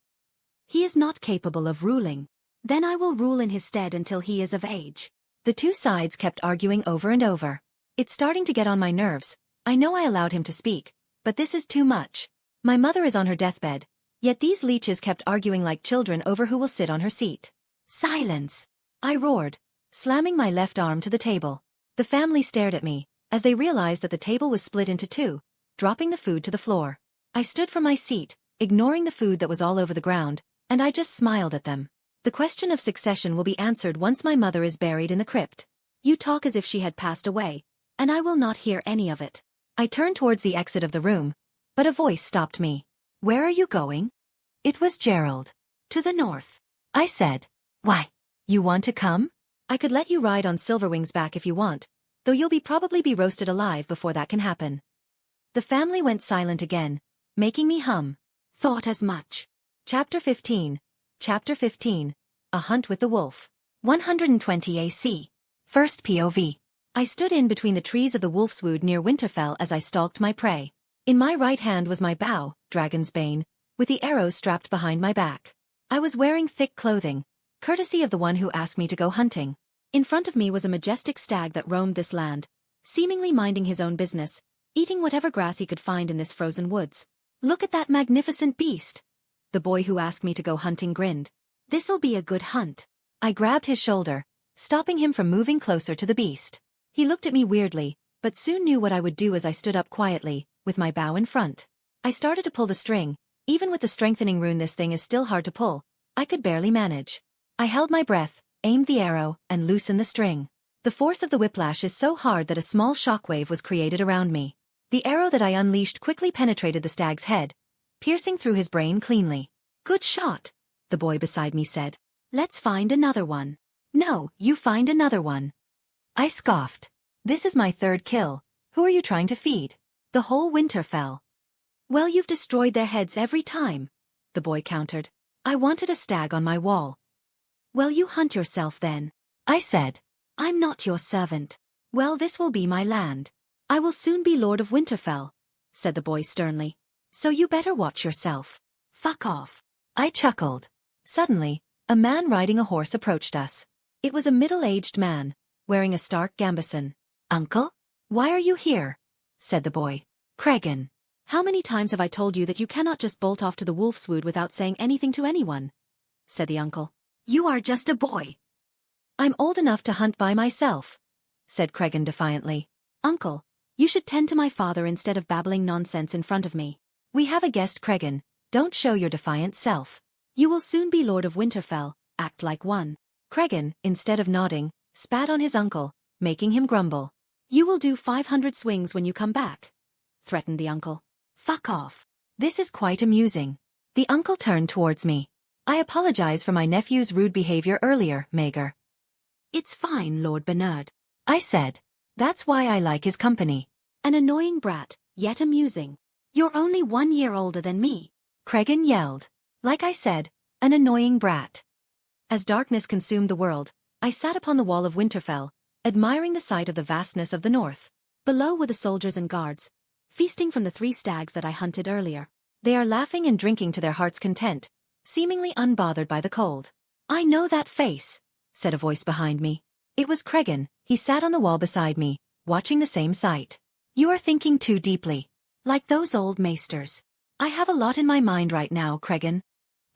He is not capable of ruling." "Then I will rule in his stead until he is of age." The two sides kept arguing over and over. It's starting to get on my nerves. I know I allowed him to speak, but this is too much. My mother is on her deathbed, yet these leeches kept arguing like children over who will sit on her seat. "Silence!" I roared, slamming my left arm to the table. The family stared at me, as they realized that the table was split into two, dropping the food to the floor. I stood from my seat, ignoring the food that was all over the ground, and I just smiled at them. "The question of succession will be answered once my mother is buried in the crypt. You talk as if she had passed away, and I will not hear any of it." I turned towards the exit of the room, but a voice stopped me. "Where are you going?" It was Gerald. "To the north," I said. "Why?" You want to come? I could let you ride on Silverwing's back if you want, though you'll probably be roasted alive before that can happen. The family went silent again, making me hum. Thought as much. Chapter 15. Chapter 15. A Hunt with the Wolf. 120 AC. First POV. I stood in between the trees of the Wolfswood near Winterfell as I stalked my prey. In my right hand was my bow, Dragon's Bane, with the arrows strapped behind my back. I was wearing thick clothing, courtesy of the one who asked me to go hunting. In front of me was a majestic stag that roamed this land, seemingly minding his own business, eating whatever grass he could find in this frozen woods. Look at that magnificent beast! The boy who asked me to go hunting grinned. This'll be a good hunt. I grabbed his shoulder, stopping him from moving closer to the beast. He looked at me weirdly, but soon knew what I would do as I stood up quietly, with my bow in front. I started to pull the string. Even with the strengthening rune, this thing is still hard to pull. I could barely manage. I held my breath, aimed the arrow, and loosened the string. The force of the whiplash is so hard that a small shockwave was created around me. The arrow that I unleashed quickly penetrated the stag's head, piercing through his brain cleanly. Good shot, the boy beside me said. Let's find another one. No, you find another one. I scoffed. This is my third kill. Who are you trying to feed? The whole Winterfell. Well, you've destroyed their heads every time, the boy countered. I wanted a stag on my wall. Well, you hunt yourself then, I said. I'm not your servant. Well, this will be my land. I will soon be Lord of Winterfell, said the boy sternly. So you better watch yourself. Fuck off. I chuckled. Suddenly, a man riding a horse approached us. It was a middle-aged man, wearing a stark gambeson. Uncle? Why are you here? Said the boy. Cregan. How many times have I told you that you cannot just bolt off to the Wolfswood without saying anything to anyone? Said the uncle. You are just a boy. I'm old enough to hunt by myself, said Cregan defiantly. Uncle, you should tend to my father instead of babbling nonsense in front of me. We have a guest, Cregan. Don't show your defiant self. You will soon be Lord of Winterfell, act like one. Cregan, instead of nodding, spat on his uncle, making him grumble. You will do 500 swings when you come back, threatened the uncle. Fuck off. This is quite amusing. The uncle turned towards me. I apologize for my nephew's rude behavior earlier, Maegor. It's fine, Lord Bernard, I said. That's why I like his company. An annoying brat, yet amusing. You're only 1 year older than me, Cregan yelled. Like I said, an annoying brat. As darkness consumed the world, I sat upon the wall of Winterfell, admiring the sight of the vastness of the north. Below were the soldiers and guards, feasting from the 3 stags that I hunted earlier. They are laughing and drinking to their heart's content, seemingly unbothered by the cold. I know that face, said a voice behind me. It was Cregan. He sat on the wall beside me, watching the same sight. You are thinking too deeply. Like those old maesters. I have a lot in my mind right now, Cregan.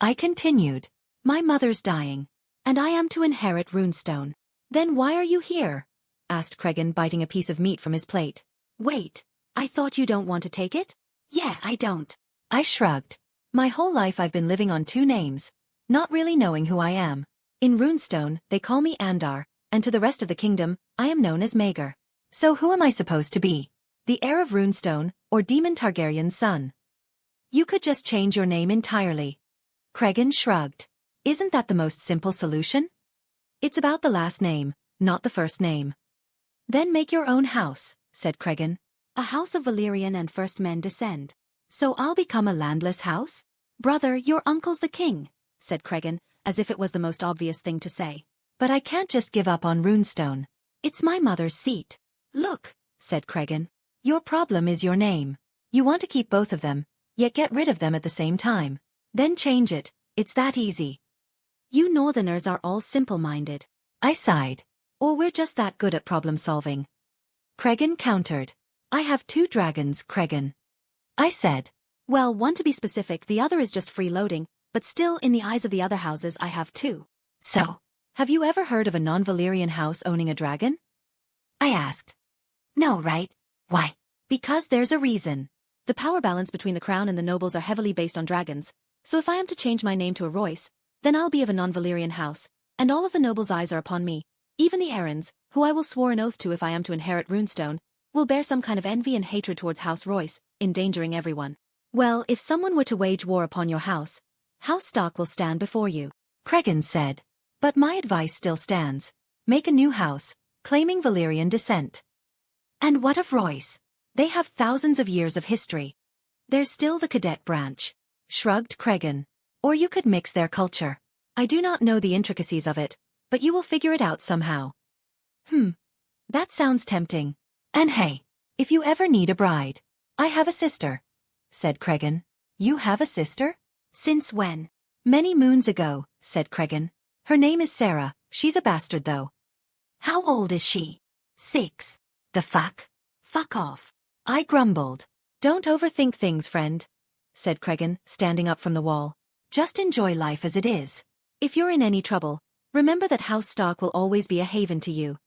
I continued. My mother's dying, and I am to inherit Runestone. Then why are you here? Asked Cregan, biting a piece of meat from his plate. Wait, I thought you don't want to take it? Yeah, I don't. I shrugged. My whole life I've been living on 2 names, not really knowing who I am. In Runestone, they call me Andar, and to the rest of the kingdom, I am known as Maegor. So who am I supposed to be? The heir of Runestone, or Daemon Targaryen's son? You could just change your name entirely. Cregan shrugged. Isn't that the most simple solution? It's about the last name, not the first name. Then make your own house, said Cregan. A house of Valyrian and first men descend. So I'll become a landless house? Brother, your uncle's the king, said Cregan, as if it was the most obvious thing to say. But I can't just give up on Runestone. It's my mother's seat. Look, said Cregan. Your problem is your name. You want to keep both of them, yet get rid of them at the same time. Then change it. It's that easy. You Northerners are all simple-minded. I sighed. Or we're just that good at problem-solving. Cregan countered. I have 2 dragons, Cregan. I said. Well, one to be specific, the other is just freeloading, but still in the eyes of the other houses I have 2. So, have you ever heard of a non-Valyrian house owning a dragon? I asked. No, right? Why? Because there's a reason. The power balance between the crown and the nobles are heavily based on dragons, so if I am to change my name to a Royce, then I'll be of a non-Valyrian house, and all of the nobles' eyes are upon me. Even the Arryns, who I will swear an oath to if I am to inherit Runestone, will bear some kind of envy and hatred towards House Royce, endangering everyone. Well, if someone were to wage war upon your house, House Stark will stand before you. Cregan said. But my advice still stands. Make a new house, claiming Valyrian descent. And what of Royce? They have thousands of years of history. There's still the cadet branch, shrugged Cregan. Or you could mix their culture. I do not know the intricacies of it, but you will figure it out somehow. That sounds tempting. And hey, if you ever need a bride, I have a sister, said Cregan. You have a sister? Since when? Many moons ago, said Cregan. Her name is Sarah, she's a bastard though. How old is she? 6. The fuck? Fuck off. I grumbled. Don't overthink things, friend, said Cregan, standing up from the wall. Just enjoy life as it is. If you're in any trouble, remember that House Stark will always be a haven to you.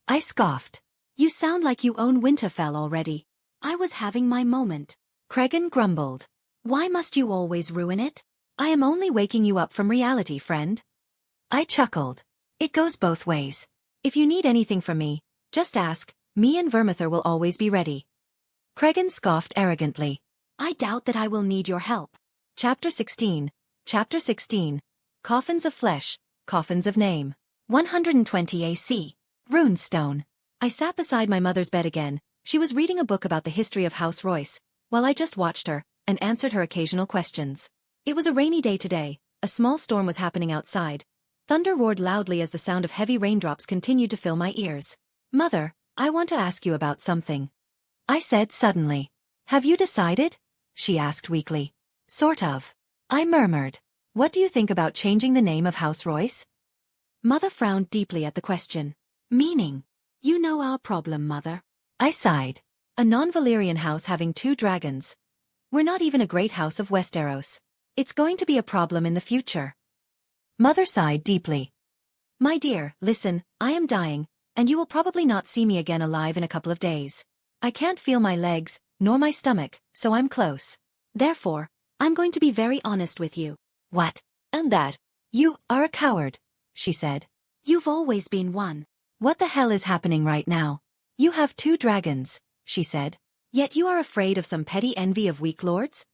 I scoffed. You sound like you own Winterfell already. I was having my moment. Cregan grumbled. Why must you always ruin it? I am only waking you up from reality, friend. I chuckled. It goes both ways. If you need anything from me, just ask. Me and Vermithor will always be ready. Cregan scoffed arrogantly. I doubt that I will need your help. Chapter 16. Chapter 16. Coffins of Flesh, Coffins of Name. 120 AC. Runestone. I sat beside my mother's bed again. She was reading a book about the history of House Royce, while I just watched her and answered her occasional questions. It was a rainy day today. A small storm was happening outside. Thunder roared loudly as the sound of heavy raindrops continued to fill my ears. Mother, I want to ask you about something, I said suddenly. Have you decided? She asked weakly. Sort of. I murmured. What do you think about changing the name of House Royce? Mother frowned deeply at the question. Meaning? You know our problem, Mother. I sighed. A non-Valyrian house having 2 dragons. We're not even a great house of Westeros. It's going to be a problem in the future. Mother sighed deeply. My dear, listen, I am dying, and you will probably not see me again alive in a couple of days. I can't feel my legs, nor my stomach, so I'm close. Therefore, I'm going to be very honest with you. What? And that? You are a coward, she said. You've always been one. What the hell is happening right now? You have 2 dragons, she said. Yet you are afraid of some petty envy of weak lords?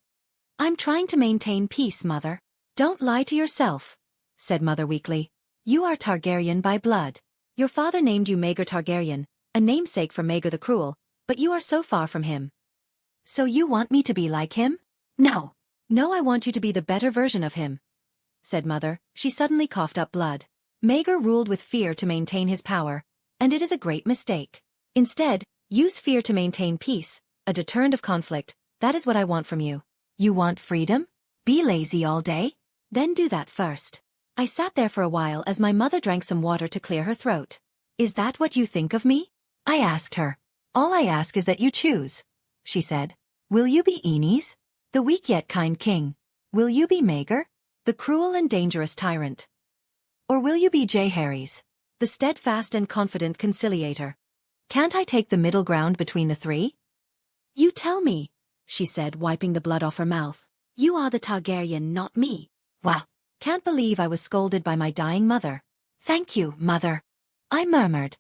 I'm trying to maintain peace, Mother. Don't lie to yourself, said Mother weakly. You are Targaryen by blood. Your father named you Maegor Targaryen, a namesake for Maegor the Cruel, but you are so far from him. So you want me to be like him? No. No, I want you to be the better version of him, said Mother. She suddenly coughed up blood. Maegor ruled with fear to maintain his power, and it is a great mistake. Instead, use fear to maintain peace, a deterrent of conflict. That is what I want from you. You want freedom? Be lazy all day? Then do that first. I sat there for a while as my mother drank some water to clear her throat. Is that what you think of me? I asked her. All I ask is that you choose, she said. Will you be Aenys, the weak yet kind king? Will you be Maegor, the cruel and dangerous tyrant? Or will you be Jaehaerys, the steadfast and confident conciliator? Can't I take the middle ground between the 3? You tell me, she said, wiping the blood off her mouth. You are the Targaryen, not me. Wow. Can't believe I was scolded by my dying mother. Thank you, Mother, I murmured.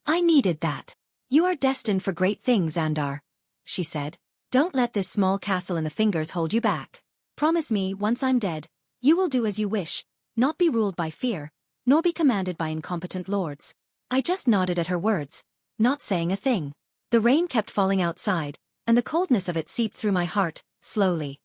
I needed that. You are destined for great things, Andar, she said. Don't let this small castle in the fingers hold you back. Promise me, once I'm dead, you will do as you wish, not be ruled by fear, nor be commanded by incompetent lords. I just nodded at her words, not saying a thing. The rain kept falling outside, and the coldness of it seeped through my heart, slowly.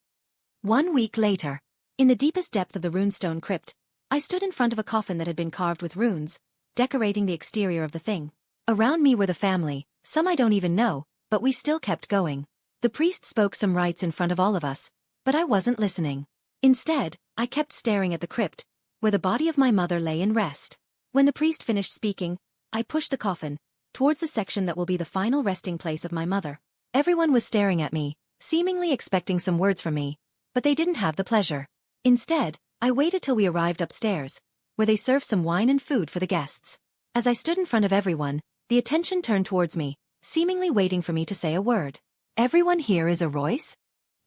1 week later, in the deepest depth of the runestone crypt, I stood in front of a coffin that had been carved with runes, decorating the exterior of the thing. Around me were the family, some I don't even know, but we still kept going. The priest spoke some rites in front of all of us, but I wasn't listening. Instead, I kept staring at the crypt, where the body of my mother lay in rest. When the priest finished speaking, I pushed the coffin towards the section that will be the final resting place of my mother. Everyone was staring at me, seemingly expecting some words from me, but they didn't have the pleasure. Instead, I waited till we arrived upstairs, where they served some wine and food for the guests. As I stood in front of everyone, the attention turned towards me, seemingly waiting for me to say a word. Everyone here is a Royce?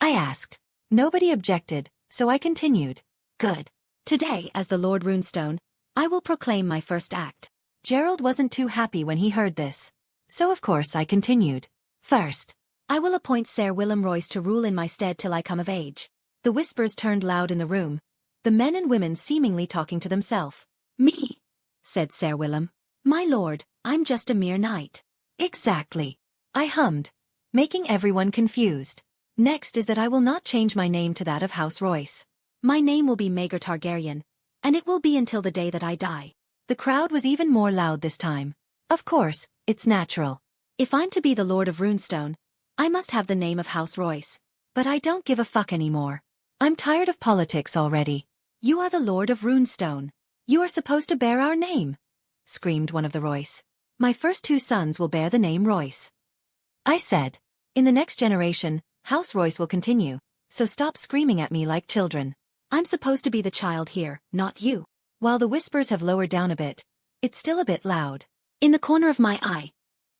I asked. Nobody objected, so I continued. Good. Today, as the Lord Runestone, I will proclaim my first act. Gerald wasn't too happy when he heard this. So of course I continued. First, I will appoint Ser Willem Royce to rule in my stead till I come of age. The whispers turned loud in the room, the men and women seemingly talking to themselves. Me, said Sir Willem. My lord, I'm just a mere knight. Exactly. I hummed, making everyone confused. Next is that I will not change my name to that of House Royce. My name will be Maegor Targaryen, and it will be until the day that I die. The crowd was even more loud this time. Of course, it's natural. If I'm to be the Lord of Runestone, I must have the name of House Royce. But I don't give a fuck anymore. I'm tired of politics already. You are the Lord of Runestone. You are supposed to bear our name, screamed one of the Royce. My first 2 sons will bear the name Royce. I said. In the next generation, House Royce will continue, so stop screaming at me like children. I'm supposed to be the child here, not you. While the whispers have lowered down a bit, it's still a bit loud. In the corner of my eye,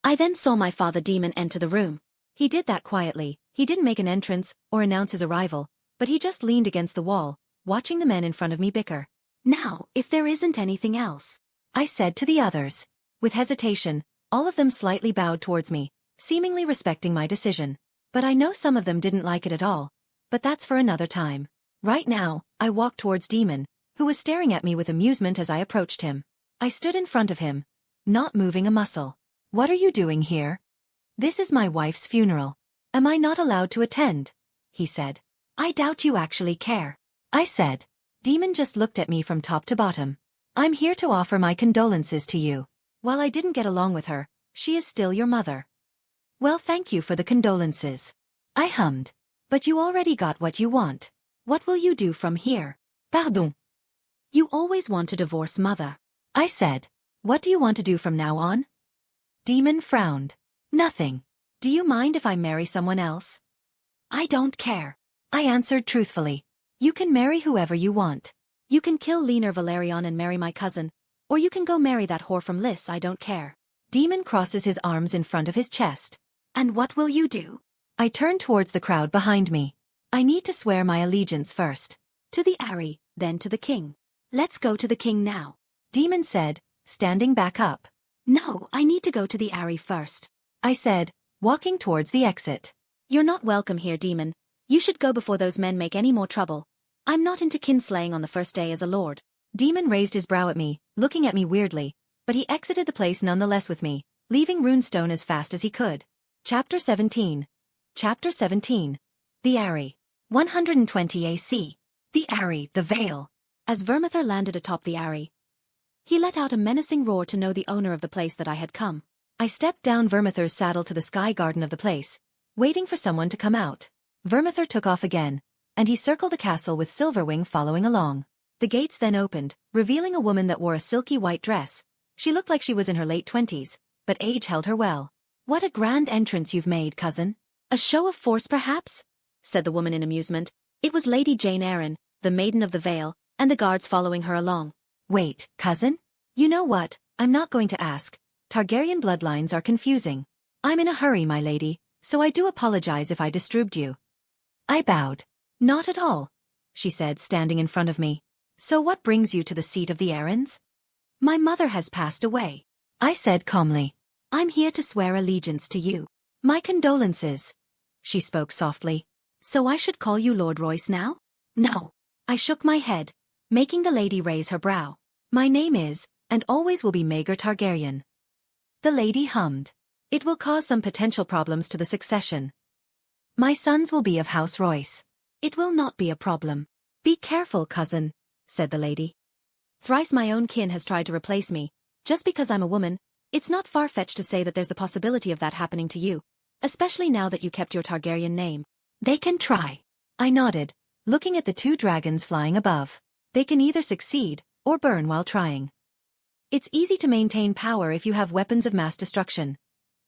I then saw my father Daemon enter the room. He did that quietly. He didn't make an entrance or announce his arrival, but he just leaned against the wall, watching the men in front of me bicker. Now, if there isn't anything else, I said to the others. With hesitation, all of them slightly bowed towards me, seemingly respecting my decision. But I know some of them didn't like it at all. But that's for another time. Right now, I walked towards Daemon, who was staring at me with amusement as I approached him. I stood in front of him, not moving a muscle. What are you doing here? This is my wife's funeral. Am I not allowed to attend? He said. I doubt you actually care. I said. Daemon just looked at me from top to bottom. I'm here to offer my condolences to you. While I didn't get along with her, she is still your mother. Well, thank you for the condolences. I hummed. But you already got what you want. What will you do from here? Pardon. You always want to divorce mother. I said. What do you want to do from now on? Daemon frowned. Nothing. Do you mind if I marry someone else? I don't care. I answered truthfully. You can marry whoever you want. You can kill Leaner Valerion and marry my cousin, or you can go marry that whore from Lys, I don't care. Daemon crosses his arms in front of his chest. And what will you do? I turned towards the crowd behind me. I need to swear my allegiance first. To the Aerie, then to the king. Let's go to the king now. Daemon said, standing back up. No, I need to go to the Aerie first. I said, walking towards the exit. You're not welcome here, Daemon. You should go before those men make any more trouble. I'm not into kinslaying on the first day as a lord. Daemon raised his brow at me, looking at me weirdly, but he exited the place nonetheless with me, leaving Runestone as fast as he could. Chapter 17. Chapter 17. The Aerie. 120 AC. The Aerie, the Vale. As Vermithor landed atop the Aerie, he let out a menacing roar to know the owner of the place that I had come. I stepped down Vermithor's saddle to the sky garden of the place, waiting for someone to come out. Vermithor took off again, and he circled the castle with Silverwing following along. The gates then opened, revealing a woman that wore a silky white dress. She looked like she was in her late 20s, but age held her well. What a grand entrance you've made, cousin. A show of force perhaps? Said the woman in amusement. It was Lady Jane Eyre, the Maiden of the Vale, and the guards following her along. Wait, cousin? You know what, I'm not going to ask. Targaryen bloodlines are confusing. I'm in a hurry, my lady, so I do apologize if I disturbed you. I bowed. Not at all, she said, standing in front of me. So what brings you to the seat of the Aarons? My mother has passed away. I said calmly. I'm here to swear allegiance to you. My condolences. She spoke softly. So I should call you Lord Royce now? No. I shook my head, making the lady raise her brow. My name is, and always will be Maegor Targaryen. The lady hummed. It will cause some potential problems to the succession. My sons will be of House Royce. It will not be a problem. Be careful, cousin, said the lady. Thrice my own kin has tried to replace me. Just because I'm a woman, it's not far-fetched to say that there's the possibility of that happening to you, especially now that you kept your Targaryen name. They can try. I nodded, looking at the 2 dragons flying above. They can either succeed, or burn while trying. It's easy to maintain power if you have weapons of mass destruction.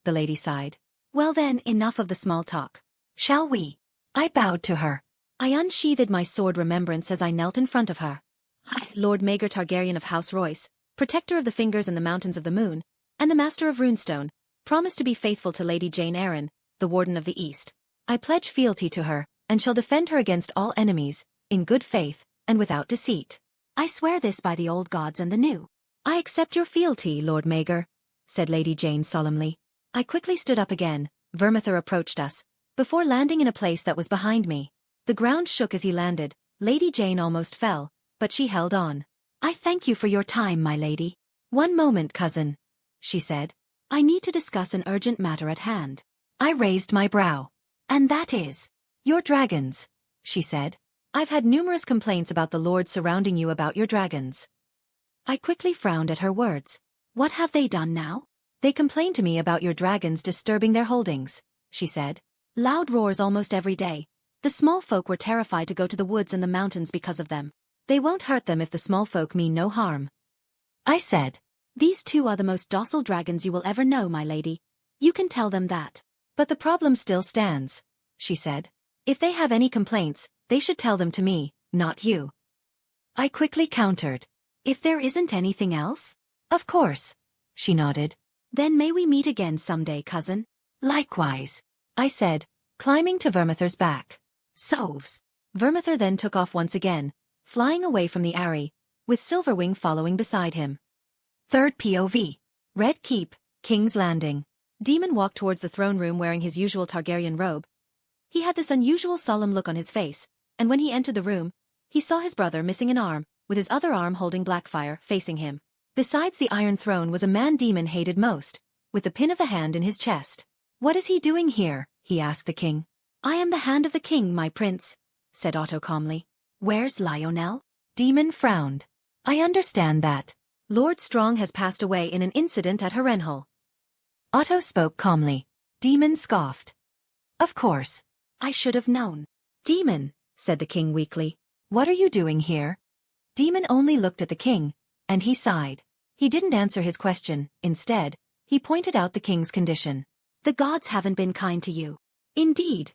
The lady sighed. Well then, enough of the small talk. Shall we? I bowed to her. I unsheathed my sword remembrance as I knelt in front of her. I, Lord Maegor Targaryen of House Royce, protector of the Fingers and the Mountains of the Moon, and the Master of Runestone, promise to be faithful to Lady Jane Eyre, the Warden of the East. I pledge fealty to her, and shall defend her against all enemies, in good faith, and without deceit. I swear this by the old gods and the new. I accept your fealty, Lord Maegor, said Lady Jane solemnly. I quickly stood up again. Vermithor approached us, before landing in a place that was behind me. The ground shook as he landed. Lady Jane almost fell, but she held on. I thank you for your time, my lady. One moment, cousin, she said. I need to discuss an urgent matter at hand. I raised my brow. And that is, your dragons, she said. I've had numerous complaints about the lords surrounding you about your dragons. I quickly frowned at her words. What have they done now? They complain to me about your dragons disturbing their holdings, she said. Loud roars almost every day. The small folk were terrified to go to the woods and the mountains because of them. They won't hurt them if the small folk mean no harm. I said, these two are the most docile dragons you will ever know, my lady. You can tell them that. But the problem still stands, she said. If they have any complaints, they should tell them to me, not you. I quickly countered. If there isn't anything else? Of course, she nodded. Then may we meet again someday, cousin? Likewise, I said, climbing to Vermithor's back. Soves. Vermithor then took off once again, flying away from the Aerie, with Silverwing following beside him. Third POV. Red Keep, King's Landing. Daemon walked towards the throne room wearing his usual Targaryen robe. He had this unusual solemn look on his face, and when he entered the room, he saw his brother missing an arm, with his other arm holding Blackfire, facing him. Besides the Iron Throne was a man Daemon hated most, with the pin of the hand in his chest. What is he doing here? He asked the king. I am the hand of the king, my prince, said Otto calmly. Where's Lionel? Daemon frowned. I understand that. Lord Strong has passed away in an incident at Harrenhal. Otto spoke calmly. Daemon scoffed. Of course. I should have known. Daemon, said the king weakly. What are you doing here? Daemon only looked at the king, and he sighed. He didn't answer his question. Instead, he pointed out the king's condition. The gods haven't been kind to you. Indeed,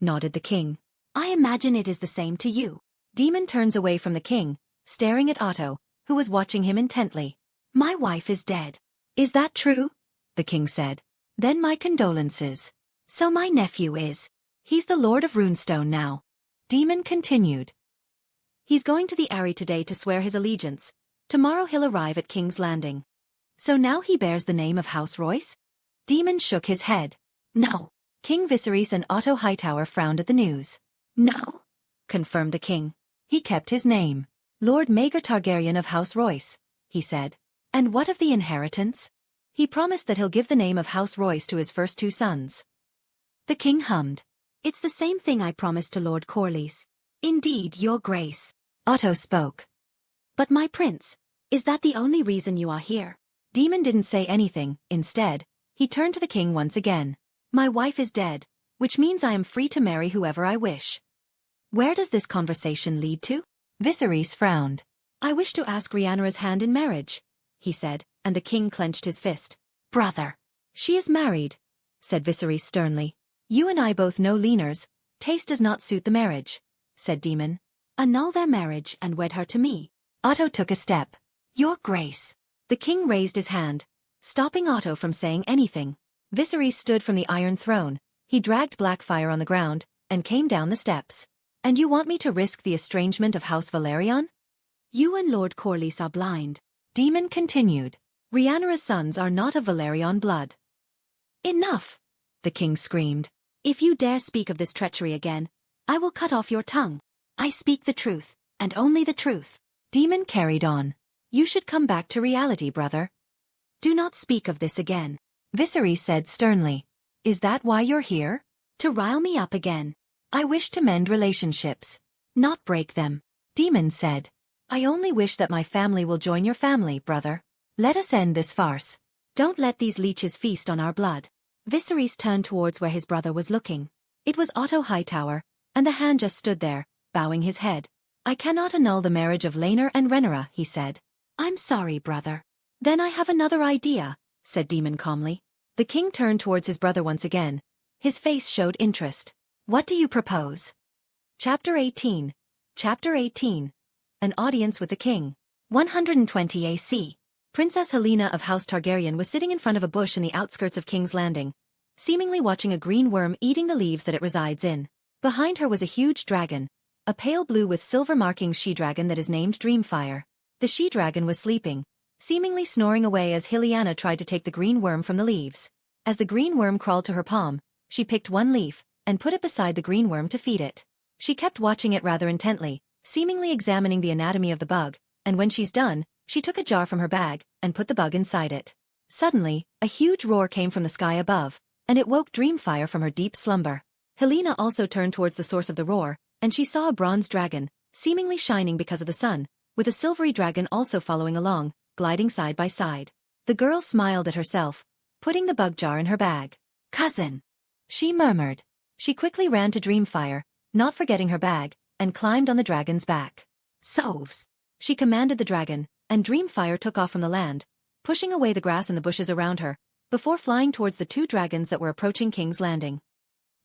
nodded the king. I imagine it is the same to you. Daemon turns away from the king, staring at Otto, who was watching him intently. My wife is dead. Is that true? The king said. Then my condolences. So my nephew is. He's the Lord of Runestone now. Daemon continued. He's going to the Aerie today to swear his allegiance. Tomorrow he'll arrive at King's Landing. So now he bears the name of House Royce? Daemon shook his head. No. King Viserys and Otto Hightower frowned at the news. No, confirmed the king. He kept his name. Lord Maegor Targaryen of House Royce, he said. And what of the inheritance? He promised that he'll give the name of House Royce to his first two sons. The king hummed. It's the same thing I promised to Lord Corlys. Indeed, your grace. Otto spoke. But my prince, is that the only reason you are here? Daemon didn't say anything. Instead, he turned to the king once again. My wife is dead, which means I am free to marry whoever I wish. Where does this conversation lead to? Viserys frowned. I wish to ask Rhaenyra's hand in marriage, he said, and the king clenched his fist. Brother. She is married, said Viserys sternly. You and I both know leaners. Taste does not suit the marriage, said Daemon. Annul their marriage and wed her to me. Otto took a step. Your grace. The king raised his hand, stopping Otto from saying anything. Viserys stood from the Iron Throne. He dragged Blackfire on the ground, and came down the steps. And you want me to risk the estrangement of House Velaryon? You and Lord Corlys are blind. Daemon continued. Rhaenyra's sons are not of Velaryon blood. Enough! The king screamed. If you dare speak of this treachery again, I will cut off your tongue. I speak the truth, and only the truth. Daemon carried on. You should come back to reality, brother. Do not speak of this again. Viserys said sternly. Is that why you're here? To rile me up again. I wish to mend relationships, not break them. Daemon said. I only wish that my family will join your family, brother. Let us end this farce. Don't let these leeches feast on our blood. Viserys turned towards where his brother was looking. It was Otto Hightower, and the hand just stood there, bowing his head. I cannot annul the marriage of Laenor and Rhaenyra, he said. I'm sorry, brother. Then I have another idea, said Daemon calmly. The king turned towards his brother once again. His face showed interest. What do you propose? Chapter 18. Chapter 18. An audience with the king. 120 AC. Princess Helena of House Targaryen was sitting in front of a bush in the outskirts of King's Landing, seemingly watching a green worm eating the leaves that it resides in. Behind her was a huge dragon, a pale blue with silver markings she-dragon that is named Dreamfire. The she-dragon was sleeping, seemingly snoring away as Hyliana tried to take the green worm from the leaves. As the green worm crawled to her palm, she picked one leaf and put it beside the green worm to feed it. She kept watching it rather intently, seemingly examining the anatomy of the bug, and when she's done, she took a jar from her bag and put the bug inside it. Suddenly, a huge roar came from the sky above, and it woke Dreamfire from her deep slumber. Helena also turned towards the source of the roar, and she saw a bronze dragon, seemingly shining because of the sun, with a silvery dragon also following along, gliding side by side. The girl smiled at herself, putting the bug jar in her bag. "Cousin," she murmured. She quickly ran to Dreamfire, not forgetting her bag, and climbed on the dragon's back. "Soves," she commanded the dragon, and Dreamfire took off from the land, pushing away the grass and the bushes around her, before flying towards the two dragons that were approaching King's Landing.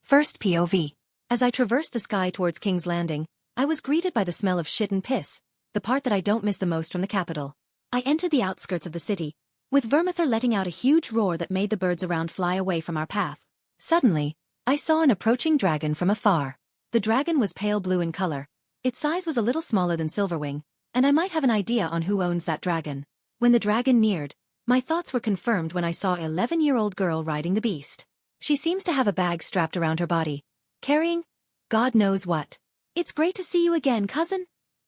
First POV. As I traversed the sky towards King's Landing, I was greeted by the smell of shit and piss, the part that I don't miss the most from the capital. I entered the outskirts of the city, with Vermithor letting out a huge roar that made the birds around fly away from our path. Suddenly, I saw an approaching dragon from afar. The dragon was pale blue in color. Its size was a little smaller than Silverwing, and I might have an idea on who owns that dragon. When the dragon neared, my thoughts were confirmed when I saw an 11-year-old girl riding the beast. She seems to have a bag strapped around her body, carrying God knows what. "It's great to see you again, cousin,"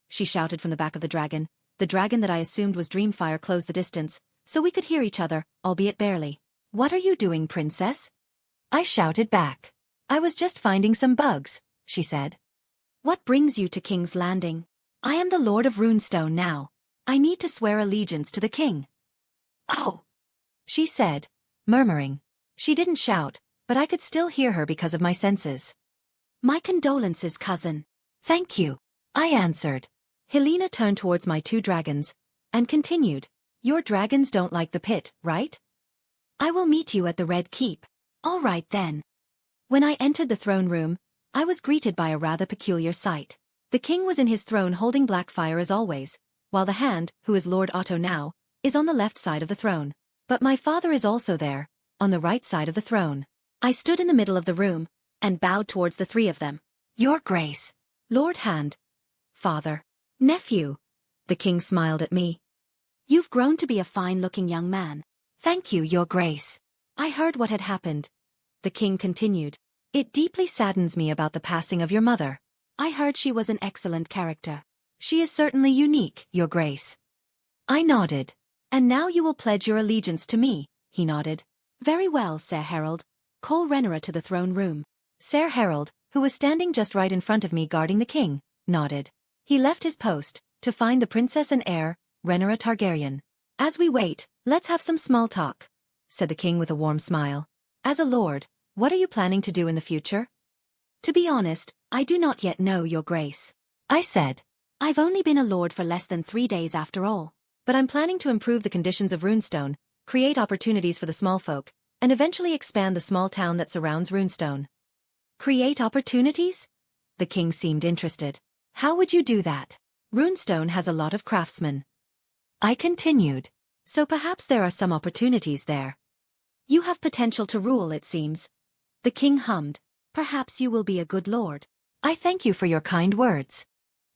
she shouted from the back of the dragon. The dragon that I assumed was Dreamfire closed the distance, so we could hear each other, albeit barely. "What are you doing, princess?" I shouted back. "I was just finding some bugs," she said. "What brings you to King's Landing?" "I am the Lord of Runestone now. I need to swear allegiance to the king." "Oh," she said, murmuring. She didn't shout, but I could still hear her because of my senses. "My condolences, cousin." "Thank you," I answered. Helena turned towards my two dragons, and continued, "Your dragons don't like the pit, right? I will meet you at the Red Keep." "All right then." When I entered the throne room, I was greeted by a rather peculiar sight. The king was in his throne holding Blackfire as always, while the Hand, who is Lord Otto now, is on the left side of the throne. But my father is also there, on the right side of the throne. I stood in the middle of the room, and bowed towards the three of them. "Your Grace." "Lord Hand." "Father." "Nephew." The king smiled at me. "You've grown to be a fine-looking young man." "Thank you, Your Grace." "I heard what had happened," the king continued. "It deeply saddens me about the passing of your mother. I heard she was an excellent character." "She is certainly unique, Your Grace." I nodded. "And now you will pledge your allegiance to me," he nodded. "Very well, Sir Harold. Call Rhaenyra to the throne room." Sir Harold, who was standing just right in front of me guarding the king, nodded. He left his post, to find the princess and heir, Rhaenyra Targaryen. "As we wait, let's have some small talk," said the king with a warm smile. "As a lord, what are you planning to do in the future?" "To be honest, I do not yet know, Your Grace," I said. "I've only been a lord for less than 3 days after all. But I'm planning to improve the conditions of Runestone, create opportunities for the small folk, and eventually expand the small town that surrounds Runestone." "Create opportunities?" The king seemed interested. "How would you do that?" "Runestone has a lot of craftsmen," I continued. "So perhaps there are some opportunities there." "You have potential to rule, it seems." The king hummed. "Perhaps you will be a good lord." "I thank you for your kind words."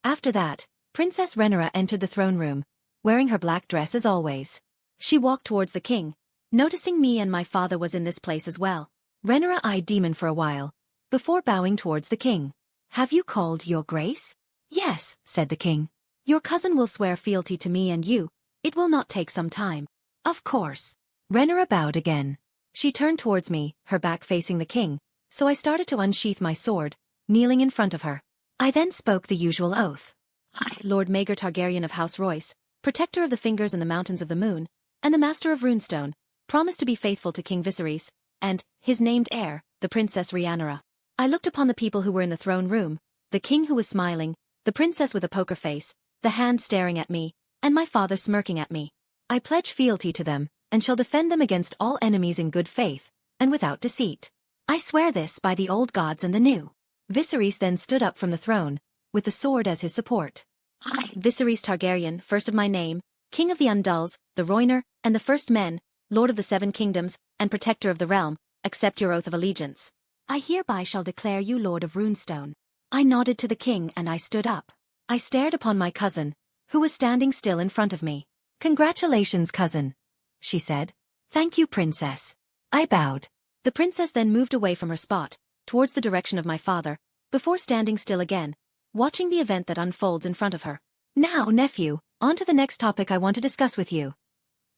After that, Princess Rhaenyra entered the throne room, wearing her black dress as always. She walked towards the king, noticing me and my father was in this place as well. Rhaenyra eyed Daemon for a while, before bowing towards the king. "Have you called, Your Grace?" "Yes," said the king. "Your cousin will swear fealty to me and you. It will not take some time." "Of course." Rhaenyra bowed again. She turned towards me, her back facing the king, so I started to unsheath my sword, kneeling in front of her. I then spoke the usual oath. "I, Lord Maegor Targaryen of House Royce, protector of the Fingers and the Mountains of the Moon, and the master of Runestone, promise to be faithful to King Viserys, and his named heir, the Princess Rhaenyra." I looked upon the people who were in the throne room, the king who was smiling, the princess with a poker face, the Hand staring at me, and my father smirking at me. "I pledge fealty to them, and shall defend them against all enemies in good faith, and without deceit. I swear this by the old gods and the new." Viserys then stood up from the throne, with the sword as his support. "I, Viserys Targaryen, first of my name, King of the Undulls, the Rhoynar, and the First Men, Lord of the Seven Kingdoms, and Protector of the Realm, accept your oath of allegiance. I hereby shall declare you Lord of Runestone." I nodded to the king and I stood up. I stared upon my cousin, who was standing still in front of me. "Congratulations, cousin," she said. "Thank you, princess." I bowed. The princess then moved away from her spot, towards the direction of my father, before standing still again, watching the event that unfolds in front of her. "Now, nephew, On to the next topic I want to discuss with you,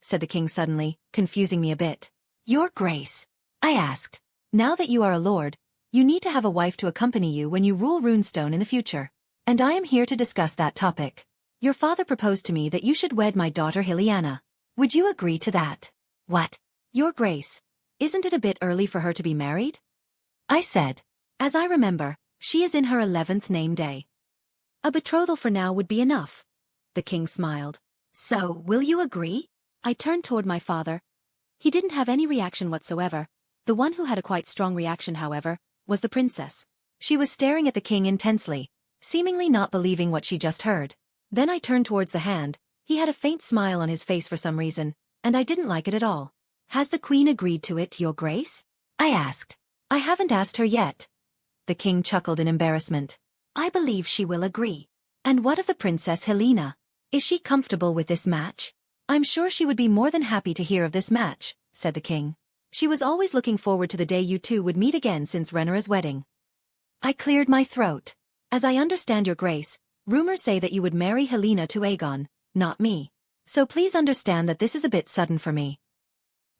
said the king suddenly, confusing me a bit. Your Grace, I asked. Now that you are a lord, you need to have a wife to accompany you when you rule Runestone in the future. And I am here to discuss that topic. Your father proposed to me that you should wed my daughter Heliana. Would you agree to that? What? Your Grace, isn't it a bit early for her to be married? I said. As I remember, she is in her 11th name day. A betrothal for now would be enough. The king smiled. So, will you agree? I turned toward my father. He didn't have any reaction whatsoever. The one who had a quite strong reaction, however, was the princess. She was staring at the king intensely, seemingly not believing what she just heard. Then I turned towards the hand. He had a faint smile on his face for some reason, and I didn't like it at all. Has the queen agreed to it, Your Grace? I asked. I haven't asked her yet. The king chuckled in embarrassment. I believe she will agree. And what of the Princess Helena? Is she comfortable with this match? I'm sure she would be more than happy to hear of this match, said the king. She was always looking forward to the day you two would meet again since Rhaenyra's wedding. I cleared my throat. As I understand, Your Grace, rumors say that you would marry Helena to Aegon, not me. So please understand that this is a bit sudden for me.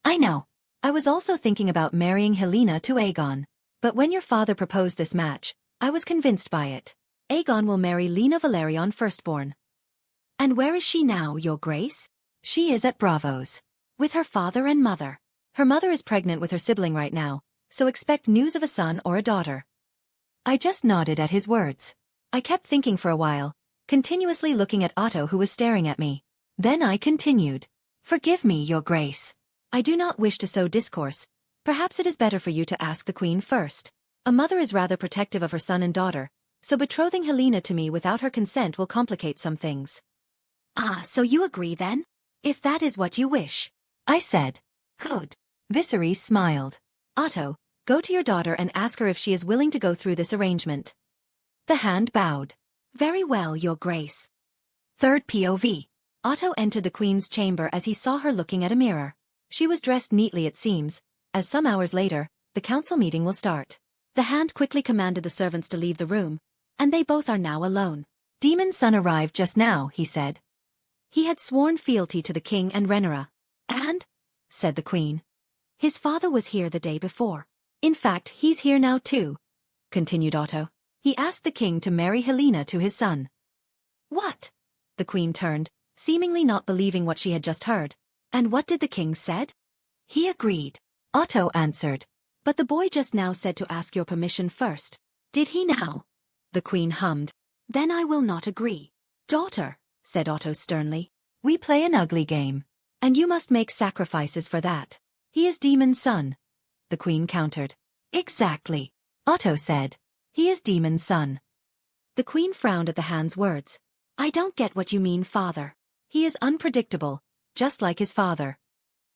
I know. I was also thinking about marrying Helena to Aegon. But when your father proposed this match, I was convinced by it. Aegon will marry Lena Valerion firstborn. And where is she now, Your Grace? She is at Braavos. With her father and mother. Her mother is pregnant with her sibling right now, so expect news of a son or a daughter. I just nodded at his words. I kept thinking for a while, continuously looking at Otto, who was staring at me. Then I continued. Forgive me, Your Grace. I do not wish to sow discourse. Perhaps it is better for you to ask the queen first. A mother is rather protective of her son and daughter, so betrothing Helena to me without her consent will complicate some things. Ah, so you agree then? If that is what you wish. I said. Good. Viserys smiled. Otto, go to your daughter and ask her if she is willing to go through this arrangement. The hand bowed. Very well, Your Grace. Third POV. Otto entered the queen's chamber as he saw her looking at a mirror. She was dressed neatly, it seems, as some hours later, the council meeting will start. The hand quickly commanded the servants to leave the room, and they both are now alone. Daemon's son arrived just now, he said. He had sworn fealty to the king and Rhaenyra. And? Said the queen. His father was here the day before. In fact, he's here now too, continued Otto. He asked the king to marry Helena to his son. What? The queen turned, seemingly not believing what she had just heard. And what did the king said? He agreed. Otto answered. But the boy just now said to ask your permission first. Did he now? The queen hummed. Then I will not agree. Daughter, said Otto sternly, we play an ugly game. And you must make sacrifices for that. He is Daemon's son. The queen countered. Exactly. Otto said. He is Daemon's son. The queen frowned at the hand's words. I don't get what you mean, father. He is unpredictable, just like his father.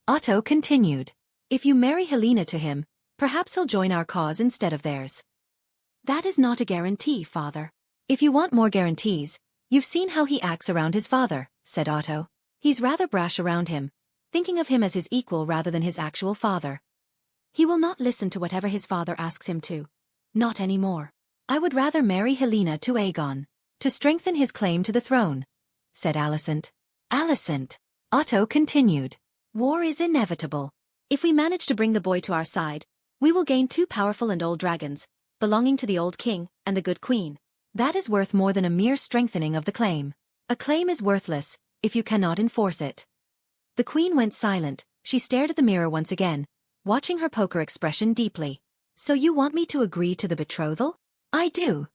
Otto continued. If you marry Helena to him, perhaps he'll join our cause instead of theirs. That is not a guarantee, father. If you want more guarantees, you've seen how he acts around his father, said Otto. He's rather brash around him, thinking of him as his equal rather than his actual father. He will not listen to whatever his father asks him to. Not anymore. I would rather marry Helena to Aegon, to strengthen his claim to the throne, said Alicent. Alicent. Otto continued. War is inevitable. If we manage to bring the boy to our side, we will gain two powerful and old dragons, belonging to the old king and the good queen. That is worth more than a mere strengthening of the claim. A claim is worthless if you cannot enforce it. The queen went silent. She stared at the mirror once again, watching her poker expression deeply. So you want me to agree to the betrothal? I do,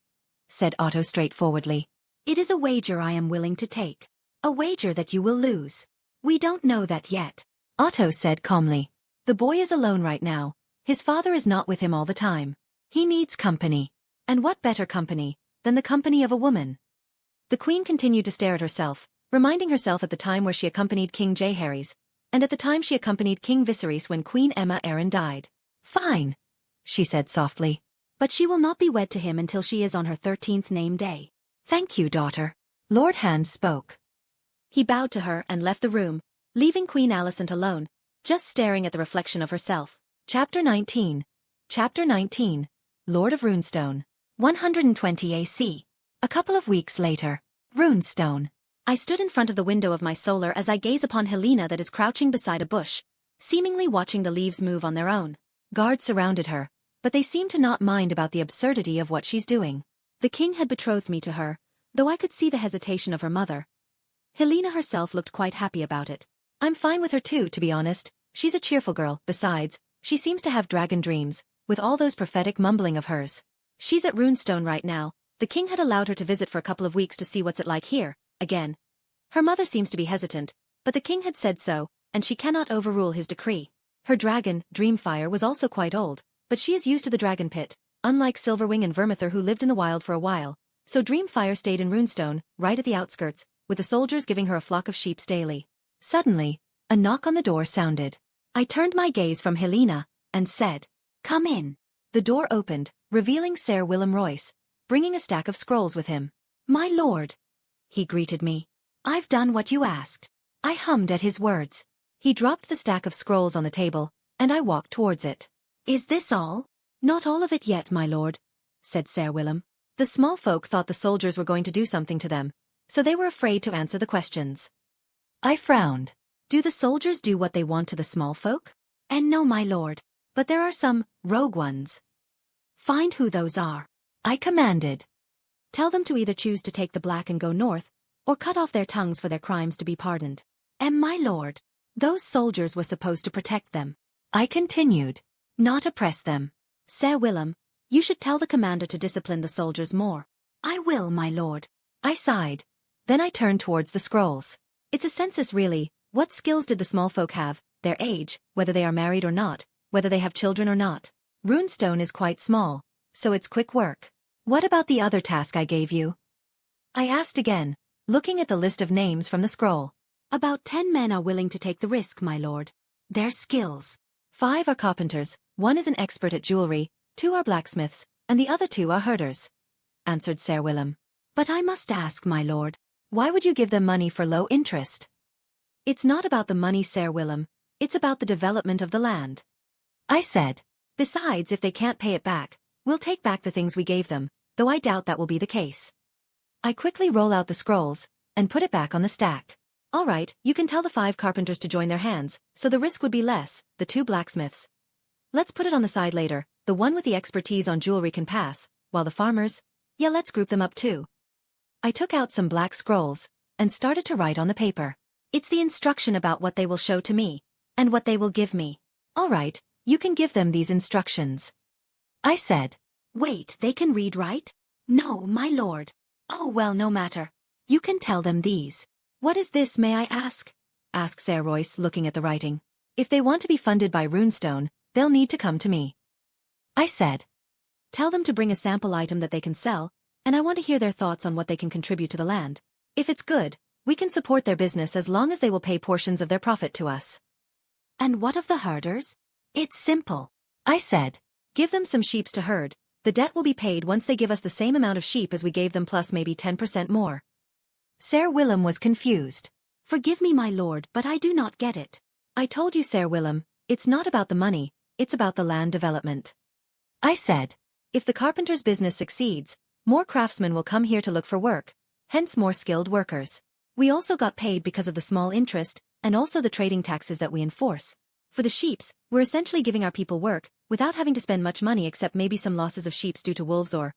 said Otto straightforwardly. It is a wager I am willing to take. A wager that you will lose. We don't know that yet, Otto said calmly. The boy is alone right now. His father is not with him all the time. He needs company. And what better company than the company of a woman? The queen continued to stare at herself, reminding herself at the time where she accompanied King Jaehaerys, and at the time she accompanied King Viserys when Queen Aemma Arryn died. Fine, she said softly. But she will not be wed to him until she is on her 13th name day. Thank you, daughter. Lord Hand spoke. He bowed to her and left the room, leaving Queen Alicent alone, just staring at the reflection of herself. Chapter 19. Chapter 19. Lord of Runestone. 120 AC. A couple of weeks later. Runestone. I stood in front of the window of my solar as I gaze upon Helena that is crouching beside a bush, seemingly watching the leaves move on their own. Guards surrounded her, but they seemed to not mind about the absurdity of what she's doing. The king had betrothed me to her, though I could see the hesitation of her mother. Helena herself looked quite happy about it. I'm fine with her too, to be honest. She's a cheerful girl, besides, she seems to have dragon dreams, with all those prophetic mumbling of hers. She's at Runestone right now. The king had allowed her to visit for a couple of weeks to see what's it like here, again. Her mother seems to be hesitant, but the king had said so, and she cannot overrule his decree. Her dragon, Dreamfire, was also quite old, but she is used to the dragon pit, unlike Silverwing and Vermithor who lived in the wild for a while, so Dreamfire stayed in Runestone, right at the outskirts, with the soldiers giving her a flock of sheep daily. Suddenly, a knock on the door sounded. I turned my gaze from Helena, and said, "Come in." The door opened, revealing Sir Willem Royce, bringing a stack of scrolls with him. "My lord," he greeted me. "I've done what you asked." I hummed at his words. He dropped the stack of scrolls on the table, and I walked towards it. "Is this all?" "Not all of it yet, my lord," said Sir Willem. The small folk thought the soldiers were going to do something to them, so they were afraid to answer the questions. I frowned. Do the soldiers do what they want to the small folk? And no, my lord, but there are some rogue ones. Find who those are, I commanded. Tell them to either choose to take the black and go north, or cut off their tongues for their crimes to be pardoned. And my lord, those soldiers were supposed to protect them. I continued, not oppress them. Sir Willem, you should tell the commander to discipline the soldiers more. I will, my lord. I sighed. Then I turned towards the scrolls. It's a census really. What skills did the small folk have, their age, whether they are married or not, whether they have children or not. Runestone is quite small, so it's quick work. What about the other task I gave you? I asked again, looking at the list of names from the scroll. About 10 men are willing to take the risk, my lord. Their skills. 5 are carpenters, 1 is an expert at jewelry, 2 are blacksmiths, and the other 2 are herders, answered Sir Willem. But I must ask, my lord, why would you give them money for low interest? It's not about the money, Sir Willem, it's about the development of the land. I said. Besides, if they can't pay it back, we'll take back the things we gave them, though I doubt that will be the case. I quickly roll out the scrolls, and put it back on the stack. All right, you can tell the 5 carpenters to join their hands, so the risk would be less, the 2 blacksmiths. Let's put it on the side later, the one with the expertise on jewelry can pass, while the farmers, yeah, let's group them up too. I took out some black scrolls, and started to write on the paper. It's the instruction about what they will show to me, and what they will give me. All right, you can give them these instructions. I said. Wait, they can read, right? No, my lord. Oh well, no matter. You can tell them these. What is this, may I ask? Asked Sir Royce, looking at the writing. If they want to be funded by Runestone, they'll need to come to me. I said. Tell them to bring a sample item that they can sell, and I want to hear their thoughts on what they can contribute to the land. If it's good, we can support their business as long as they will pay portions of their profit to us. And what of the herders? It's simple. I said. Give them some sheep to herd. The debt will be paid once they give us the same amount of sheep as we gave them plus maybe 10% more. Sir Willem was confused. Forgive me, my lord, but I do not get it. I told you, Sir Willem, it's not about the money, it's about the land development. I said. If the carpenter's business succeeds, more craftsmen will come here to look for work, hence more skilled workers. We also got paid because of the small interest, and also the trading taxes that we enforce. For the sheeps, we're essentially giving our people work, without having to spend much money except maybe some losses of sheeps due to wolves or,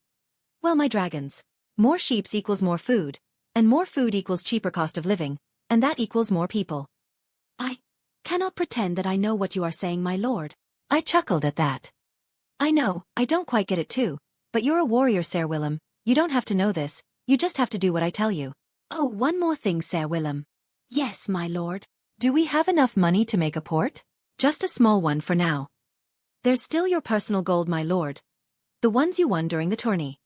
well, my dragons. More sheeps equals more food, and more food equals cheaper cost of living, and that equals more people. I cannot pretend that I know what you are saying, my lord. I chuckled at that. I know, I don't quite get it too, but you're a warrior, Sir Willem. You don't have to know this, you just have to do what I tell you. Oh, one more thing, Sir Willem. Yes, my lord. Do we have enough money to make a port? Just a small one for now. There's still your personal gold, my lord. The ones you won during the tourney.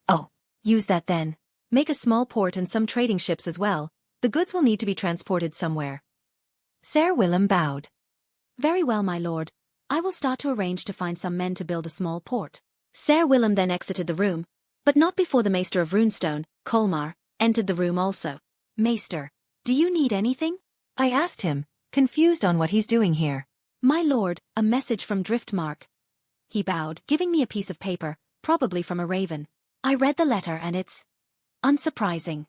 Oh, use that then. Make a small port and some trading ships as well. The goods will need to be transported somewhere. Sir Willem bowed. Very well, my lord. I will start to arrange to find some men to build a small port. Sir Willem then exited the room, but not before the Maester of Runestone, Colmar, entered the room also. Maester, do you need anything? I asked him, confused on what he's doing here. My lord, a message from Driftmark. He bowed, giving me a piece of paper, probably from a raven. I read the letter and it's unsurprising.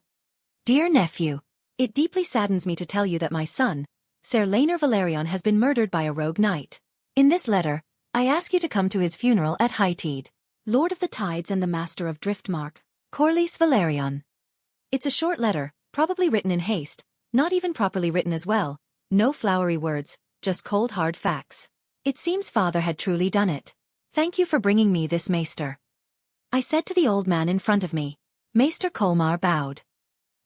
Dear nephew, it deeply saddens me to tell you that my son, Ser Laenor Velaryon, has been murdered by a rogue knight. In this letter, I ask you to come to his funeral at high tide. Lord of the Tides and the Master of Driftmark, Corlys Velaryon. It's a short letter, probably written in haste, not even properly written as well, no flowery words, just cold hard facts. It seems father had truly done it. Thank you for bringing me this maester, I said to the old man in front of me. Maester Colmar bowed.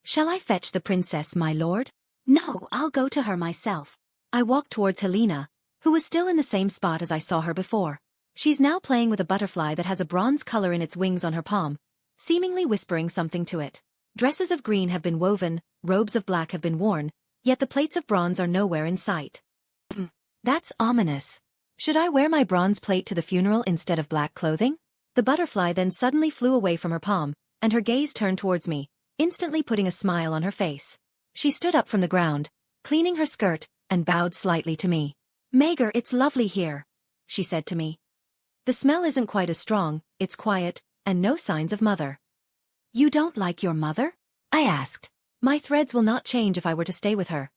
Shall I fetch the princess, my lord? No, I'll go to her myself. I walked towards Helena, who was still in the same spot as I saw her before. She's now playing with a butterfly that has a bronze color in its wings on her palm, seemingly whispering something to it. Dresses of green have been woven, robes of black have been worn, yet the plates of bronze are nowhere in sight. That's ominous. Should I wear my bronze plate to the funeral instead of black clothing? The butterfly then suddenly flew away from her palm, and her gaze turned towards me, instantly putting a smile on her face. She stood up from the ground, cleaning her skirt, and bowed slightly to me. Maegor, it's lovely here, she said to me. The smell isn't quite as strong, it's quiet, and no signs of mother. You don't like your mother? I asked. My threads will not change if I were to stay with her.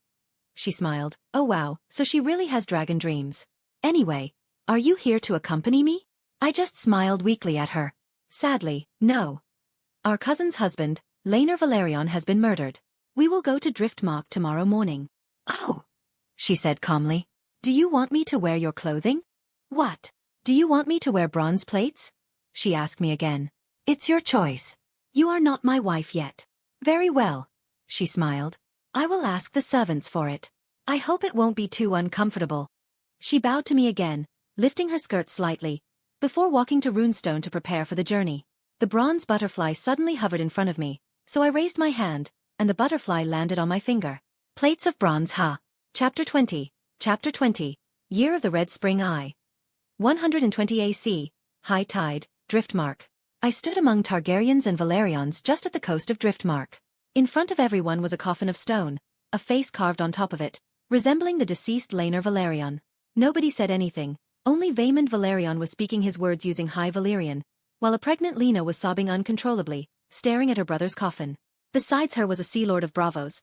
She smiled. Oh wow, so she really has dragon dreams. Anyway, are you here to accompany me? I just smiled weakly at her. Sadly, no. Our cousin's husband, Laenor Velaryon, has been murdered. We will go to Driftmark tomorrow morning. Oh, she said calmly. Do you want me to wear your clothing? What? Do you want me to wear bronze plates? She asked me again. It's your choice. You are not my wife yet. Very well, she smiled. I will ask the servants for it. I hope it won't be too uncomfortable. She bowed to me again, lifting her skirt slightly, before walking to Runestone to prepare for the journey. The bronze butterfly suddenly hovered in front of me, so I raised my hand, and the butterfly landed on my finger. Plates of bronze, ha! Chapter 20, Year of the Red Spring I. 120 AC, High Tide, Driftmark. I stood among Targaryens and Velaryons just at the coast of Driftmark. In front of everyone was a coffin of stone, a face carved on top of it, resembling the deceased Laenor Velaryon. Nobody said anything, only Vaemond Velaryon was speaking his words using High Valyrian, while a pregnant Lena was sobbing uncontrollably, staring at her brother's coffin. Beside her was a Sea Lord of Braavos.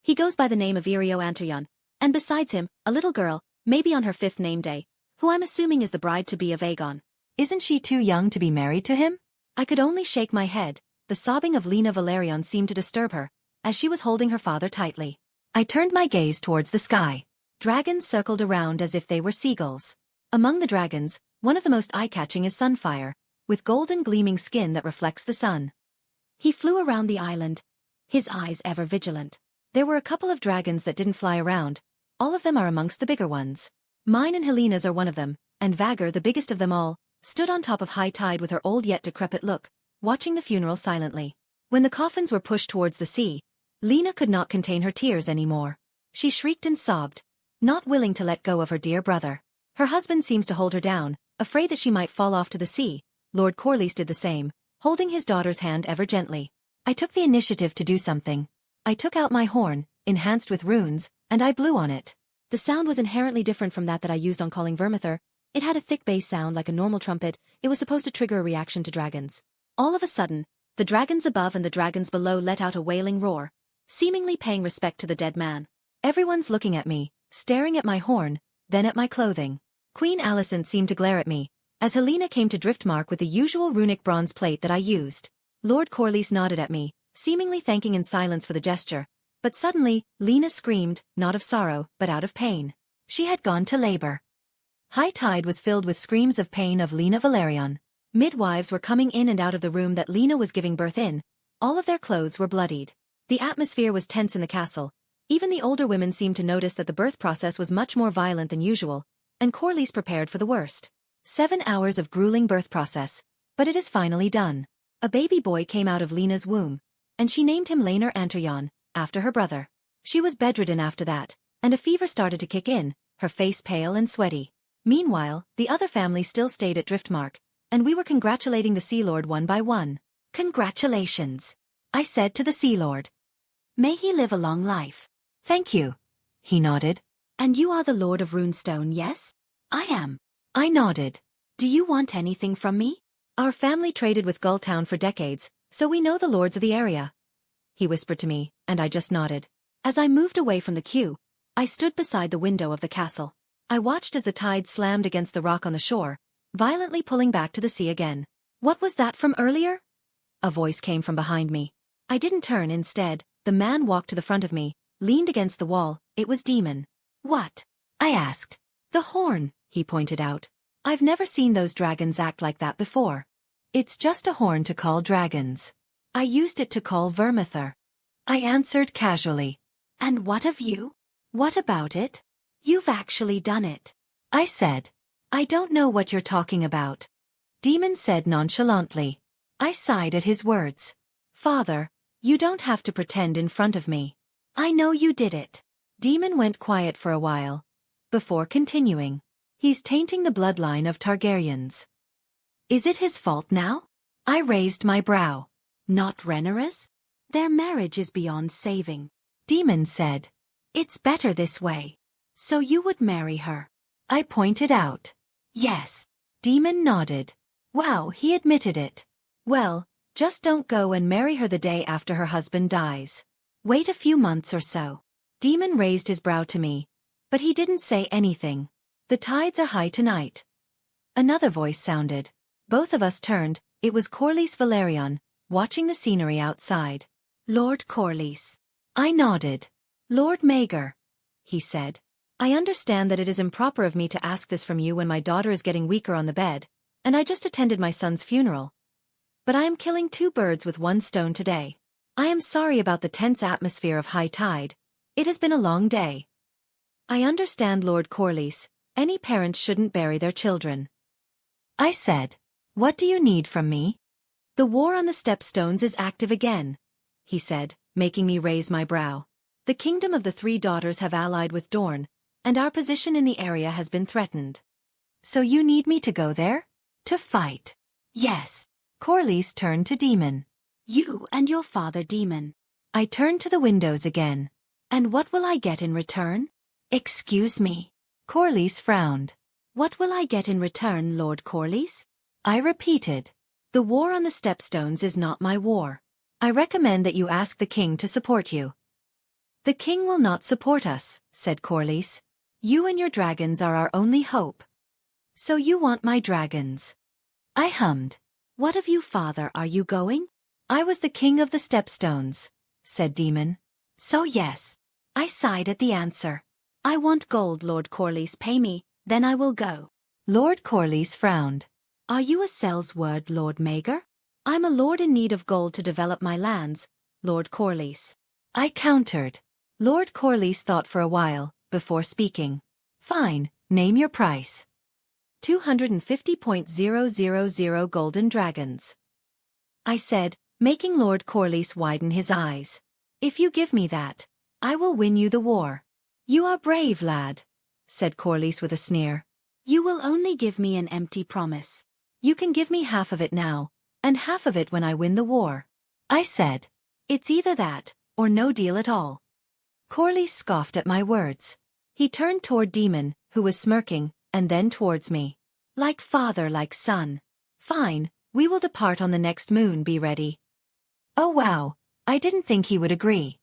He goes by the name of Irio Antaryon, and besides him, a little girl, maybe on her 5th name day, who I'm assuming is the bride-to-be of Aegon. Isn't she too young to be married to him? I could only shake my head. The sobbing of Lena Velaryon seemed to disturb her, as she was holding her father tightly. I turned my gaze towards the sky. Dragons circled around as if they were seagulls. Among the dragons, one of the most eye-catching is Sunfire, with golden gleaming skin that reflects the sun. He flew around the island, his eyes ever vigilant. There were a couple of dragons that didn't fly around. All of them are amongst the bigger ones. Mine and Helena's are one of them, and Vagor, the biggest of them all, stood on top of High Tide with her old yet decrepit look, watching the funeral silently. When the coffins were pushed towards the sea, Lena could not contain her tears anymore. She shrieked and sobbed, not willing to let go of her dear brother. Her husband seems to hold her down, afraid that she might fall off to the sea. Lord Corlys did the same, holding his daughter's hand ever gently. I took the initiative to do something. I took out my horn, enhanced with runes, and I blew on it. The sound was inherently different from that I used on calling Vermithor. It had a thick bass sound like a normal trumpet. It was supposed to trigger a reaction to dragons. All of a sudden, the dragons above and the dragons below let out a wailing roar, seemingly paying respect to the dead man. Everyone's looking at me, staring at my horn, then at my clothing. Queen Alicent seemed to glare at me, as Helena came to Driftmark with the usual runic bronze plate that I used. Lord Corlys nodded at me, seemingly thanking in silence for the gesture, but suddenly, Lena screamed, not of sorrow, but out of pain. She had gone to labor. High Tide was filled with screams of pain of Lena Velaryon. Midwives were coming in and out of the room that Lena was giving birth in. All of their clothes were bloodied. The atmosphere was tense in the castle. Even the older women seemed to notice that the birth process was much more violent than usual, and Corlys prepared for the worst. 7 hours of grueling birth process, but it is finally done. A baby boy came out of Lena's womb, and she named him Laenor Antaryon, after her brother. She was bedridden after that, and a fever started to kick in, her face pale and sweaty. Meanwhile, the other families still stayed at Driftmark, and we were congratulating the Sea Lord one by one. Congratulations, I said to the Sea Lord. May he live a long life. Thank you, he nodded. And you are the Lord of Runestone, yes? I am. I nodded. Do you want anything from me? Our family traded with Gulltown for decades, so we know the lords of the area. he whispered to me, and I just nodded. As I moved away from the queue, I stood beside the window of the castle. I watched as the tide slammed against the rock on the shore, violently pulling back to the sea again. What was that from earlier? A voice came from behind me. I didn't turn. Instead, the man walked to the front of me, leaned against the wall. It was Daemon. What? I asked. The horn, he pointed out. I've never seen those dragons act like that before. It's just a horn to call dragons. I used it to call Vermithor. I answered casually. And what of you? What about it? You've actually done it. I said. I don't know what you're talking about. Daemon said nonchalantly. I sighed at his words. Father, you don't have to pretend in front of me. I know you did it. Daemon went quiet for a while, before continuing. He's tainting the bloodline of Targaryens. Is it his fault now? I raised my brow. Not Rhaenyra's? Their marriage is beyond saving. Daemon said. It's better this way. So you would marry her? I pointed out. Yes. Daemon nodded. Wow, he admitted it. Well, just don't go and marry her the day after her husband dies. Wait a few months or so. Daemon raised his brow to me, but he didn't say anything. The tides are high tonight. Another voice sounded. Both of us turned. It was Corlys Velaryon, watching the scenery outside. Lord Corlys. I nodded. Lord Maegor, he said. I understand that it is improper of me to ask this from you when my daughter is getting weaker on the bed, and I just attended my son's funeral. But I am killing two birds with one stone today. I am sorry about the tense atmosphere of high tide. It has been a long day. I understand, Lord Corlys. Any parent shouldn't bury their children. I said. What do you need from me? The war on the Stepstones is active again, he said, making me raise my brow. The kingdom of the three daughters have allied with Dorne, and our position in the area has been threatened. So you need me to go there? To fight? Yes. Corlys turned to Daemon. You and your father, Daemon. I turned to the windows again. And what will I get in return? Excuse me. Corlys frowned. What will I get in return, Lord Corlys? I repeated. The war on the Stepstones is not my war. I recommend that you ask the king to support you. The king will not support us, said Corlys. You and your dragons are our only hope. So you want my dragons? I hummed. What of you, father, are you going? I was the king of the Stepstones, said Daemon. So yes. I sighed at the answer. I want gold, Lord Corlys, pay me, then I will go. Lord Corlys frowned. Are you a sellsword, Lord Maegor? I'm a lord in need of gold to develop my lands, Lord Corlys. I countered. Lord Corlys thought for a while, before speaking. Fine, name your price. 250,000 golden dragons. I said, making Lord Corlys widen his eyes. If you give me that, I will win you the war. You are brave, lad, said Corlys with a sneer. You will only give me an empty promise. You can give me half of it now, and half of it when I win the war. I said, it's either that, or no deal at all. Corlys scoffed at my words. He turned toward Daemon, who was smirking, and then towards me. Like father, like son. Fine, we will depart on the next moon, be ready. Oh wow, I didn't think he would agree.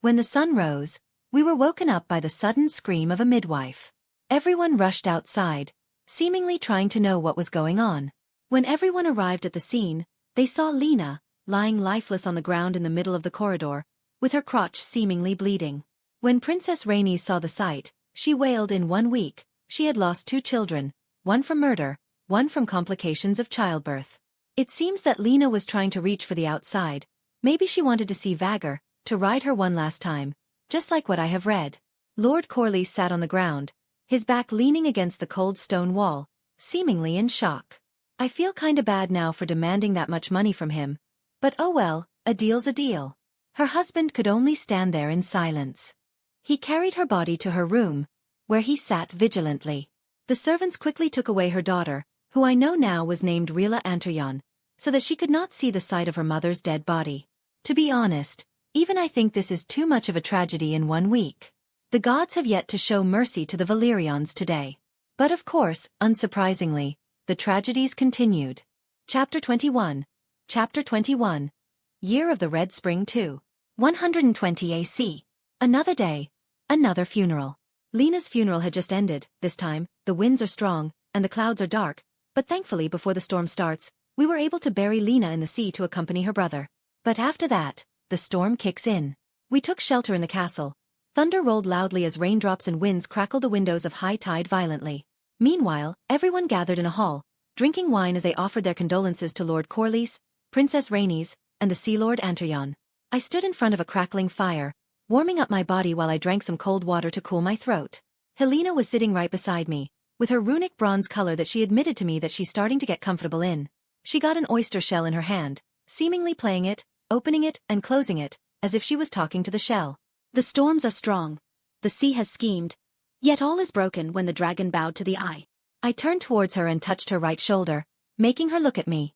When the sun rose, we were woken up by the sudden scream of a midwife. Everyone rushed outside, seemingly trying to know what was going on. When everyone arrived at the scene, they saw Lena, lying lifeless on the ground in the middle of the corridor, with her crotch seemingly bleeding. When Princess Rhaenys saw the sight, she wailed. In 1 week, she had lost 2 children, one from murder, one from complications of childbirth. It seems that Lena was trying to reach for the outside. Maybe she wanted to see Vhagar, to ride her one last time, just like what I have read. Lord Corlys sat on the ground, his back leaning against the cold stone wall, seemingly in shock. I feel kinda bad now for demanding that much money from him, but oh well, a deal's a deal. Her husband could only stand there in silence. He carried her body to her room, where he sat vigilantly. The servants quickly took away her daughter, who I know now was named Rhea Antaryon, so that she could not see the sight of her mother's dead body. To be honest, even I think this is too much of a tragedy in 1 week. The gods have yet to show mercy to the Valyrians today. But of course, unsurprisingly, the tragedies continued. Chapter 21. Chapter 21. Year of the Red Spring 2. 120 AC. Another day. Another funeral. Lena's funeral had just ended. This time, the winds are strong, and the clouds are dark, but thankfully before the storm starts, we were able to bury Lena in the sea to accompany her brother. But after that, the storm kicks in. We took shelter in the castle. Thunder rolled loudly as raindrops and winds crackled the windows of high tide violently. Meanwhile, everyone gathered in a hall, drinking wine as they offered their condolences to Lord Corlys, Princess Rhaenys, and the Sea Lord Antaryon. I stood in front of a crackling fire, warming up my body while I drank some cold water to cool my throat. Helena was sitting right beside me, with her runic bronze color that she admitted to me that she's starting to get comfortable in. She got an oyster shell in her hand, seemingly playing it, opening it, and closing it, as if she was talking to the shell. The storms are strong. The sea has schemed. Yet all is broken when the dragon bowed to the eye. I turned towards her and touched her right shoulder, making her look at me.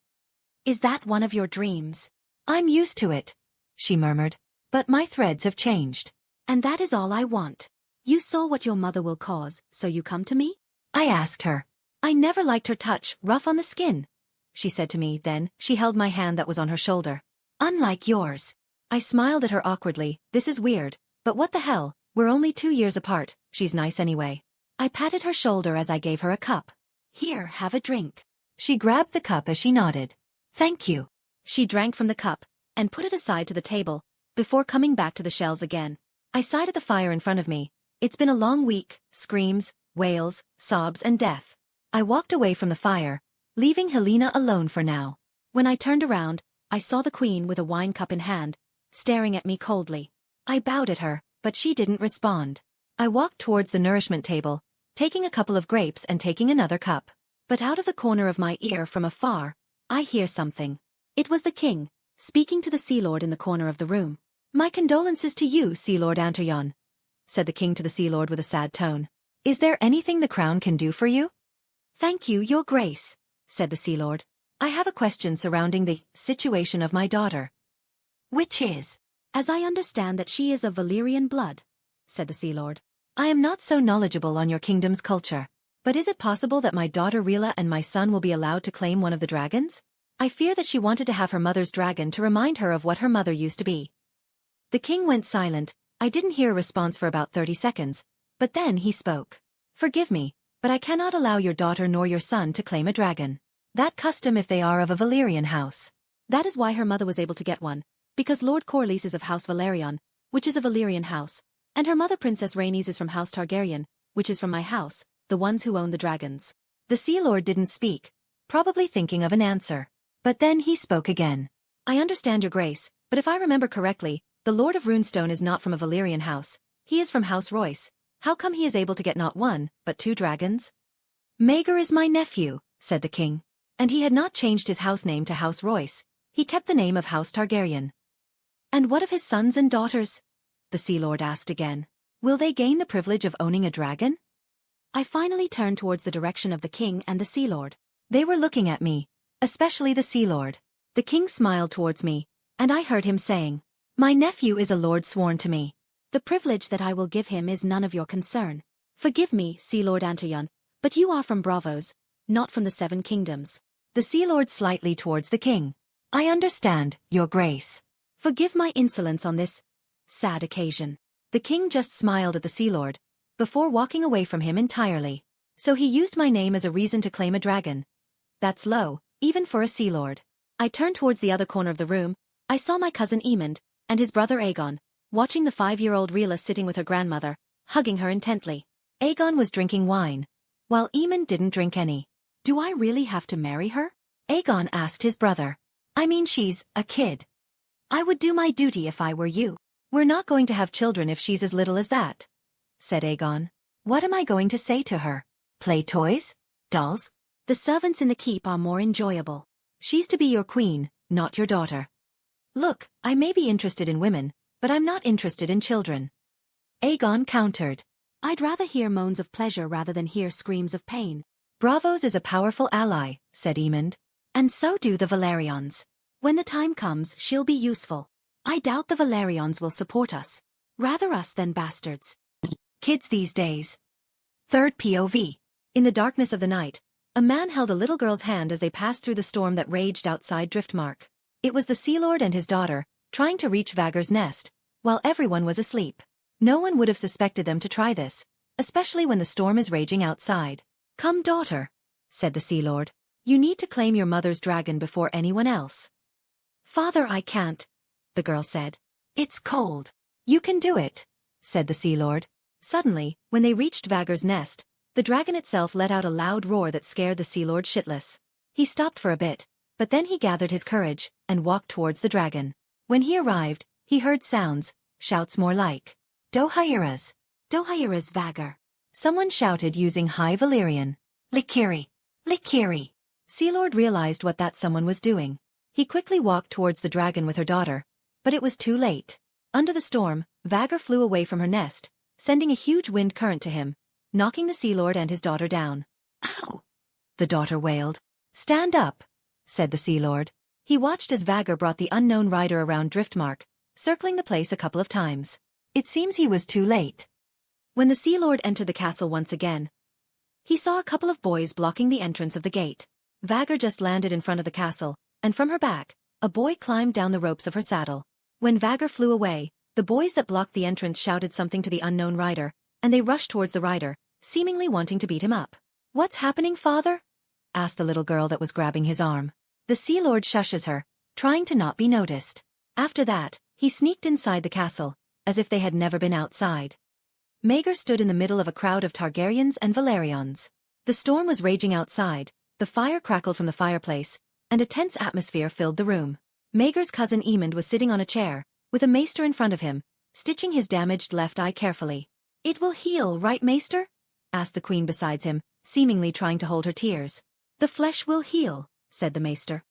Is that one of your dreams? I'm used to it, she murmured. But my threads have changed. And that is all I want. You saw what your mother will cause, so you come to me? I asked her. I never liked her touch, rough on the skin, she said to me. Then she held my hand that was on her shoulder. Unlike yours. I smiled at her awkwardly. This is weird, but what the hell, we're only 2 years apart, she's nice anyway. I patted her shoulder as I gave her a cup. Here, have a drink. She grabbed the cup as she nodded. Thank you. She drank from the cup, and put it aside to the table, before coming back to the shells again. I sighed at the fire in front of me. It's been a long week, screams, wails, sobs and death. I walked away from the fire, leaving Helena alone for now. When I turned around, I saw the queen with a wine cup in hand, staring at me coldly. I bowed at her, but she didn't respond. I walked towards the nourishment table, taking a couple of grapes and taking another cup. But out of the corner of my ear from afar, I hear something. It was the king, speaking to the Sea Lord in the corner of the room. My condolences to you, Sea Lord Antaryon, said the king to the Sea Lord with a sad tone. Is there anything the crown can do for you? Thank you, your grace, said the Sea Lord. I have a question surrounding the situation of my daughter. Which is? As I understand that she is of Valyrian blood, said the Sea Lord. I am not so knowledgeable on your kingdom's culture. But is it possible that my daughter Rhea and my son will be allowed to claim one of the dragons? I fear that she wanted to have her mother's dragon to remind her of what her mother used to be. The king went silent. I didn't hear a response for about 30 seconds, but then he spoke. Forgive me, but I cannot allow your daughter nor your son to claim a dragon. That custom if they are of a Valyrian house. That is why her mother was able to get one, because Lord Corlys is of House Velaryon, which is a Valyrian house, and her mother Princess Rhaenys is from House Targaryen, which is from my house, the ones who own the dragons. The Sea Lord didn't speak, probably thinking of an answer. But then he spoke again. I understand your grace, but if I remember correctly, the Lord of Runestone is not from a Valyrian house. He is from House Royce. How come he is able to get not one, but 2 dragons? Maegor is my nephew, said the king. And he had not changed his house name to House Royce. He kept the name of House Targaryen. And what of his sons and daughters? The Sea Lord asked again. Will they gain the privilege of owning a dragon? I finally turned towards the direction of the king and the Sea Lord. They were looking at me, especially the Sea Lord. The king smiled towards me, and I heard him saying, my nephew is a lord sworn to me. The privilege that I will give him is none of your concern. Forgive me, Sea Lord Antaryon, but you are from Braavos, not from the 7 kingdoms. The Sea Lord slightly towards the king. I understand, your grace. Forgive my insolence on this sad occasion. The king just smiled at the Sea Lord, before walking away from him entirely. So he used my name as a reason to claim a dragon. That's low, even for a Sea Lord. I turned towards the other corner of the room. I saw my cousin Aemond, and his brother Aegon, watching the 5-year-old Rhea sitting with her grandmother, hugging her intently. Aegon was drinking wine, while Aemond didn't drink any. Do I really have to marry her? Aegon asked his brother. I mean, she's a kid. I would do my duty if I were you. We're not going to have children if she's as little as that, said Aegon. What am I going to say to her? Play toys? Dolls? The servants in the keep are more enjoyable. She's to be your queen, not your daughter. Look, I may be interested in women, but I'm not interested in children. Aegon countered. I'd rather hear moans of pleasure rather than hear screams of pain. Braavos is a powerful ally, said Aemond. And so do the Velaryons. When the time comes, she'll be useful. I doubt the Velaryons will support us. Rather us than bastards. Kids these days. Third POV. In the darkness of the night, a man held a little girl's hand as they passed through the storm that raged outside Driftmark. It was the Sea Lord and his daughter, trying to reach Vagar's nest, while everyone was asleep. No one would have suspected them to try this, especially when the storm is raging outside. "Come, daughter," said the Sea Lord. "You need to claim your mother's dragon before anyone else." "Father, I can't," the girl said. "It's cold." "You can do it," said the Sea Lord. Suddenly, when they reached Vagar's nest, the dragon itself let out a loud roar that scared the Sea Lord shitless. He stopped for a bit, but then he gathered his courage and walked towards the dragon. When he arrived, he heard sounds, shouts more like, "Dohairas! Dohairas, Vagar!" Someone shouted using High Valyrian. "Likiri! Likiri!" Sea Lord realized what that someone was doing. He quickly walked towards the dragon with her daughter, but it was too late. Under the storm, Vagar flew away from her nest, sending a huge wind current to him, knocking the Sea Lord and his daughter down. "Ow!" the daughter wailed. "Stand up," said the Sea Lord. He watched as Vagar brought the unknown rider around Driftmark, circling the place a couple of times. It seems he was too late. When the Sea Lord entered the castle once again, he saw a couple of boys blocking the entrance of the gate. Vagar just landed in front of the castle, and from her back, a boy climbed down the ropes of her saddle. When Vagar flew away, the boys that blocked the entrance shouted something to the unknown rider, and they rushed towards the rider, seemingly wanting to beat him up. "What's happening, father?" asked the little girl that was grabbing his arm. The Sea Lord shushes her, trying to not be noticed. After that, he sneaked inside the castle, as if they had never been outside. Maegor stood in the middle of a crowd of Targaryens and Valerians. The storm was raging outside, the fire crackled from the fireplace, and a tense atmosphere filled the room. Maegor's cousin Aemond was sitting on a chair, with a maester in front of him, stitching his damaged left eye carefully. "It will heal, right, maester?" asked the queen beside him, seemingly trying to hold her tears. "The flesh will heal," said the maester.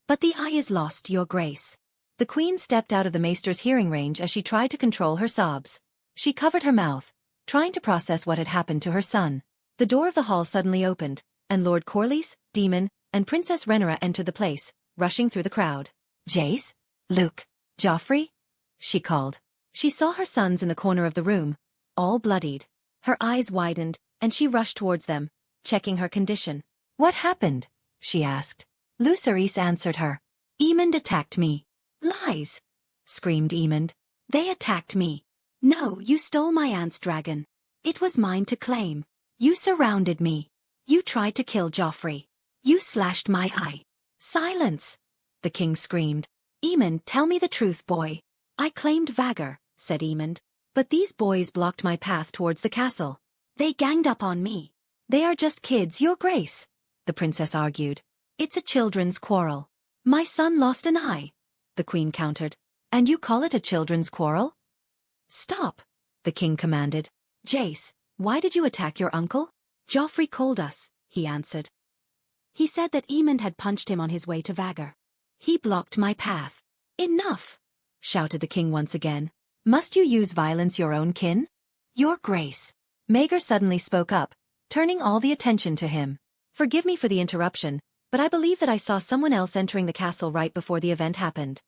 "But the eye is lost, your grace." The queen stepped out of the maester's hearing range as she tried to control her sobs. She covered her mouth, trying to process what had happened to her son. The door of the hall suddenly opened, and Lord Corlys, Daemon, and Princess Rhaenyra entered the place, rushing through the crowd. "Jace? Luke? Joffrey?" she called. She saw her sons in the corner of the room, all bloodied. Her eyes widened, and she rushed towards them, checking her condition. "What happened?" she asked. Lucerys answered her. "Aemond attacked me." "Lies!" screamed Aemond. "They attacked me." "No, you stole my aunt's dragon. It was mine to claim. You surrounded me. You tried to kill Joffrey. You slashed my eye." "Silence!" the king screamed. "Aemond, tell me the truth, boy." "I claimed Vagar," said Aemond. "But these boys blocked my path towards the castle. They ganged up on me." "They are just kids, your grace," the princess argued. "It's a children's quarrel." "My son lost an eye," the queen countered. "And you call it a children's quarrel?" "Stop," the king commanded. "Jace, why did you attack your uncle?" "Joffrey called us," he answered. "He said that Aemond had punched him on his way to Vagar. He blocked my path." "Enough!" shouted the king once again. "Must you use violence, your own kin?" "Your grace." Maegor suddenly spoke up, turning all the attention to him. "Forgive me for the interruption, but I believe that I saw someone else entering the castle right before the event happened."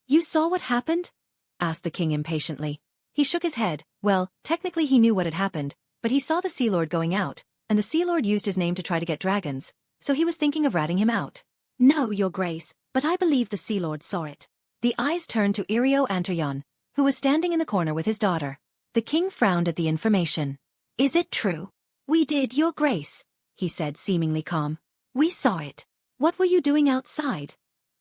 "You saw what happened?" asked the king impatiently. He shook his head. Well, technically he knew what had happened, but he saw the Sea Lord going out, and the Sea Lord used his name to try to get dragons, so he was thinking of ratting him out. "No, your grace, but I believe the Sea Lord saw it." The eyes turned to Irio Antaryon, who was standing in the corner with his daughter. The king frowned at the information. "Is it true?" "We did, your grace," he said, seemingly calm. "We saw it." "What were you doing outside?"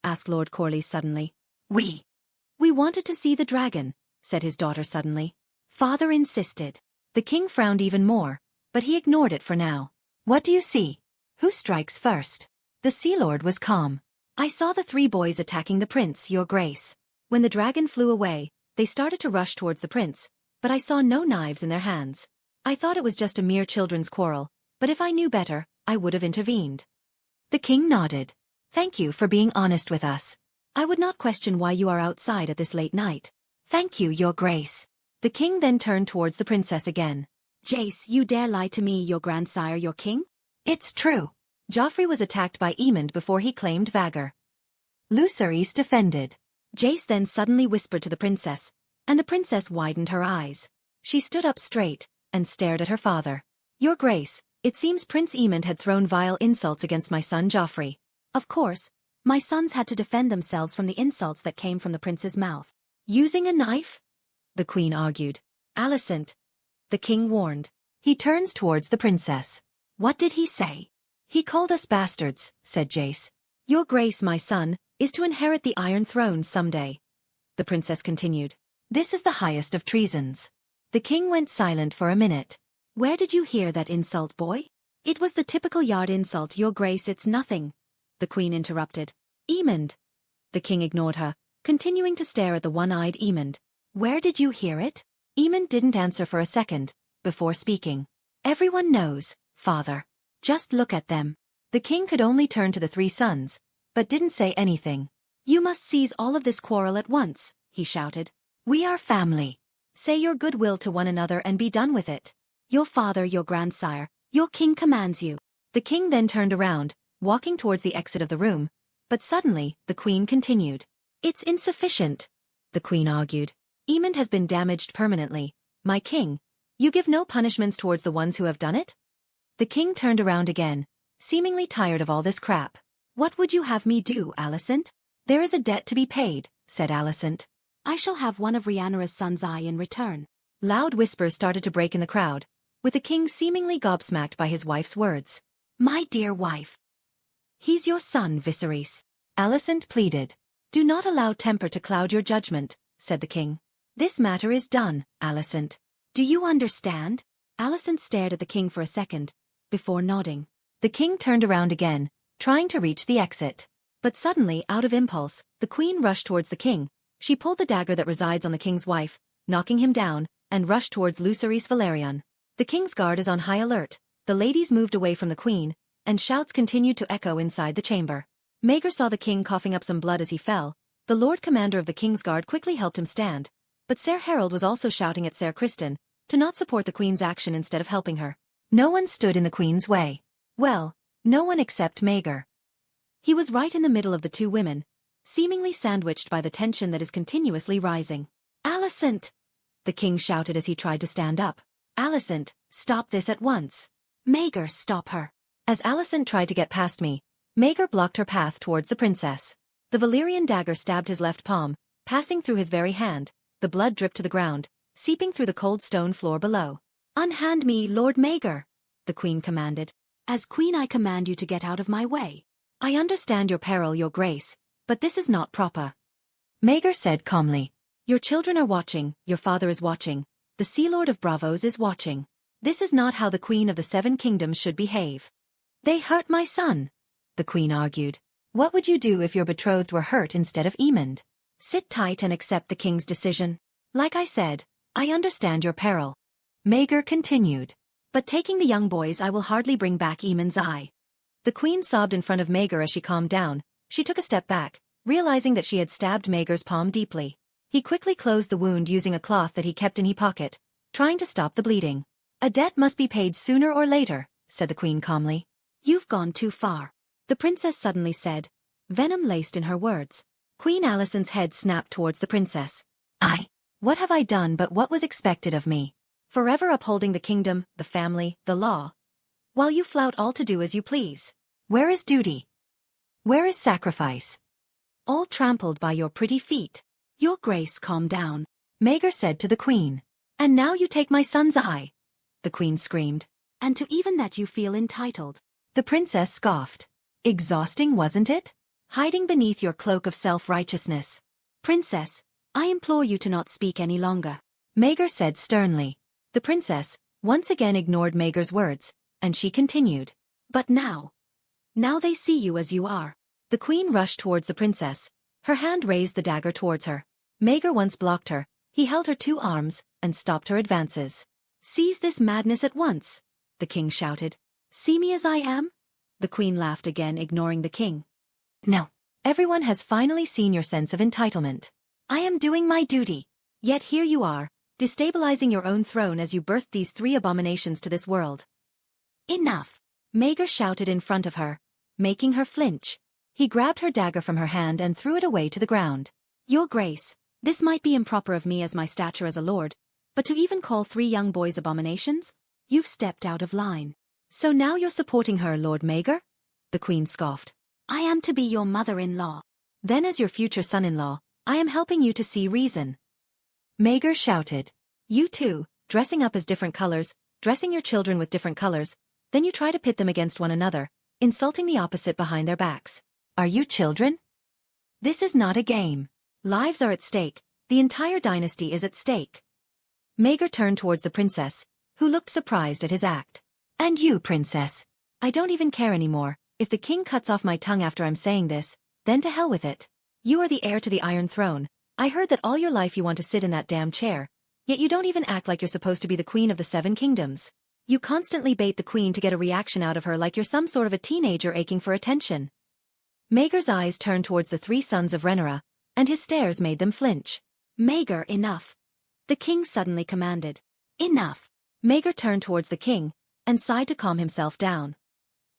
asked Lord Corlys suddenly. We wanted to see the dragon," said his daughter suddenly. "Father insisted." The king frowned even more, but he ignored it for now. "What do you see? Who strikes first?" The Sea Lord was calm. "I saw the three boys attacking the prince, your grace. When the dragon flew away, they started to rush towards the prince, but I saw no knives in their hands. I thought it was just a mere children's quarrel, but if I knew better, I would have intervened." The king nodded. "Thank you for being honest with us. I would not question why you are outside at this late night." "Thank you, your grace." The king then turned towards the princess again. "Jace, you dare lie to me, your grandsire, your king?" "It's true. Joffrey was attacked by Aemond before he claimed Vagar." Lucerys defended. Jace then suddenly whispered to the princess, and the princess widened her eyes. She stood up straight, and stared at her father. "Your grace, it seems Prince Aemond had thrown vile insults against my son Joffrey. Of course, My sons had to defend themselves from the insults that came from the prince's mouth. Using a knife? The queen argued. Alicent, the king warned. He turns towards the princess. What did he say? He called us bastards, said Jace. Your grace, my son, is to inherit the Iron Throne someday. The princess continued. This is the highest of treasons. The king went silent for a minute. Where did you hear that insult, boy? It was the typical yard insult, your grace, it's nothing. The queen interrupted. Aemond. The king ignored her, continuing to stare at the one-eyed Aemond. Where did you hear it? Aemond didn't answer for a second, before speaking. Everyone knows, father. Just look at them. The king could only turn to the three sons, but didn't say anything. You must cease all of this quarrel at once, he shouted. We are family. Say your goodwill to one another and be done with it. Your father, your grandsire, your king commands you. The king then turned around, walking towards the exit of the room, but suddenly, the queen continued. It's insufficient, the queen argued. Aemond has been damaged permanently. My king, you give no punishments towards the ones who have done it? The king turned around again, seemingly tired of all this crap. What would you have me do, Alicent? There is a debt to be paid, said Alicent. I shall have one of Rhaenyra's sons' eye in return. Loud whispers started to break in the crowd, with the king seemingly gobsmacked by his wife's words. My dear wife. He's your son, Viserys. Alicent pleaded. Do not allow temper to cloud your judgment, said the king. This matter is done, Alicent. Do you understand? Alicent stared at the king for a second, before nodding. The king turned around again, trying to reach the exit. But suddenly, out of impulse, the queen rushed towards the king. She pulled the dagger that resides on the king's wife, knocking him down, and rushed towards Lucerys Valerion. The king's guard is on high alert. The ladies moved away from the queen, and shouts continued to echo inside the chamber. Maegor saw the king coughing up some blood as he fell. The Lord Commander of the king's guard quickly helped him stand. But Ser Harold was also shouting at Ser Criston to not support the queen's action instead of helping her. No one stood in the queen's way. Well, no one except Maegor. He was right in the middle of the two women, seemingly sandwiched by the tension that is continuously rising. Alicent! The king shouted as he tried to stand up. Alicent, stop this at once. Maegor, stop her. As Alicent tried to get past me, Maegor blocked her path towards the princess. The Valyrian dagger stabbed his left palm, passing through his very hand. The blood dripped to the ground, seeping through the cold stone floor below. Unhand me, Lord Maegor, the queen commanded. As queen I command you to get out of my way. I understand your peril, your grace, but this is not proper. Maegor said calmly. Your children are watching, your father is watching, the Sea Lord of Bravos is watching. This is not how the Queen of the Seven Kingdoms should behave. They hurt my son, the queen argued. What would you do if your betrothed were hurt instead of Aemond? Sit tight and accept the king's decision. Like I said, I understand your peril. Maegor continued. But taking the young boys, I will hardly bring back Aemond's eye. The queen sobbed in front of Maegor as she calmed down. She took a step back, realizing that she had stabbed Maegor's palm deeply. He quickly closed the wound using a cloth that he kept in his pocket, trying to stop the bleeding. A debt must be paid sooner or later, said the queen calmly. You've gone too far, the princess suddenly said, venom laced in her words. Queen Alicent's head snapped towards the princess. What have I done but what was expected of me? Forever upholding the kingdom, the family, the law. While you flout all to do as you please. Where is duty? Where is sacrifice? All trampled by your pretty feet. Your grace, calm down, Maegor said to the queen. And now you take my son's eye, the queen screamed. And to even that you feel entitled. The princess scoffed. Exhausting, wasn't it? Hiding beneath your cloak of self-righteousness. Princess, I implore you to not speak any longer, Maegor said sternly. The princess once again ignored Maegor's words, and she continued. But now they see you as you are. The queen rushed towards the princess. Her hand raised the dagger towards her. Maegor once blocked her. He held her two arms and stopped her advances. Seize this madness at once, the king shouted. See me as I am? The queen laughed again, ignoring the king. No. Everyone has finally seen your sense of entitlement. I am doing my duty. Yet here you are, destabilizing your own throne as you birthed these three abominations to this world. Enough! Maegor shouted in front of her, making her flinch. He grabbed her dagger from her hand and threw it away to the ground. Your grace, this might be improper of me as my stature as a lord, but to even call three young boys abominations? You've stepped out of line. So now you're supporting her, Lord Maegor? The queen scoffed. I am to be your mother-in-law. Then as your future son-in-law, I am helping you to see reason. Maegor shouted. You too, dressing up as different colors, dressing your children with different colors, then you try to pit them against one another, insulting the opposite behind their backs. Are you children? This is not a game. Lives are at stake, the entire dynasty is at stake. Maegor turned towards the princess, who looked surprised at his act. And you, princess? I don't even care anymore. If the king cuts off my tongue after I'm saying this, then to hell with it. You are the heir to the Iron Throne. I heard that all your life you want to sit in that damn chair, yet you don't even act like you're supposed to be the queen of the 7 kingdoms. You constantly bait the queen to get a reaction out of her like you're some sort of a teenager aching for attention. Maegor's eyes turned towards the 3 sons of Rhaenyra, and his stares made them flinch. Maegor, enough. The king suddenly commanded. Enough. Maegor turned towards the king, and sighed to calm himself down.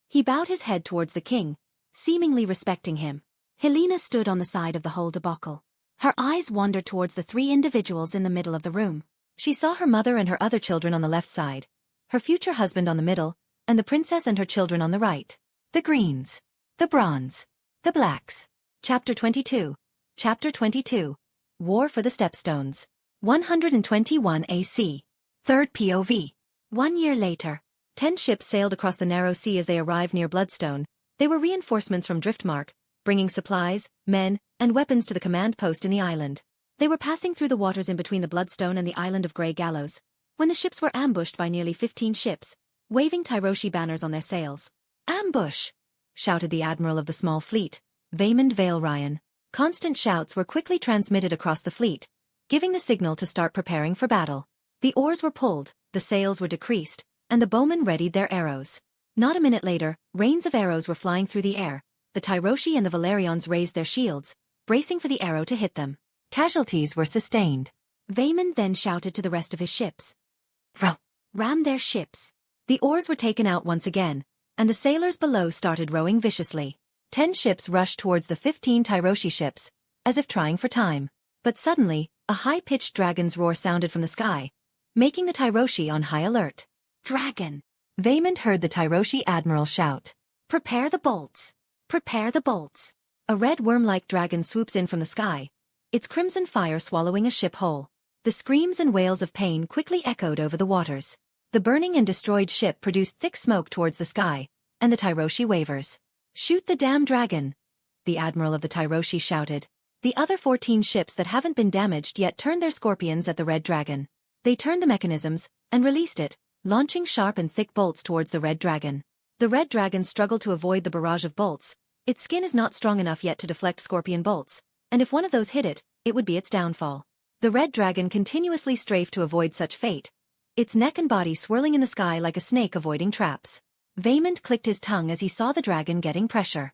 He bowed his head towards the king, seemingly respecting him. Helaena stood on the side of the whole debacle. Her eyes wandered towards the 3 individuals in the middle of the room. She saw her mother and her other children on the left side, her future husband on the middle, and the princess and her children on the right. The greens. The bronze. The blacks. Chapter 22. Chapter 22. War for the Stepstones. 121 AC. Third POV. 1 year later. 10 ships sailed across the narrow sea as they arrived near Bloodstone. They were reinforcements from Driftmark, bringing supplies, men, and weapons to the command post in the island. They were passing through the waters in between the Bloodstone and the island of Grey Gallows, when the ships were ambushed by nearly 15 ships, waving Tyroshi banners on their sails. Ambush! Shouted the admiral of the small fleet, Vaemond Valerian. Constant shouts were quickly transmitted across the fleet, giving the signal to start preparing for battle. The oars were pulled, the sails were decreased, and the bowmen readied their arrows. Not a minute later, rains of arrows were flying through the air. The Tyroshi and the Valerians raised their shields, bracing for the arrow to hit them. Casualties were sustained. Vaemond then shouted to the rest of his ships. Ram their ships. The oars were taken out once again, and the sailors below started rowing viciously. 10 ships rushed towards the 15 Tyroshi ships, as if trying for time. But suddenly, a high-pitched dragon's roar sounded from the sky, making the Tyroshi on high alert. Dragon! Vaemond heard the Tyroshi admiral shout. Prepare the bolts! Prepare the bolts! A red worm-like dragon swoops in from the sky, its crimson fire swallowing a ship whole. The screams and wails of pain quickly echoed over the waters. The burning and destroyed ship produced thick smoke towards the sky, and the Tyroshi wavers. Shoot the damn dragon! The admiral of the Tyroshi shouted. The other 14 ships that haven't been damaged yet turned their scorpions at the red dragon. They turned the mechanisms, and released it, launching sharp and thick bolts towards the red dragon. The red dragon struggled to avoid the barrage of bolts. Its skin is not strong enough yet to deflect scorpion bolts, and if one of those hit it, it would be its downfall. The red dragon continuously strafed to avoid such fate, its neck and body swirling in the sky like a snake avoiding traps. Vaemond clicked his tongue as he saw the dragon getting pressure.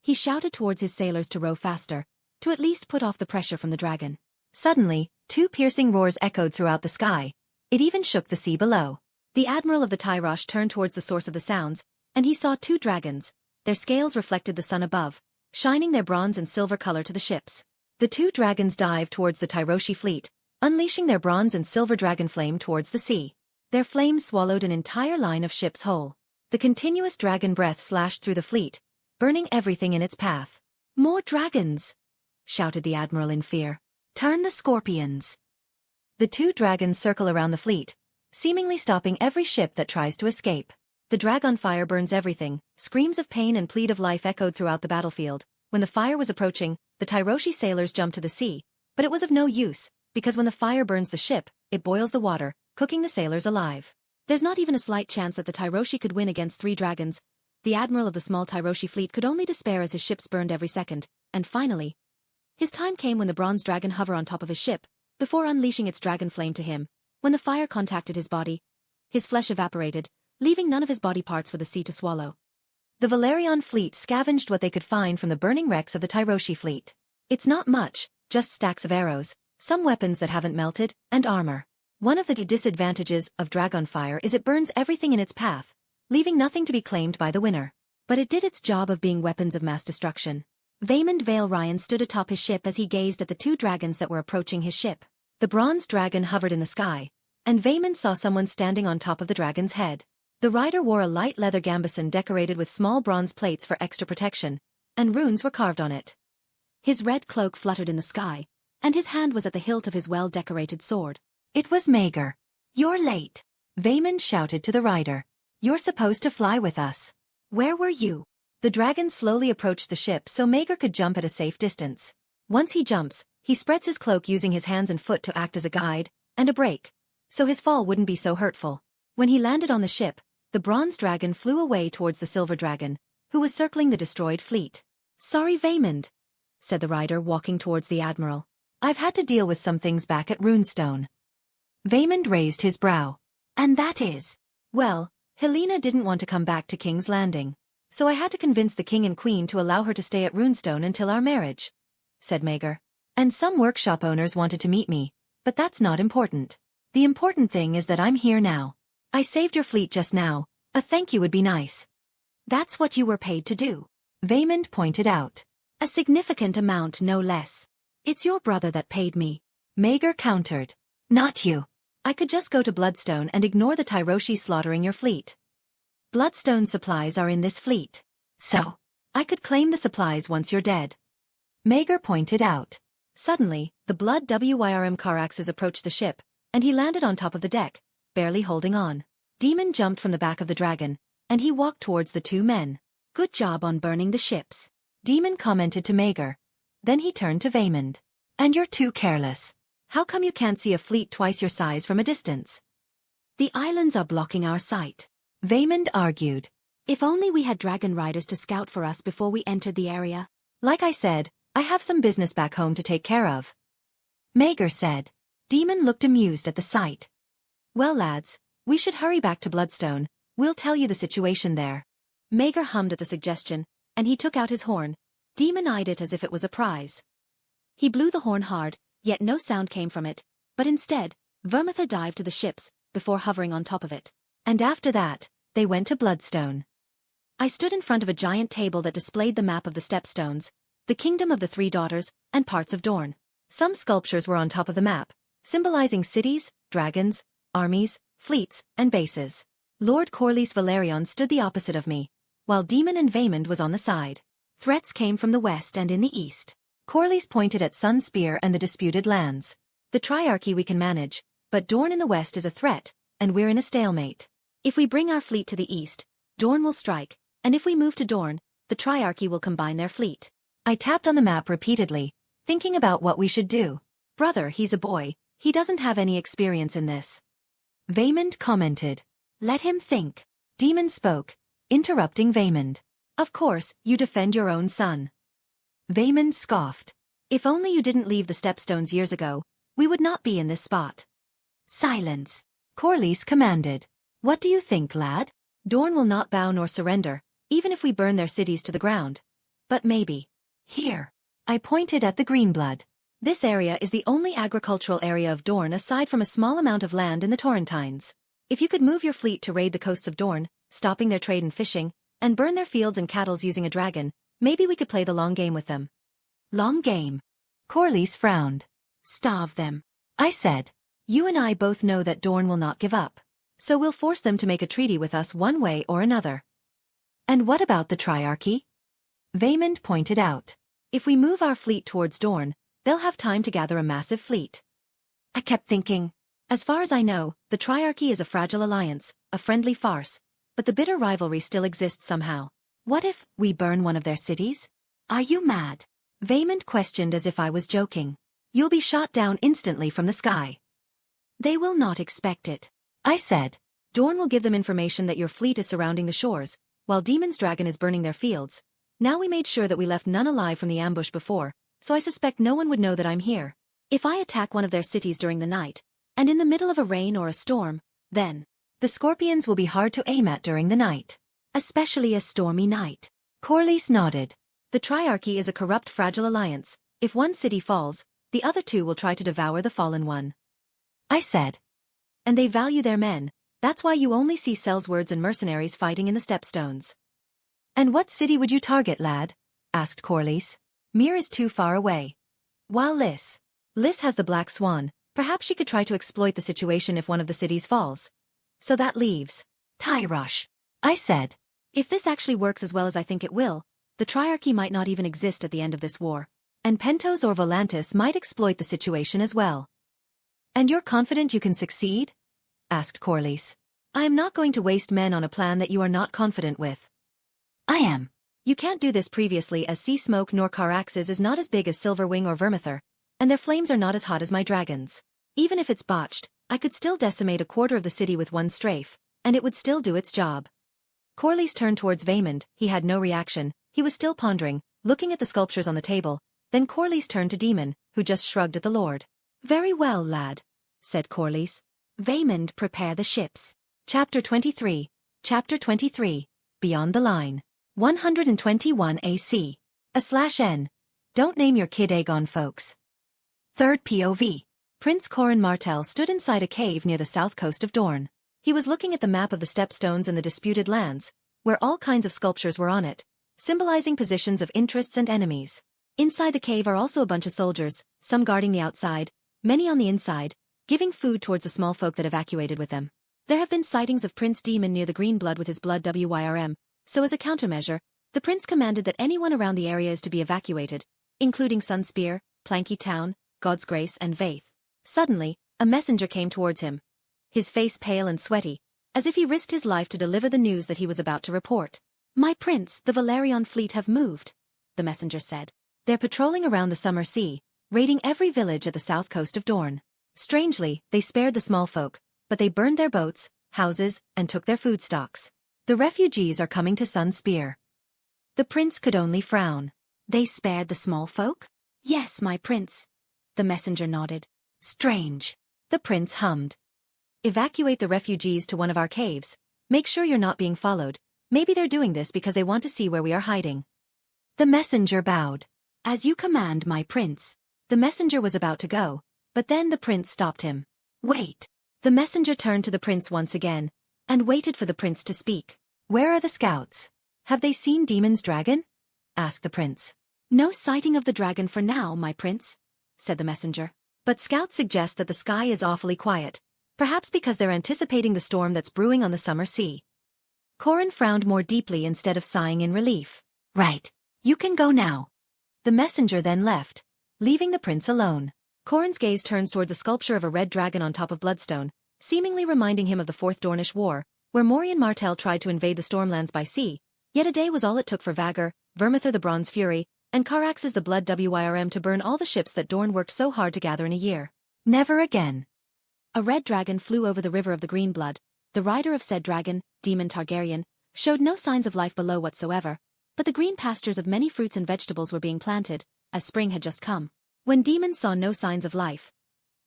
He shouted towards his sailors to row faster, to at least put off the pressure from the dragon. Suddenly, 2 piercing roars echoed throughout the sky. It even shook the sea below. The admiral of the Tyrosh turned towards the source of the sounds, and he saw 2 dragons. Their scales reflected the sun above, shining their bronze and silver color to the ships. The 2 dragons dived towards the Tyroshi fleet, unleashing their bronze and silver dragon flame towards the sea. Their flames swallowed an entire line of ships whole. The continuous dragon breath slashed through the fleet, burning everything in its path. More dragons! Shouted the admiral in fear. Turn the scorpions! The 2 dragons circle around the fleet, seemingly stopping every ship that tries to escape. The dragon fire burns everything. Screams of pain and plead of life echoed throughout the battlefield. When the fire was approaching, the Tyroshi sailors jumped to the sea, but it was of no use, because when the fire burns the ship, it boils the water, cooking the sailors alive. There's not even a slight chance that the Tyroshi could win against 3 dragons. The admiral of the small Tyroshi fleet could only despair as his ships burned every second, and finally, his time came when the bronze dragon hovered on top of his ship, before unleashing its dragon flame to him. When the fire contacted his body, his flesh evaporated, leaving none of his body parts for the sea to swallow. The Valerian fleet scavenged what they could find from the burning wrecks of the Tyroshi fleet. It's not much, just stacks of arrows, some weapons that haven't melted, and armor. One of the disadvantages of dragonfire is it burns everything in its path, leaving nothing to be claimed by the winner. But it did its job of being weapons of mass destruction. Vaemond Valerian stood atop his ship as he gazed at the 2 dragons that were approaching his ship. The bronze dragon hovered in the sky, and Vaemond saw someone standing on top of the dragon's head. The rider wore a light leather gambeson decorated with small bronze plates for extra protection, and runes were carved on it. His red cloak fluttered in the sky, and his hand was at the hilt of his well-decorated sword. It was Maegor. "You're late," Vaemond shouted to the rider. "You're supposed to fly with us. Where were you?" The dragon slowly approached the ship so Maegor could jump at a safe distance. Once he jumps, he spreads his cloak using his hands and foot to act as a guide and a brake, so his fall wouldn't be so hurtful. When he landed on the ship, the bronze dragon flew away towards the silver dragon, who was circling the destroyed fleet. "Sorry, Vaemond," said the rider, walking towards the admiral. "I've had to deal with some things back at Runestone." Vaemond raised his brow. "And that is?" "Well, Helena didn't want to come back to King's Landing, so I had to convince the king and queen to allow her to stay at Runestone until our marriage," said Maegor. "And some workshop owners wanted to meet me, but that's not important. The important thing is that I'm here now. I saved your fleet just now. A thank you would be nice." "That's what you were paid to do," Vaemond pointed out. "A significant amount, no less." "It's your brother that paid me," Maegor countered. "Not you. I could just go to Bloodstone and ignore the Tyroshi slaughtering your fleet. Bloodstone supplies are in this fleet. So, I could claim the supplies once you're dead," Maegor pointed out. Suddenly, the Blood Wyrm Caraxes approached the ship, and he landed on top of the deck, barely holding on. Daemon jumped from the back of the dragon, and he walked towards the two men. "Good job on burning the ships," Daemon commented to Maegor. Then he turned to Vaemond. "And you're too careless. How come you can't see a fleet twice your size from a distance?" "The islands are blocking our sight," Vaemond argued. "If only we had dragon riders to scout for us before we entered the area." "Like I said, I have some business back home to take care of," Maegor said. Daemon looked amused at the sight. "Well, lads, we should hurry back to Bloodstone. We'll tell you the situation there." Maegor hummed at the suggestion, and he took out his horn. Daemon eyed it as if it was a prize. He blew the horn hard, yet no sound came from it, but instead, Vermithor dived to the ships, before hovering on top of it. And after that, they went to Bloodstone. I stood in front of a giant table that displayed the map of the Stepstones, the Kingdom of the Three Daughters, and parts of Dorne. Some sculptures were on top of the map, symbolizing cities, dragons, armies, fleets, and bases. Lord Corlys Velaryon stood the opposite of me, while Daemon and Vaemond was on the side. Threats came from the west and in the east. Corlys pointed at Sunspear and the disputed lands. "The Triarchy we can manage, but Dorne in the west is a threat, and we're in a stalemate. If we bring our fleet to the east, Dorne will strike, and if we move to Dorne, the Triarchy will combine their fleet." I tapped on the map repeatedly, thinking about what we should do. "Brother, he's a boy, he doesn't have any experience in this," Vaemond commented. "Let him think," Daemon spoke, interrupting Vaemond. "Of course, you defend your own son." Vaemond scoffed. "If only you didn't leave the Stepstones years ago, we would not be in this spot." "Silence," Corlys commanded. "What do you think, lad? Dorne will not bow nor surrender, even if we burn their cities to the ground. But maybe. Here." I pointed at the Greenblood. "This area is the only agricultural area of Dorne aside from a small amount of land in the Torrentines. If you could move your fleet to raid the coasts of Dorne, stopping their trade and fishing, and burn their fields and cattle using a dragon, maybe we could play the long game with them." "Long game?" Corlys frowned. "Starve them," I said. "You and I both know that Dorne will not give up. So we'll force them to make a treaty with us one way or another." "And what about the Triarchy?" Vaemond pointed out. "If we move our fleet towards Dorne, they'll have time to gather a massive fleet." I kept thinking. As far as I know, the Triarchy is a fragile alliance, a friendly farce, but the bitter rivalry still exists somehow. What if we burn one of their cities? "Are you mad?" Vaemond questioned as if I was joking. "You'll be shot down instantly from the sky." "They will not expect it," I said. "Dorne will give them information that your fleet is surrounding the shores, while Daemon's dragon is burning their fields. Now we made sure that we left none alive from the ambush before, so I suspect no one would know that I'm here. If I attack one of their cities during the night, and in the middle of a rain or a storm, then the Scorpions will be hard to aim at during the night. Especially a stormy night." Corlys nodded. "The Triarchy is a corrupt, fragile alliance. If one city falls, the other two will try to devour the fallen one," I said. "And they value their men. That's why you only see Sellswords and mercenaries fighting in the Stepstones." "And what city would you target, lad?" asked Corlys. "Myr is too far away. While Lys has the Black Swan, perhaps she could try to exploit the situation if one of the cities falls. So that leaves Tyrosh," I said. "If this actually works as well as I think it will, The Triarchy might not even exist at the end of this war. And Pentos or Volantis might exploit the situation as well. "And you're confident you can succeed?" asked Corlys. "I am not going to waste men on a plan that you are not confident with." I am. "You can't do this previously, as sea smoke nor Caraxes is not as big as Silverwing or Vermithor, and their flames are not as hot as my dragons. Even if it's botched, I could still decimate a quarter of the city with one strafe, and it would still do its job." Corlys turned towards Vaemond. He had no reaction. He was still pondering, looking at the sculptures on the table. Then Corlys turned to Daemon, who just shrugged at the Lord. "Very well, lad," said Corlys. "Vaemond, prepare the ships." Chapter 23. Chapter 23. Beyond the Line. 121 AC. /N. Don't name your kid Aegon, folks. Third POV. Prince Corin Martell stood inside a cave near the south coast of Dorne. He was looking at the map of the Stepstones and the disputed lands, where all kinds of sculptures were on it, symbolizing positions of interests and enemies. Inside the cave are also a bunch of soldiers, some guarding the outside, many on the inside, giving food towards the small folk that evacuated with them. There have been sightings of Prince Daemon near the Greenblood with his blood WYRM, so as a countermeasure, the prince commanded that anyone around the area is to be evacuated, including Sunspear, Planky Town, God's Grace and Vaith. Suddenly, a messenger came towards him, his face pale and sweaty, as if he risked his life to deliver the news that he was about to report. "My prince, the Valerion fleet have moved," the messenger said. "They're patrolling around the Summer Sea, raiding every village at the south coast of Dorne. Strangely, they spared the small folk, but they burned their boats, houses, and took their food stocks. The refugees are coming to Sunspear." The prince could only frown. "They spared the small folk?" "Yes, my prince." The messenger nodded. "Strange," the prince hummed. "Evacuate the refugees to one of our caves. Make sure you're not being followed. Maybe they're doing this because they want to see where we are hiding." The messenger bowed. "As you command, my prince." The messenger was about to go, but then the prince stopped him. "Wait." The messenger turned to the prince once again, and waited for the prince to speak. "Where are the scouts? Have they seen Daemon's dragon?" asked the prince. "No sighting of the dragon for now, my prince," said the messenger. "But scouts suggest that the sky is awfully quiet, perhaps because they're anticipating the storm that's brewing on the Summer Sea." Corin frowned more deeply instead of sighing in relief. "Right. You can go now." The messenger then left, leaving the prince alone. Corin's gaze turns towards a sculpture of a red dragon on top of Bloodstone, seemingly reminding him of the Fourth Dornish War, where Morian Martell tried to invade the Stormlands by sea, yet a day was all it took for Vhagar, Vermithor the Bronze Fury, and Caraxes the Blood WYRM to burn all the ships that Dorne worked so hard to gather in a year. Never again. A red dragon flew over the river of the Greenblood. The rider of said dragon, Daemon Targaryen, showed no signs of life below whatsoever, but the green pastures of many fruits and vegetables were being planted, as spring had just come. When Daemon saw no signs of life,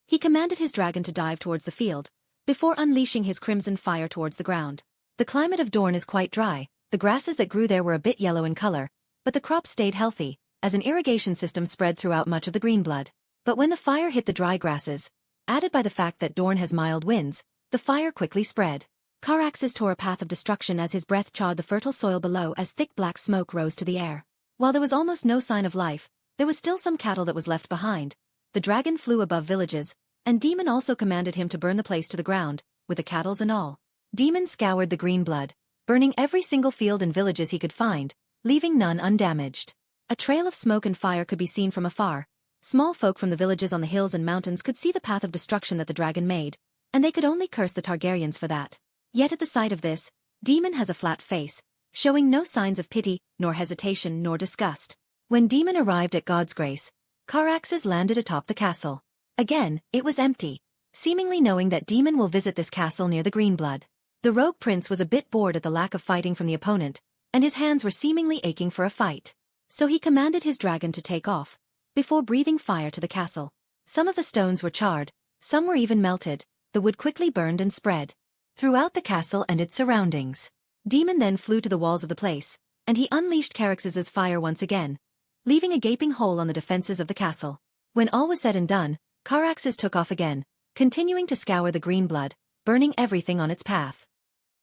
he commanded his dragon to dive towards the field, before unleashing his crimson fire towards the ground. The climate of Dorne is quite dry. The grasses that grew there were a bit yellow in color, but the crops stayed healthy, as an irrigation system spread throughout much of the Greenblood. But when the fire hit the dry grasses, added by the fact that Dorne has mild winds, the fire quickly spread. Caraxes tore a path of destruction as his breath charred the fertile soil below as thick black smoke rose to the air. While there was almost no sign of life, there was still some cattle that was left behind. The dragon flew above villages, and Daemon also commanded him to burn the place to the ground, with the cattle and all. Daemon scoured the Greenblood, burning every single field and villages he could find, leaving none undamaged. A trail of smoke and fire could be seen from afar. Small folk from the villages on the hills and mountains could see the path of destruction that the dragon made, and they could only curse the Targaryens for that. Yet at the sight of this, Daemon has a flat face, showing no signs of pity, nor hesitation, nor disgust. When Daemon arrived at God's Grace, Caraxes landed atop the castle. Again, it was empty, seemingly knowing that Daemon will visit this castle near the Greenblood. The rogue prince was a bit bored at the lack of fighting from the opponent, and his hands were seemingly aching for a fight. So he commanded his dragon to take off, before breathing fire to the castle. Some of the stones were charred, some were even melted, the wood quickly burned and spread throughout the castle and its surroundings. Daemon then flew to the walls of the place, and he unleashed Caraxes's fire once again, leaving a gaping hole on the defenses of the castle. When all was said and done, Caraxes took off again, continuing to scour the Greenblood, burning everything on its path.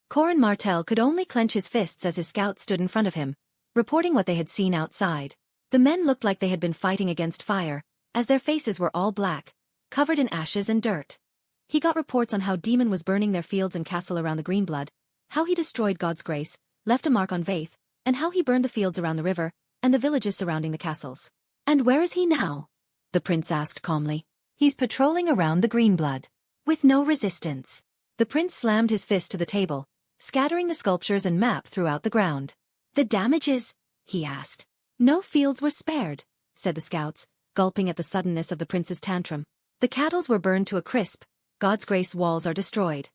Corin Martell could only clench his fists as his scouts stood in front of him, reporting what they had seen outside. The men looked like they had been fighting against fire, as their faces were all black, covered in ashes and dirt. He got reports on how Daemon was burning their fields and castle around the Greenblood, how he destroyed God's Grace, left a mark on Vaith, and how he burned the fields around the river, and the villages surrounding the castles. And where is he now? The prince asked calmly. He's patrolling around the Greenblood. With no resistance. The prince slammed his fist to the table, scattering the sculptures and map throughout the ground. The damages? He asked. No fields were spared, said the scouts, gulping at the suddenness of the prince's tantrum. The cattles were burned to a crisp. God's grace walls are destroyed.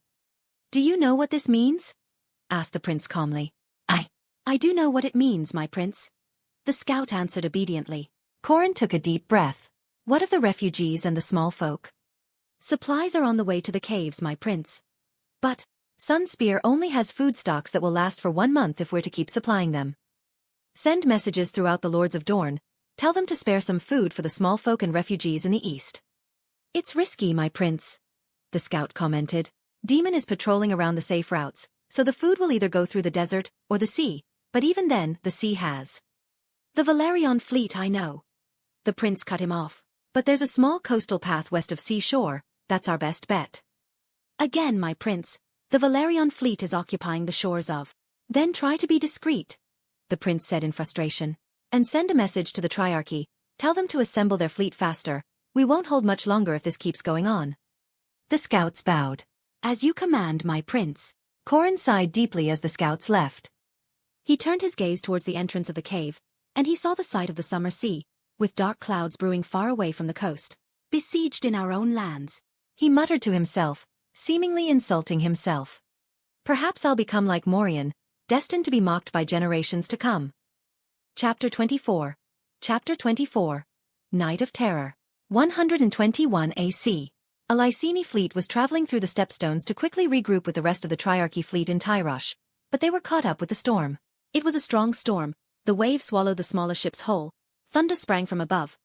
Do you know what this means? Asked the prince calmly. I do know what it means, my prince. The scout answered obediently. Corin took a deep breath. What of the refugees and the small folk? Supplies are on the way to the caves, my prince. But Sunspear only has food stocks that will last for 1 month if we're to keep supplying them. Send messages throughout the Lords of Dorne. Tell them to spare some food for the small folk and refugees in the east. It's risky, my prince, the scout commented. Daemon is patrolling around the safe routes, so the food will either go through the desert or the sea, but even then, the sea has. The Valerion fleet, I know. The prince cut him off. But there's a small coastal path west of seashore. That's our best bet. Again, my prince, the Valerion fleet is occupying the shores of. Then try to be discreet, the prince said in frustration. And send a message to the Triarchy. Tell them to assemble their fleet faster. We won't hold much longer if this keeps going on. The scouts bowed. As you command, my prince. Corin sighed deeply as the scouts left. He turned his gaze towards the entrance of the cave, and he saw the sight of the summer sea, with dark clouds brewing far away from the coast. Besieged in our own lands, he muttered to himself, seemingly insulting himself. Perhaps I'll become like Morian, destined to be mocked by generations to come. Chapter 24. Chapter 24. Night of Terror. 121 AC. A Lyseni fleet was traveling through the Stepstones to quickly regroup with the rest of the Triarchy fleet in Tyrosh, but they were caught up with the storm. It was a strong storm. The waves swallowed the smaller ships whole. Thunder sprang from above,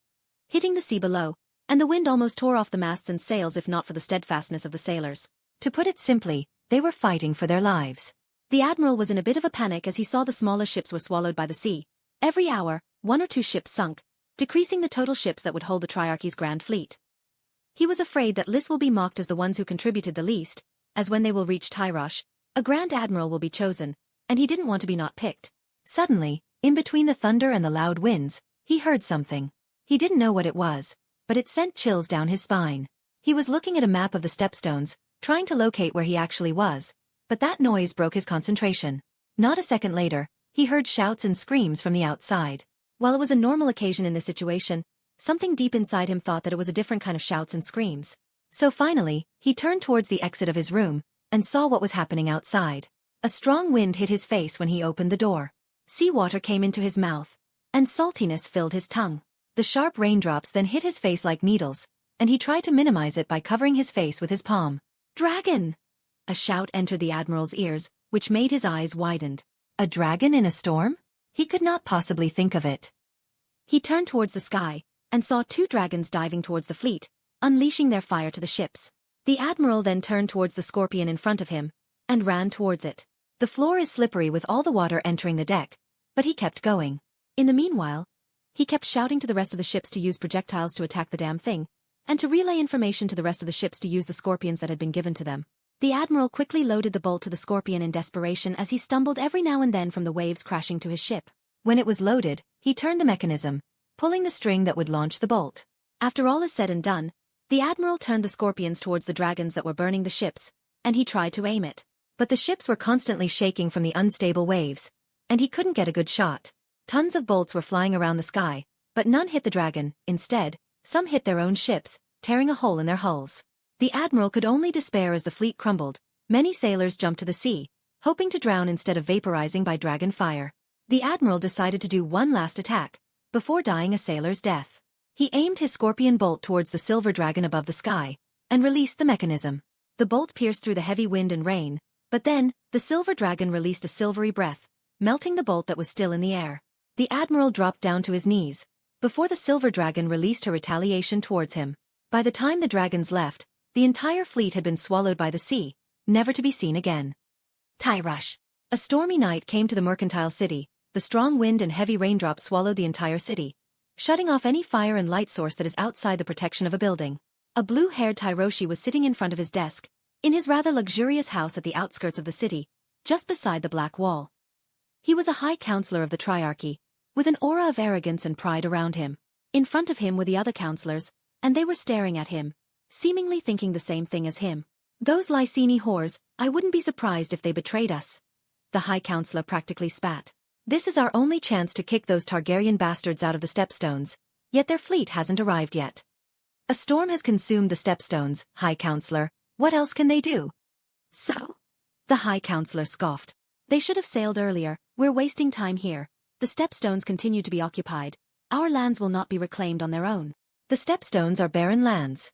hitting the sea below, and the wind almost tore off the masts and sails if not for the steadfastness of the sailors. To put it simply, they were fighting for their lives. The admiral was in a bit of a panic as he saw the smaller ships were swallowed by the sea. Every hour, 1 or 2 ships sunk, decreasing the total ships that would hold the Triarchy's grand fleet. He was afraid that Lys will be mocked as the ones who contributed the least, as when they will reach Tyrosh, a grand admiral will be chosen, and he didn't want to be not picked. Suddenly, in between the thunder and the loud winds, he heard something. He didn't know what it was, but it sent chills down his spine. He was looking at a map of the Stepstones, trying to locate where he actually was, but that noise broke his concentration. Not a second later, he heard shouts and screams from the outside. While it was a normal occasion in this situation, something deep inside him thought that it was a different kind of shouts and screams. So finally, he turned towards the exit of his room, and saw what was happening outside. A strong wind hit his face when he opened the door. Seawater came into his mouth, and saltiness filled his tongue. The sharp raindrops then hit his face like needles, and he tried to minimize it by covering his face with his palm. "Dragon!" A shout entered the admiral's ears, which made his eyes widen. A dragon in a storm? He could not possibly think of it. He turned towards the sky, and saw 2 dragons diving towards the fleet, unleashing their fire to the ships. The admiral then turned towards the scorpion in front of him, and ran towards it. The floor is slippery with all the water entering the deck, but he kept going. In the meanwhile, he kept shouting to the rest of the ships to use projectiles to attack the damn thing, and to relay information to the rest of the ships to use the scorpions that had been given to them. The admiral quickly loaded the bolt to the scorpion in desperation as he stumbled every now and then from the waves crashing to his ship. When it was loaded, he turned the mechanism, pulling the string that would launch the bolt. After all is said and done, the admiral turned the scorpions towards the dragons that were burning the ships, and he tried to aim it. But the ships were constantly shaking from the unstable waves, and he couldn't get a good shot. Tons of bolts were flying around the sky, but none hit the dragon. Instead, some hit their own ships, tearing a hole in their hulls. The admiral could only despair as the fleet crumbled. Many sailors jumped to the sea, hoping to drown instead of vaporizing by dragon fire. The admiral decided to do one last attack, before dying a sailor's death. He aimed his scorpion bolt towards the silver dragon above the sky, and released the mechanism. The bolt pierced through the heavy wind and rain, but then, the silver dragon released a silvery breath, melting the bolt that was still in the air. The admiral dropped down to his knees, before the silver dragon released her retaliation towards him. By the time the dragons left, the entire fleet had been swallowed by the sea, never to be seen again. Tyrosh. A stormy night came to the mercantile city. The strong wind and heavy raindrops swallowed the entire city, shutting off any fire and light source that is outside the protection of a building. A blue-haired Tyroshi was sitting in front of his desk, in his rather luxurious house at the outskirts of the city, just beside the Black Wall. He was a high counselor of the Triarchy, with an aura of arrogance and pride around him. In front of him were the other counselors, and they were staring at him, seemingly thinking the same thing as him. Those Lyseni whores, I wouldn't be surprised if they betrayed us. The high counselor practically spat. This is our only chance to kick those Targaryen bastards out of the Stepstones, yet their fleet hasn't arrived yet. A storm has consumed the Stepstones, High Counselor. What else can they do? So? The High Counselor scoffed. They should have sailed earlier. We're wasting time here. The Stepstones continue to be occupied. Our lands will not be reclaimed on their own. The Stepstones are barren lands,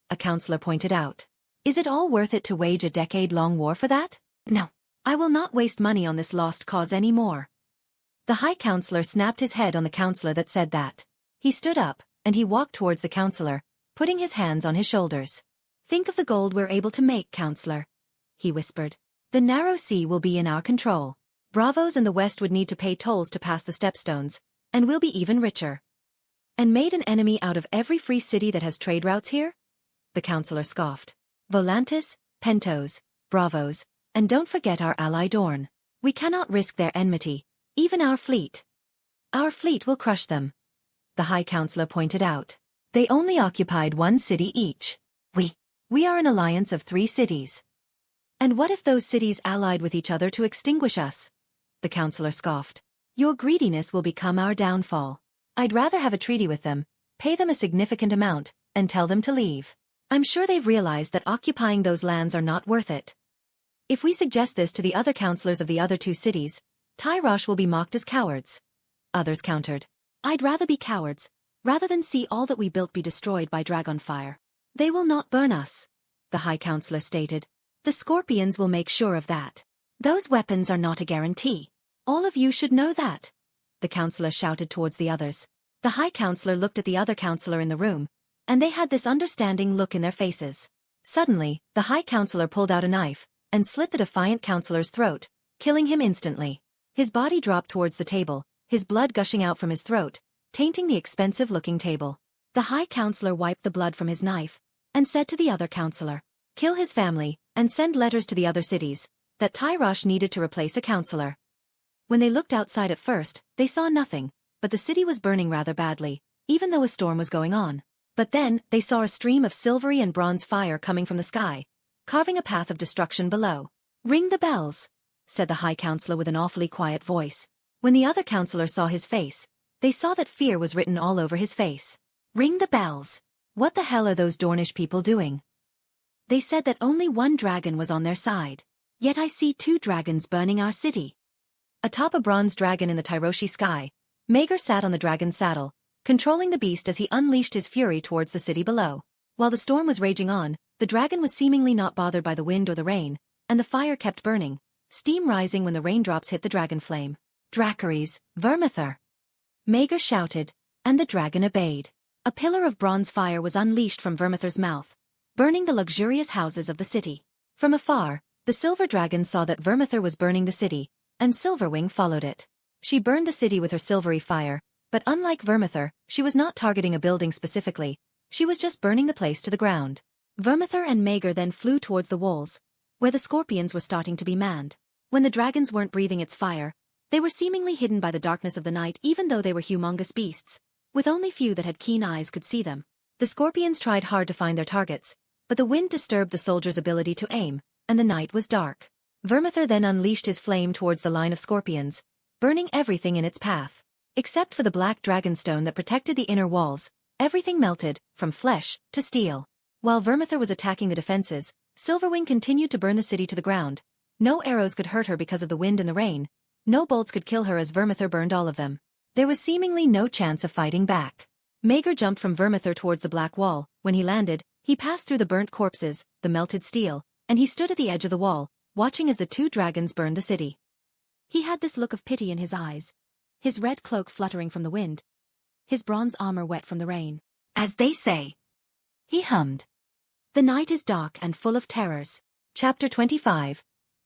a counselor pointed out. Is it all worth it to wage a decade-long war for that? No. I will not waste money on this lost cause anymore. The High Counselor snapped his head on the counselor that said that. He stood up, and he walked towards the counselor, putting his hands on his shoulders. Think of the gold we're able to make, counselor, he whispered. The narrow sea will be in our control. Bravos and the West would need to pay tolls to pass the Stepstones, and we'll be even richer. And made an enemy out of every free city that has trade routes here? The counselor scoffed. Volantis, Pentos, Bravos, and don't forget our ally Dorne. We cannot risk their enmity, even our fleet. Our fleet will crush them, the High Counselor pointed out. They only occupied one city each. We are an alliance of 3 cities. And what if those cities allied with each other to extinguish us? The counselor scoffed. Your greediness will become our downfall. I'd rather have a treaty with them, pay them a significant amount, and tell them to leave. I'm sure they've realized that occupying those lands are not worth it. If we suggest this to the other counselors of the other 2 cities, Tyrosh will be mocked as cowards. Others countered. I'd rather be cowards, rather than see all that we built be destroyed by dragonfire. They will not burn us, the High Counselor stated. The Scorpions will make sure of that. Those weapons are not a guarantee. All of you should know that, the counselor shouted towards the others. The High Counselor looked at the other counselor in the room, and they had this understanding look in their faces. Suddenly, the High Counselor pulled out a knife, and slit the defiant counselor's throat, killing him instantly. His body dropped towards the table, his blood gushing out from his throat, tainting the expensive-looking table. The High Counselor wiped the blood from his knife, and said to the other counselor, kill his family, and send letters to the other cities, that Tyrosh needed to replace a counselor. When they looked outside at first, they saw nothing, but the city was burning rather badly, even though a storm was going on. But then, they saw a stream of silvery and bronze fire coming from the sky, carving a path of destruction below. Ring the bells, said the High Counselor with an awfully quiet voice. When the other counselor saw his face, they saw that fear was written all over his face. Ring the bells. What the hell are those Dornish people doing? They said that only one dragon was on their side. Yet I see 2 dragons burning our city. Atop a bronze dragon in the Tyroshi sky, Maegor sat on the dragon's saddle, controlling the beast as he unleashed his fury towards the city below. While the storm was raging on, the dragon was seemingly not bothered by the wind or the rain, and the fire kept burning, steam rising when the raindrops hit the dragon flame. Dracarys, Vermithor! Maegor shouted, and the dragon obeyed. A pillar of bronze fire was unleashed from Vermithor's mouth, burning the luxurious houses of the city. From afar, the silver dragon saw that Vermithor was burning the city, and Silverwing followed it. She burned the city with her silvery fire, but unlike Vermithor, she was not targeting a building specifically, she was just burning the place to the ground. Vermithor and Maegor then flew towards the walls, where the Scorpions were starting to be manned. When the dragons weren't breathing its fire, they were seemingly hidden by the darkness of the night even though they were humongous beasts, with only few that had keen eyes could see them. The Scorpions tried hard to find their targets, but the wind disturbed the soldiers' ability to aim, and the night was dark. Vermithor then unleashed his flame towards the line of Scorpions, burning everything in its path. Except for the black dragonstone that protected the inner walls, everything melted, from flesh to steel. While Vermithor was attacking the defenses, Silverwing continued to burn the city to the ground. No arrows could hurt her because of the wind and the rain. No bolts could kill her as Vermithor burned all of them. There was seemingly no chance of fighting back. Maegor jumped from Vermithor towards the black wall. When he landed, he passed through the burnt corpses, the melted steel, and he stood at the edge of the wall, watching as the 2 dragons burned the city. He had this look of pity in his eyes, his red cloak fluttering from the wind, his bronze armor wet from the rain. As they say, he hummed. The night is dark and full of terrors. Chapter 25.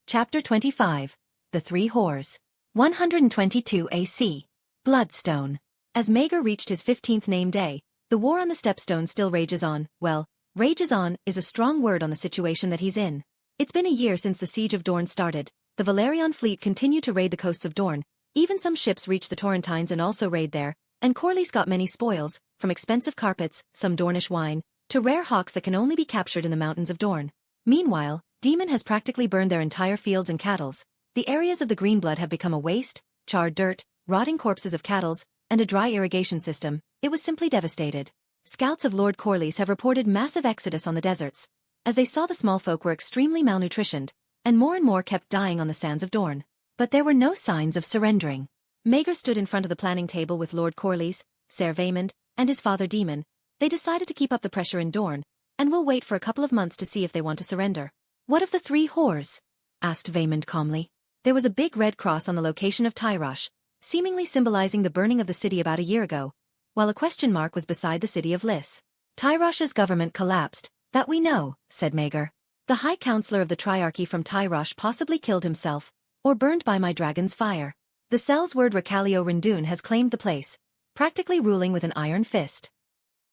Chapter 25. The 3 Whores. 122 AC. Bloodstone. As Maegor reached his 15th name day, the war on the Stepstone still rages on. Well, rages on is a strong word on the situation that he's in. It's been a year since the siege of Dorne started. The Valyrian fleet continued to raid the coasts of Dorne, Even some ships reached the Torrentines and also raid there, and Corlys got many spoils, from expensive carpets, some Dornish wine, to rare hawks that can only be captured in the mountains of Dorne. Meanwhile, Daemon has practically burned their entire fields and cattles. The areas of the Greenblood have become a waste, charred dirt, rotting corpses of cattles, and a dry irrigation system. It was simply devastated. Scouts of Lord Corlys have reported massive exodus on the deserts, as they saw the small folk were extremely malnutritioned, and more kept dying on the sands of Dorne. But there were no signs of surrendering. Maegor stood in front of the planning table with Lord Corlys, Ser Vaemond, and his father Daemon. They decided to keep up the pressure in Dorne, and will wait for a couple of months to see if they want to surrender. What of the 3 whores? Asked Vaemond calmly. There was a big red cross on the location of Tyrosh, seemingly symbolizing the burning of the city about a year ago, while a question mark was beside the city of Lys. Tyrosh's government collapsed, that we know, said Maegor. The High Counselor of the Triarchy from Tyrosh possibly killed himself, or burned by my dragon's fire. The Cellsword Recalio Rindun has claimed the place, practically ruling with an iron fist.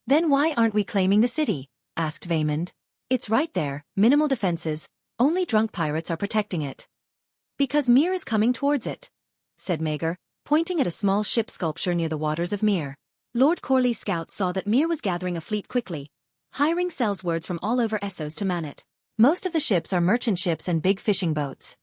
Then why aren't we claiming the city? Asked Vaemond. It's right there, minimal defenses, only drunk pirates are protecting it. Because Myr is coming towards it, said Maegor, pointing at a small ship sculpture near the waters of Myr. Lord Corlys' scouts saw that Myr was gathering a fleet quickly, hiring Cellswords from all over Essos to man it. Most of the ships are merchant ships and big fishing boats.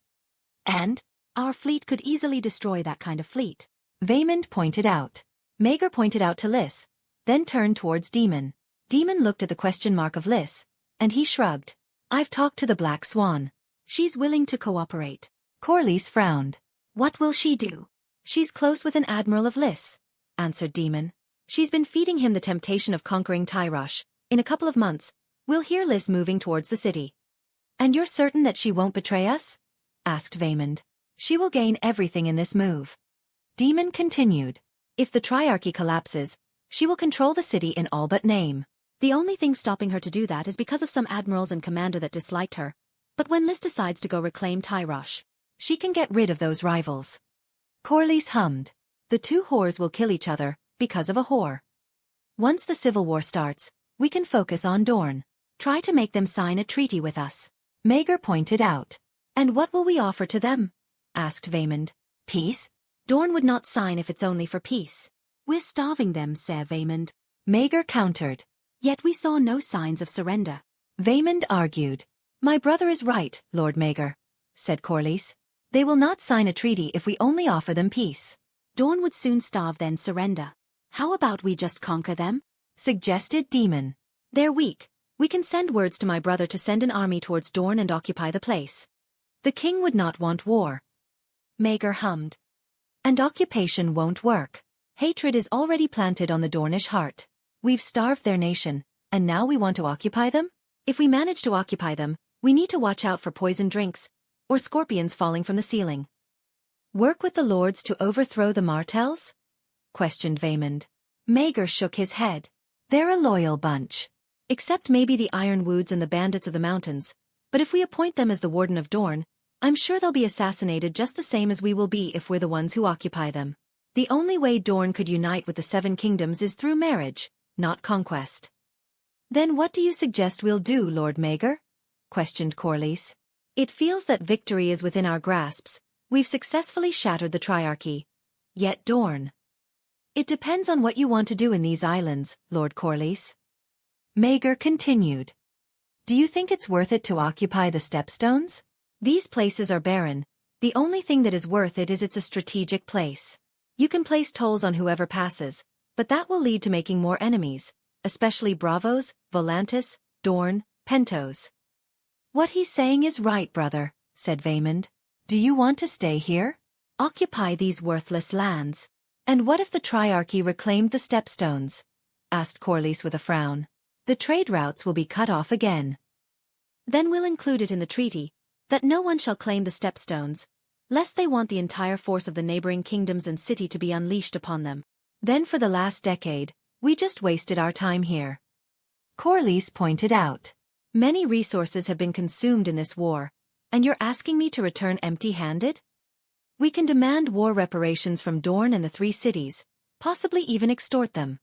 And our fleet could easily destroy that kind of fleet, Vaemond pointed out. Maegor pointed out to Lys, then turned towards Daemon. Daemon looked at the question mark of Lys, and he shrugged. I've talked to the Black Swan. She's willing to cooperate. Corlys frowned. What will she do? She's close with an admiral of Lys, answered Daemon. She's been feeding him the temptation of conquering Tyrosh. In a couple of months, we'll hear Lys moving towards the city. And you're certain that she won't betray us? Asked Vaemond. She will gain everything in this move. Daemon continued. If the Triarchy collapses, she will control the city in all but name. The only thing stopping her to do that is because of some admirals and commander that disliked her. But when Lys decides to go reclaim Tyrosh, she can get rid of those rivals. Corlys hummed. The 2 whores will kill each other, because of a whore. Once the civil war starts, we can focus on Dorne. Try to make them sign a treaty with us. Maegor pointed out. And what will we offer to them? Asked Vaemond. Peace? Dorne would not sign if it's only for peace. We're starving them, Ser Vaemond. Maegor countered. Yet we saw no signs of surrender. Vaemond argued. My brother is right, Lord Maegor, said Corlys. They will not sign a treaty if we only offer them peace. Dorne would soon starve then surrender. How about we just conquer them? Suggested Daemon. They're weak. We can send words to my brother to send an army towards Dorne and occupy the place. The king would not want war. Maegor hummed. And occupation won't work. Hatred is already planted on the Dornish heart. We've starved their nation, and now we want to occupy them? If we manage to occupy them, we need to watch out for poison drinks, or scorpions falling from the ceiling. Work with the lords to overthrow the Martells? Questioned Vaemond. Maegor shook his head. They're a loyal bunch. Except maybe the Ironwoods and the bandits of the mountains, but if we appoint them as the Warden of Dorne, I'm sure they'll be assassinated just the same as we will be if we're the ones who occupy them. The only way Dorne could unite with the 7 kingdoms is through marriage, not conquest. Then what do you suggest we'll do, Lord Maegor? Questioned Corlys. It feels that victory is within our grasps. We've successfully shattered the Triarchy. Yet Dorne. It depends on what you want to do in these islands, Lord Corlys. Maegor continued. Do you think it's worth it to occupy the Stepstones? These places are barren. The only thing that is worth it is it's a strategic place. You can place tolls on whoever passes, but that will lead to making more enemies, especially Bravos, Volantis, Dorne, Pentos. What he's saying is right, brother, said Vaemond. Do you want to stay here? Occupy these worthless lands. And what if the Triarchy reclaimed the Stepstones? Asked Corlys with a frown. The trade routes will be cut off again. Then we'll include it in the treaty, that no one shall claim the Stepstones, lest they want the entire force of the neighboring kingdoms and city to be unleashed upon them. Then for the last decade, we just wasted our time here. Corlys pointed out. Many resources have been consumed in this war, and you're asking me to return empty-handed? We can demand war reparations from Dorne and the 3 cities, possibly even extort them,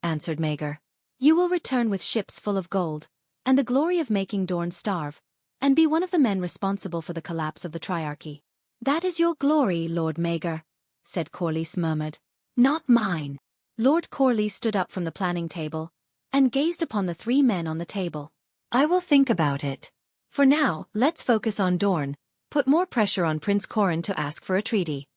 answered Maegor. You will return with ships full of gold, and the glory of making Dorne starve, and be one of the men responsible for the collapse of the Triarchy. That is your glory, Lord Maegor, said Corlys murmured. Not mine. Lord Corlys stood up from the planning table and gazed upon the 3 men on the table. I will think about it. For now, let's focus on Dorne. Put more pressure on Prince Corran to ask for a treaty.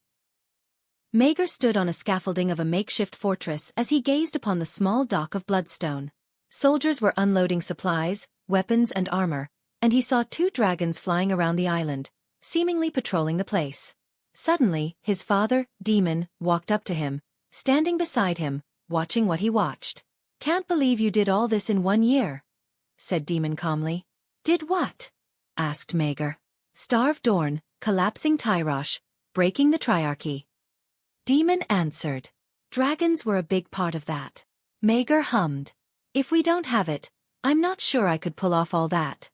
Maegor stood on a scaffolding of a makeshift fortress as he gazed upon the small dock of Bloodstone. Soldiers were unloading supplies, weapons and armor, and he saw 2 dragons flying around the island, seemingly patrolling the place. Suddenly, his father, Daemon, walked up to him, standing beside him, watching what he watched. Can't believe you did all this in 1 year, said Daemon calmly. Did what? Asked Maegor. Starve Dorne, collapsing Tyrosh, breaking the Triarchy. Daemon answered. Dragons were a big part of that. Maegor hummed. If we don't have it, I'm not sure I could pull off all that.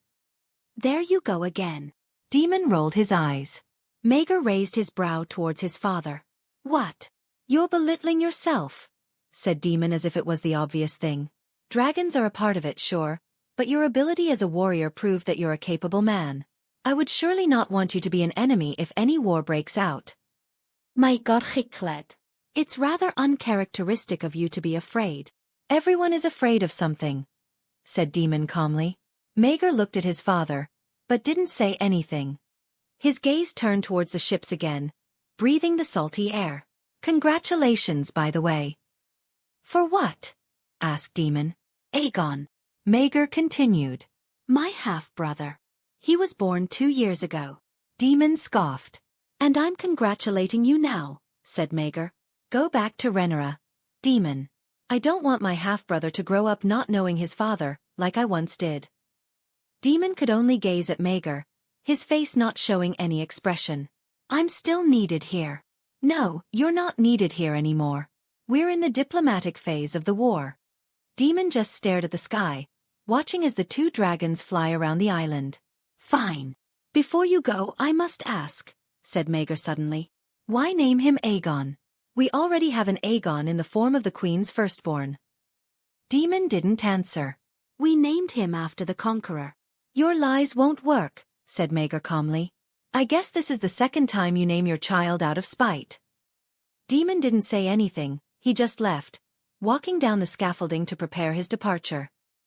There you go again. Daemon rolled his eyes. Maegor raised his brow towards his father. What? You're belittling yourself, said Daemon as if it was the obvious thing. Dragons are a part of it, sure, but your ability as a warrior proved that you're a capable man. I would surely not want you to be an enemy if any war breaks out. My God, Chicled. It's rather uncharacteristic of you to be afraid. Everyone is afraid of something, said Daemon calmly. Maegor looked at his father, but didn't say anything. His gaze turned towards the ships again, breathing the salty air. Congratulations, by the way. For what? Asked Daemon. Aegon. Maegor continued. My half-brother. He was born 2 years ago. Daemon scoffed. And I'm congratulating you now, said Maegor. Go back to Rhaenyra, Daemon. I don't want my half-brother to grow up not knowing his father, like I once did. Daemon could only gaze at Maegor, his face not showing any expression. I'm still needed here. No, you're not needed here anymore. We're in the diplomatic phase of the war. Daemon just stared at the sky, watching as the 2 dragons fly around the island. Fine. Before you go, I must ask, said Maegor suddenly. Why name him Aegon? We already have an Aegon in the form of the Queen's firstborn. Daemon didn't answer. We named him after the Conqueror. Your lies won't work, said Maegor calmly. I guess this is the 2nd time you name your child out of spite. Daemon didn't say anything, he just left, walking down the scaffolding to prepare his departure.